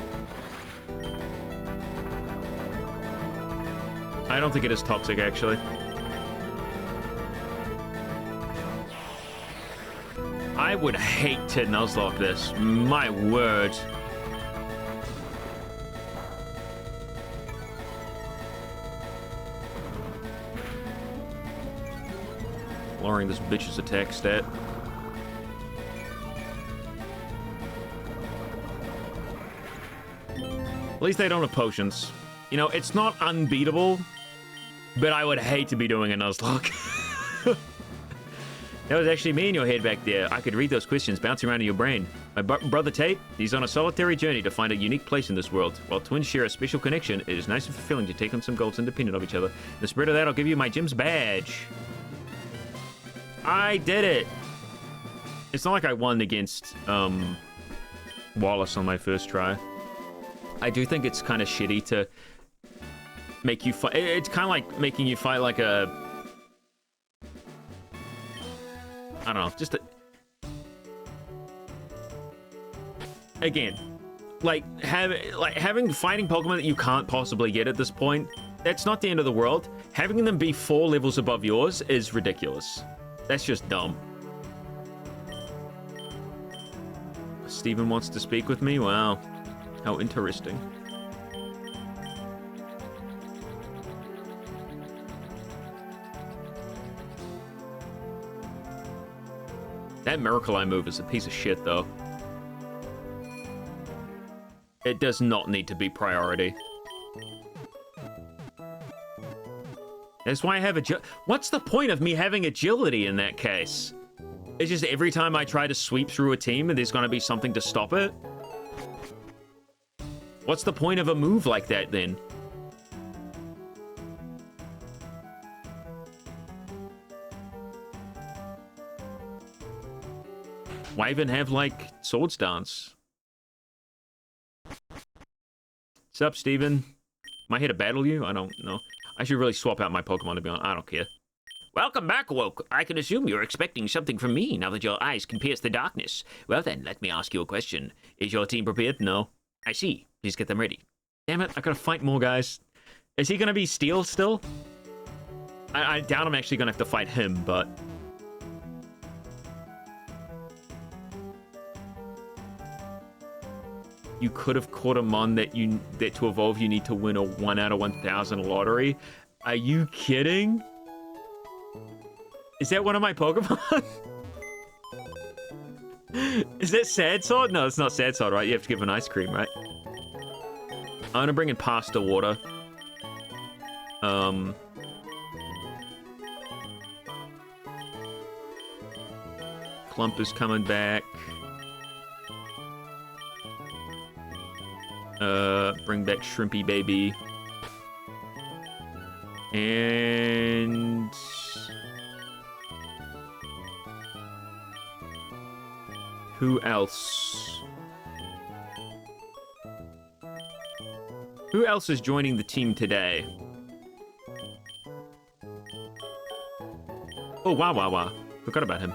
I don't think it is toxic, actually. I would hate to Nuzlocke this. My word. Lowering this bitch's attack stat. At least they don't have potions. You know, it's not unbeatable, but I would hate to be doing a Nuzlocke. That was actually me in your head back there. I could read those questions bouncing around in your brain. My brother Tate, he's on a solitary journey to find a unique place in this world. While twins share a special connection, it is nice and fulfilling to take on some goals independent of each other. In the spirit of that, I'll give you my gym's badge. I did it. It's not like I won against Wallace on my first try. I do think it's kind of shitty to make you fight. It's kind of like making you fight like a... I don't know, just a... Again, having fighting Pokemon that you can't possibly get at this point, that's not the end of the world. Having them be 4 levels above yours is ridiculous. That's just dumb. Steven wants to speak with me? Wow. How interesting. That Miracle Eye move is a piece of shit, though. It does not need to be priority. That's why I have What's the point of me having agility in that case? It's just every time I try to sweep through a team, there's going to be something to stop it? What's the point of a move like that, then? Why even have, like, Swords Dance? What's up, Steven? Am I here to battle you? I don't know. I should really swap out my Pokemon, to be honest. I don't care. Welcome back, Woke. I can assume you're expecting something from me now that your eyes can pierce the darkness. Well then, let me ask you a question. Is your team prepared? No. I see. Please get them ready. Damn it, I gotta fight more guys. Is he gonna be Steel still? I doubt I'm actually gonna have to fight him, but... You could have caught a mon that to evolve you need to win a 1 out of 1,000 lottery. Are you kidding? Is that one of my Pokemon? Is that Sad Sword? No, it's not Sad Sword, right? You have to give an ice cream, right? I'm gonna bring in pasta water. Clump is coming back. Bring back Shrimpy Baby. And... who else? Who else is joining the team today? Oh, wow. Forgot about him.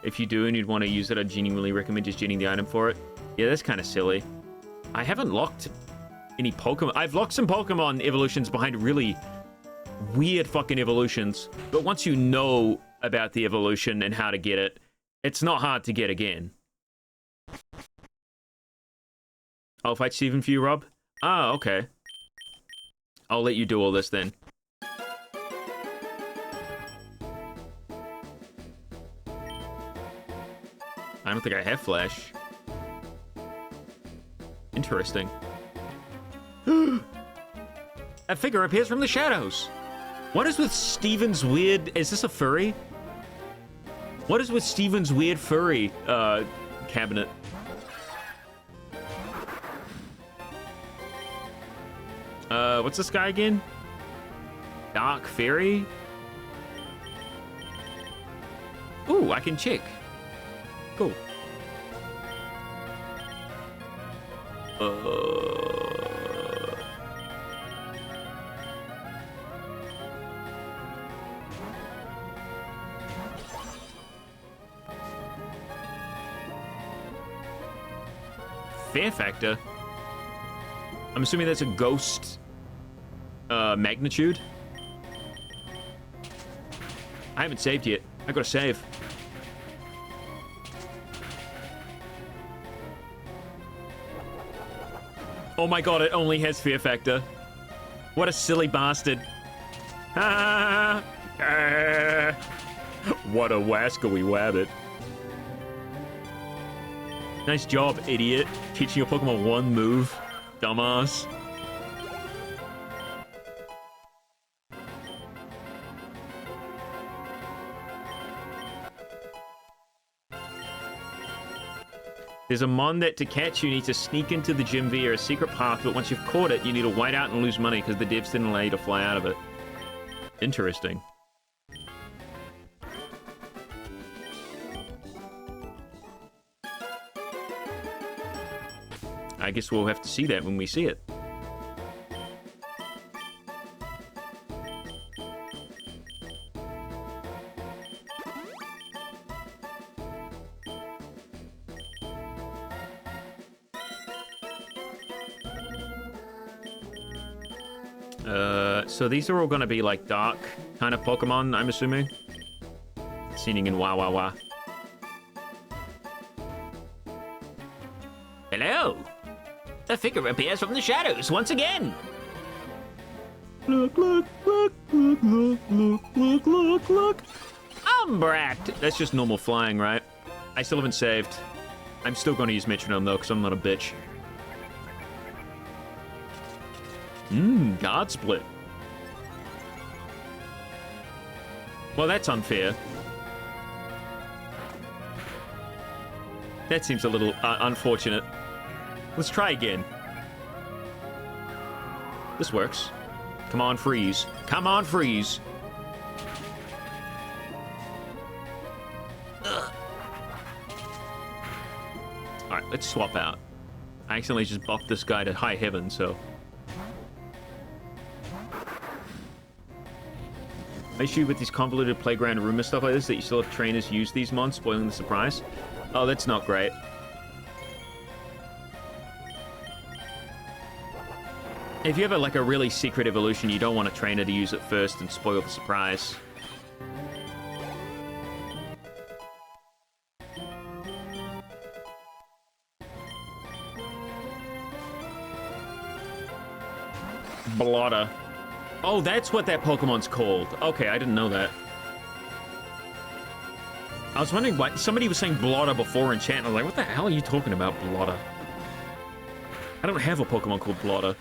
If you do and you'd want to use it, I genuinely recommend just getting the item for it. Yeah, that's kind of silly. I haven't locked any Pokemon. I've locked some Pokemon evolutions behind really weird fucking evolutions. But once you know about the evolution and how to get it, it's not hard to get again. I'll fight Steven for you, Rob. Ah, okay. I'll let you do all this then. I don't think I have Flash. Interesting. A figure appears from the shadows. What is with Steven's weird... Is this a furry? What is with Steven's weird furry cabinet? What's this guy again? Dark Fairy? Ooh, I can check. Cool. Fear factor? I'm assuming that's a ghost magnitude. I haven't saved yet. I gotta save. Oh my god, it only has fear factor. What a silly bastard. What a wascally wabbit. Nice job, idiot. Teaching your Pokemon one move. Dumbass. There's a mon that to catch you need to sneak into the gym via a secret path, but once you've caught it, you need to white out and lose money because the devs didn't allow you to fly out of it. Interesting. I guess we'll have to see that when we see it. So these are all going to be like dark kind of Pokemon, I'm assuming. Seeing in Wah. Hello! A figure appears from the shadows once again! Look. Umbrat! That's just normal flying, right? I still haven't saved. I'm still going to use Metronome, though, because I'm not a bitch. Guard split. Well, that's unfair. That seems a little unfortunate. Let's try again. This works. Come on, freeze. Come on, freeze. let's swap out. I accidentally just buffed this guy to high heaven, so... issue with these convoluted playground rumor stuff like this that you still have trainers use these mons, spoiling the surprise. Oh, that's not great. If you have like a really secret evolution, you don't want a trainer to use it first and spoil the surprise. Blotter. Oh, that's what that Pokemon's called. Okay, I didn't know that. I was wondering why somebody was saying Blotter before in chat, and I was like, what the hell are you talking about, Blotter? I don't have a Pokemon called Blotter.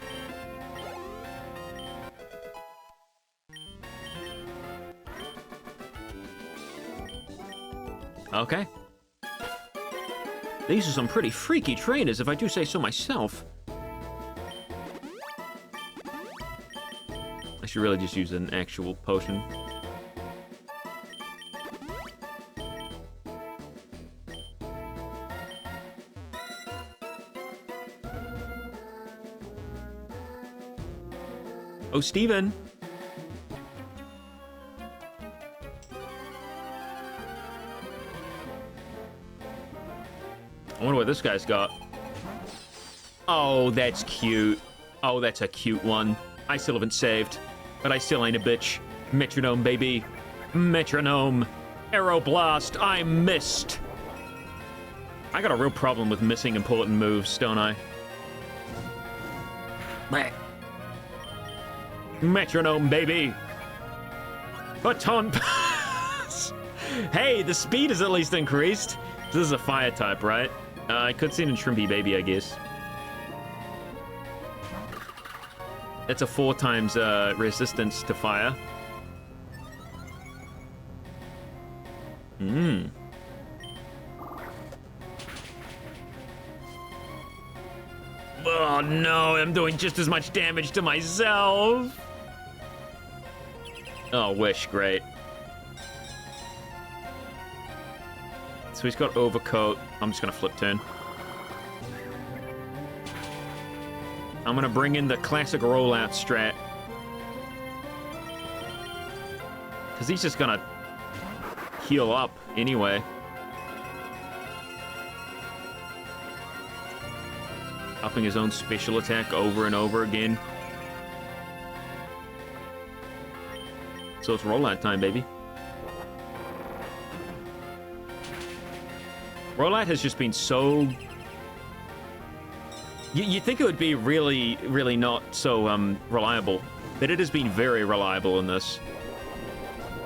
Okay. These are some pretty freaky trainers, if I do say so myself. I should really just use an actual potion. Oh, Steven! I wonder what this guy's got. Oh, that's cute. Oh, that's a cute one. I still haven't saved, but I still ain't a bitch. Metronome, baby. Metronome. Aeroblast, I missed. I got a real problem with missing important moves, don't I? Metronome, baby. Baton pass. Hey, the speed is at least increased. This is a fire type, right? I could see it in Shrimpy Baby, I guess. That's a 4 times resistance to fire. Oh no, I'm doing just as much damage to myself. Oh, wish, great. So he's got overcoat. I'm just gonna flip turn. I'm gonna bring in the classic rollout strat. Because he's just gonna heal up anyway. Upping his own special attack over and over again. So it's rollout time, baby. Rollout has just been so... You'd think it would be really, really not so reliable, but it has been very reliable in this.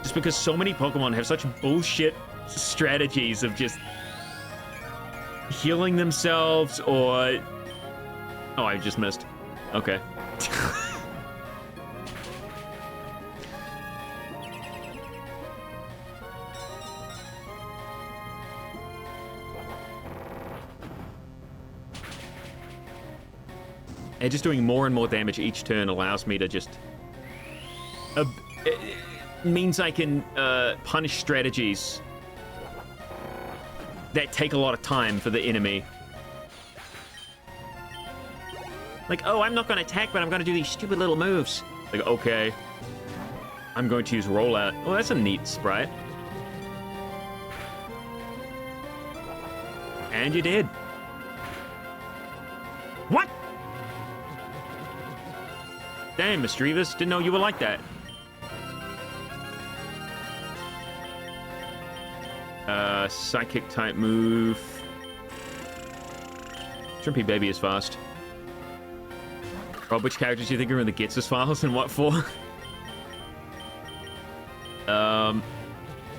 Just because so many Pokemon have such bullshit strategies of just healing themselves or... Oh, I just missed. Okay. And just doing more and more damage each turn allows me to just... it means I can punish strategies that take a lot of time for the enemy. Like, oh, I'm not going to attack, but I'm going to do these stupid little moves. Like, okay. I'm going to use rollout. Oh, that's a neat sprite. And you did. What? Damn, Mischievous. Didn't know you were like that. Psychic type move. Shrimpy Baby is fast. Rob, which characters do you think are in the Getsus files and what for?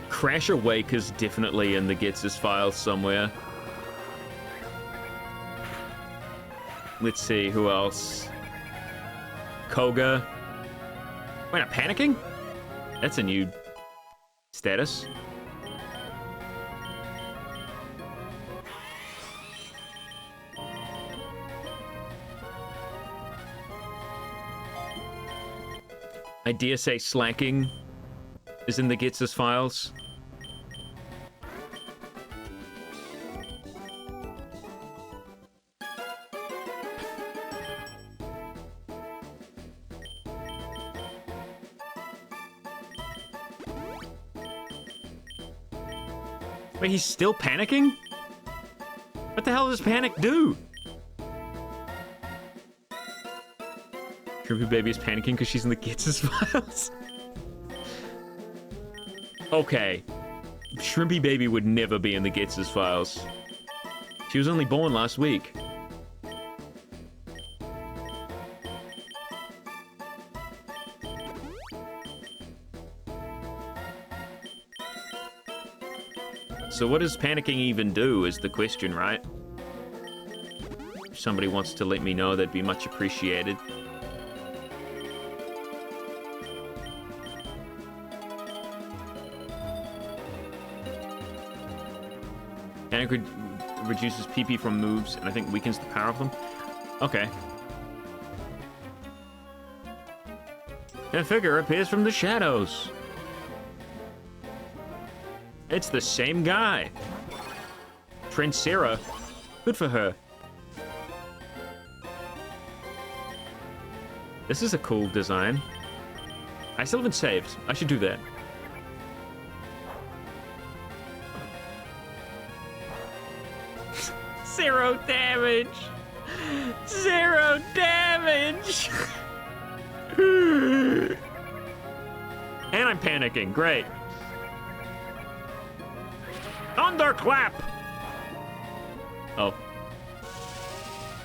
Crasher Wake is definitely in the Getsus files somewhere. Let's see, who else? Koga. Wait, I'm panicking? That's a new status. I dare say slacking is in the Getsus files. Wait, he's still panicking? What the hell does panic do? Shrimpy Baby is panicking because she's in the Gitsis files. Okay. Shrimpy Baby would never be in the Gitsis files. She was only born last week. So what does panicking even do is the question, right? If somebody wants to let me know, that'd be much appreciated. Panic reduces PP from moves, and I think weakens the power of them. Okay. A figure appears from the shadows. It's the same guy. Trincera. Good for her. This is a cool design. I still haven't saved. I should do that. Zero damage. Zero damage. And I'm panicking. Great. Thunderclap! Oh.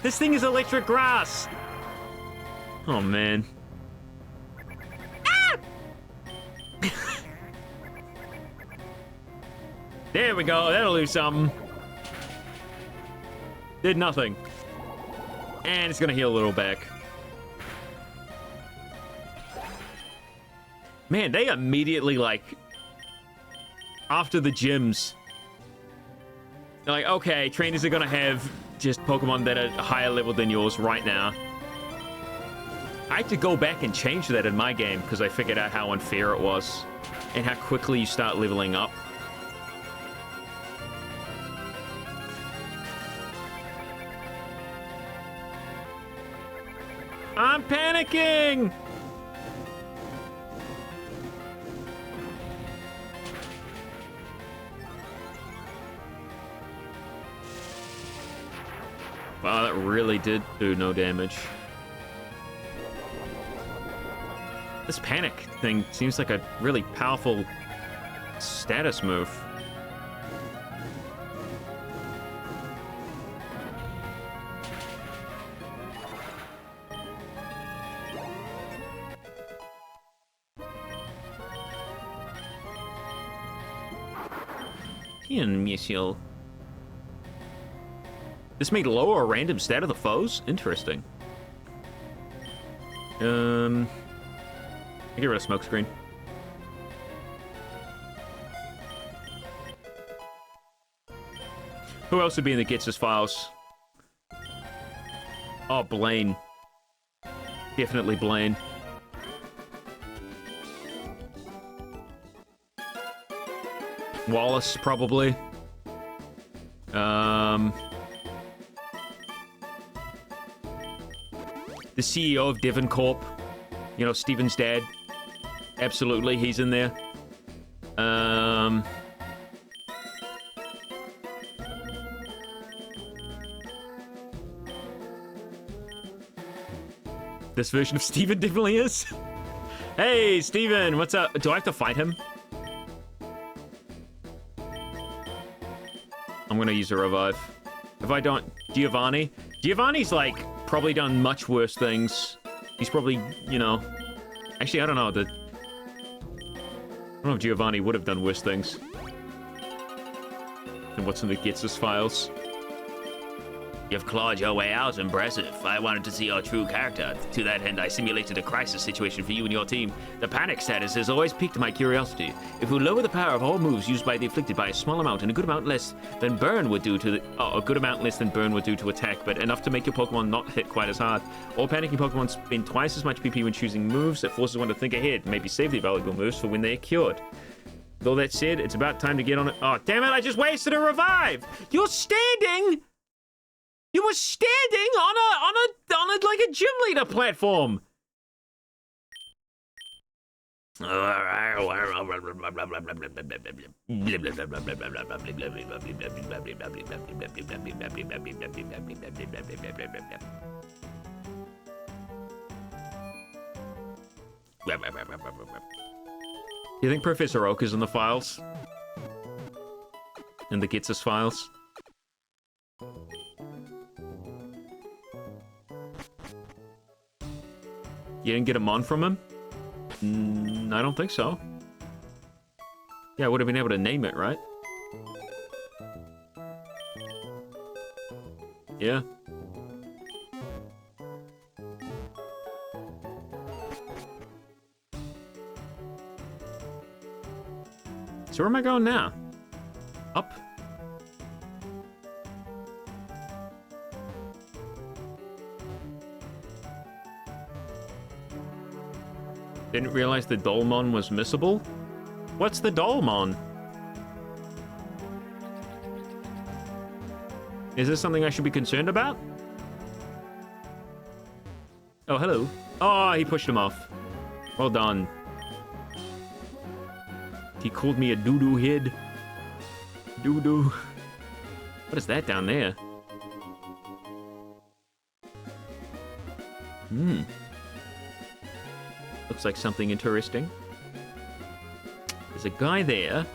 This thing is electric grass! Oh, man. Ah! There we go, that'll do something. Did nothing. And it's gonna heal a little back. Man, they immediately, like, after the gyms, they're like, okay, trainers are gonna have just Pokemon that are a higher level than yours right now. I had to go back and change that in my game because I figured out how unfair it was and how quickly you start leveling up. I'm panicking! Wow, that really did do no damage. This panic thing seems like a really powerful status move. Bien, monsieur. This may lower a random stat of the foes? Interesting. I get rid of smokescreen. Who else would be in the Gitsis files? Oh, Blaine. Definitely Blaine. Wallace, probably. The CEO of Devon Corp. You know, Steven's dad. Absolutely, he's in there. This version of Steven definitely is. Hey, Steven, what's up? Do I have to fight him? I'm gonna use a revive. If I don't, Giovanni. Giovanni's like probably done much worse things. He's probably, you know, actually I don't know. I don't know if Giovanni would have done worse things than what's in the Gitsis files. You've clawed your way out. Impressive. I wanted to see your true character. To that end, I simulated a crisis situation for you and your team. The panic status has always piqued my curiosity. If we lower the power of all moves used by the afflicted by a small amount and a good amount less than burn would do to the... Oh, a good amount less than burn would do to attack, but enough to make your Pokemon not hit quite as hard. All panicking Pokemon spend twice as much PP when choosing moves. That forces one to think ahead, maybe save the valuable moves for when they're cured. With all that said, it's about time to get on it. Oh, damn it, I just wasted a revive! You're standing... You were standing on a like a gym leader platform. You think Professor Oak is in the files? In the Gitsis files? You didn't get a mon from him? I don't think so. Yeah, I would have been able to name it, right? Yeah. So where am I going now? Up? Didn't realize the Dolmon was missable? What's the Dolmon? Is this something I should be concerned about? Oh, hello. Oh, he pushed him off. Well done. He called me a doo-doo head. Doo-doo. What is that down there? Looks like something interesting. There's a guy there.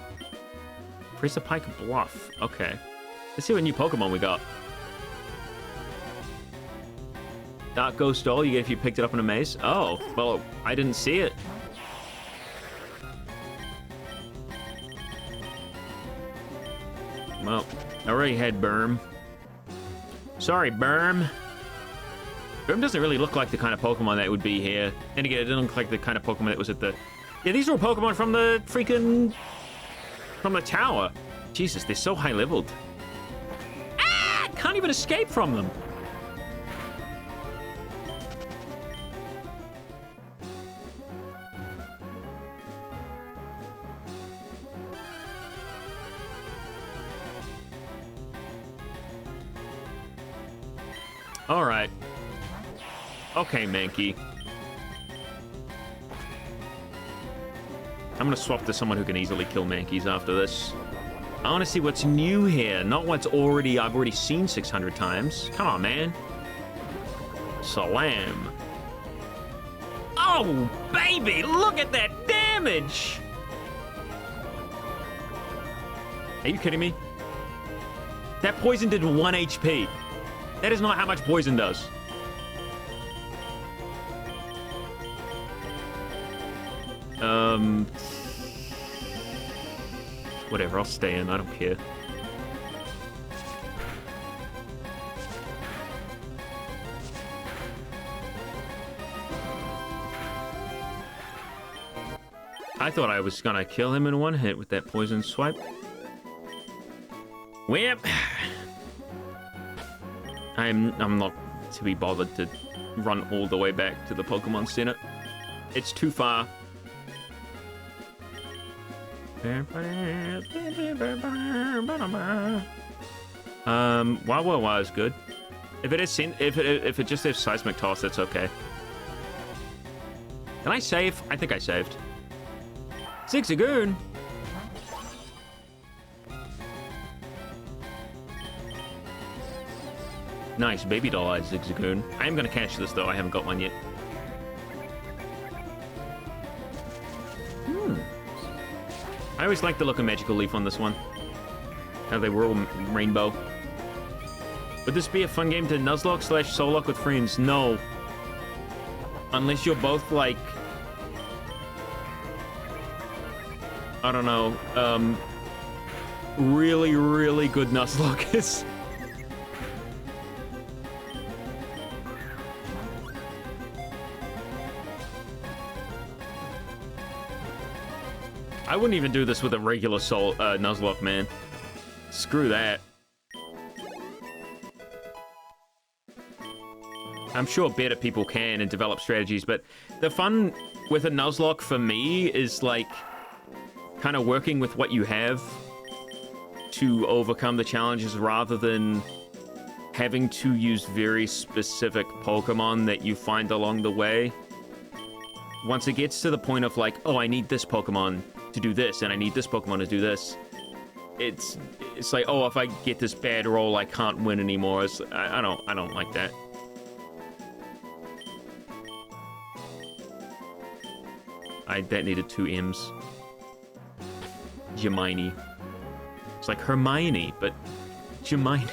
Press a Pike Bluff. Okay. Let's see what new Pokemon we got. Dark Ghost Doll you get if you picked it up in a maze. Oh, well, I didn't see it. Well, I already had Burm. Sorry, Burm. Burm doesn't really look like the kind of Pokemon that would be here. And again, it didn't look like the kind of Pokemon that was at the... Yeah, these are all Pokemon from the freaking... From the tower. Jesus, they're so high-leveled. Ah! Can't even escape from them. All right. Okay, Mankey. I'm gonna swap to someone who can easily kill Mankeys after this. I want to see what's new here, not what's I've already seen 600 times. Come on, man. Salam. Oh, baby, look at that damage! Are you kidding me? That poison did 1 HP. That is not how much poison does. Whatever, I'll stay in. I don't care. I thought I was gonna kill him in one hit with that poison swipe. Whip. I'm not to be bothered to run all the way back to the Pokemon Center. It's too far. Wow is good. If it just has Seismic Toss, that's okay. Can I save? I think I saved. Zigzagoon. Nice, baby doll eyes Zigzagoon. I am gonna catch this though, I haven't got one yet. I always like the look of Magical Leaf on this one. How they were all rainbow. Would this be a fun game to Nuzlocke / Sollock with friends? No. Unless you're both like... I don't know, really, really good Nuzlockers. I wouldn't even do this with a regular Nuzlocke, man. Screw that. I'm sure better people can and develop strategies, but the fun with a Nuzlocke for me is like kind of working with what you have to overcome the challenges rather than having to use very specific Pokemon that you find along the way. once it gets to the point of like, oh, I need this Pokemon to do this, and I need this Pokemon to do this, it's like, oh, if I get this bad roll, I can't win anymore. I don't like that. That needed 2 M's. Hermione. It's like Hermione, but Hermione.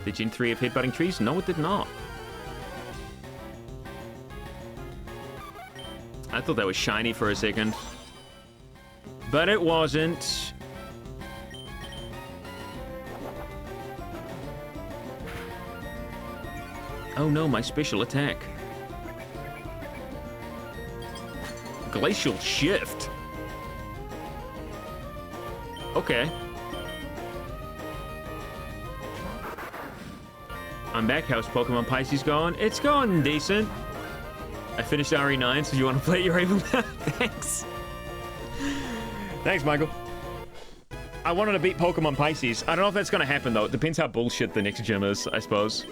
Did Gen 3 have headbutting trees? No, it did not. I thought that was shiny for a second. But it wasn't. Oh no, my special attack. Glacial Shift. Okay. I'm back. How's Pokemon Pisces going? It's going decent. I finished RE9, so you want to play your able? Thanks. Thanks, Michael. I wanted to beat Pokemon Pisces. I don't know if that's going to happen, though. It depends how bullshit the next gym is, I suppose.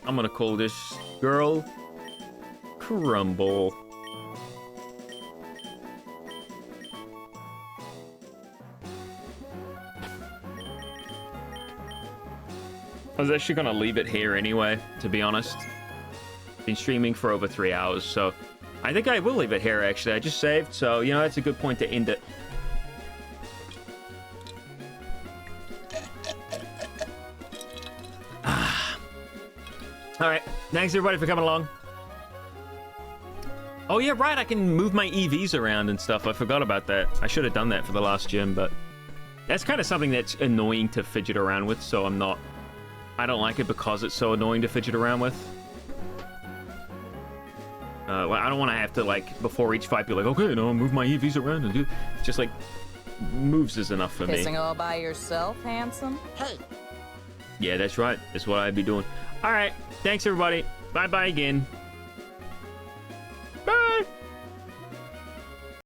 I'm gonna call this girl Crumble. I was actually gonna leave it here anyway, to be honest. Been streaming for over 3 hours, so I think I will leave it here actually. I just saved, so you know, that's a good point to end it. Alright, thanks everybody for coming along. Oh yeah, right, I can move my EVs around and stuff. I forgot about that. I should have done that for the last gym, but that's kind of something that's annoying to fidget around with, so I don't like it because it's so annoying to fidget around with. Well, I don't want to have to, like, before each fight be like, okay, no, move my EVs around and do... It's just like, moves is enough for me. Pissing all by yourself, handsome? Hey. Yeah, that's right. That's what I'd be doing. All right. Thanks, everybody. Bye-bye again.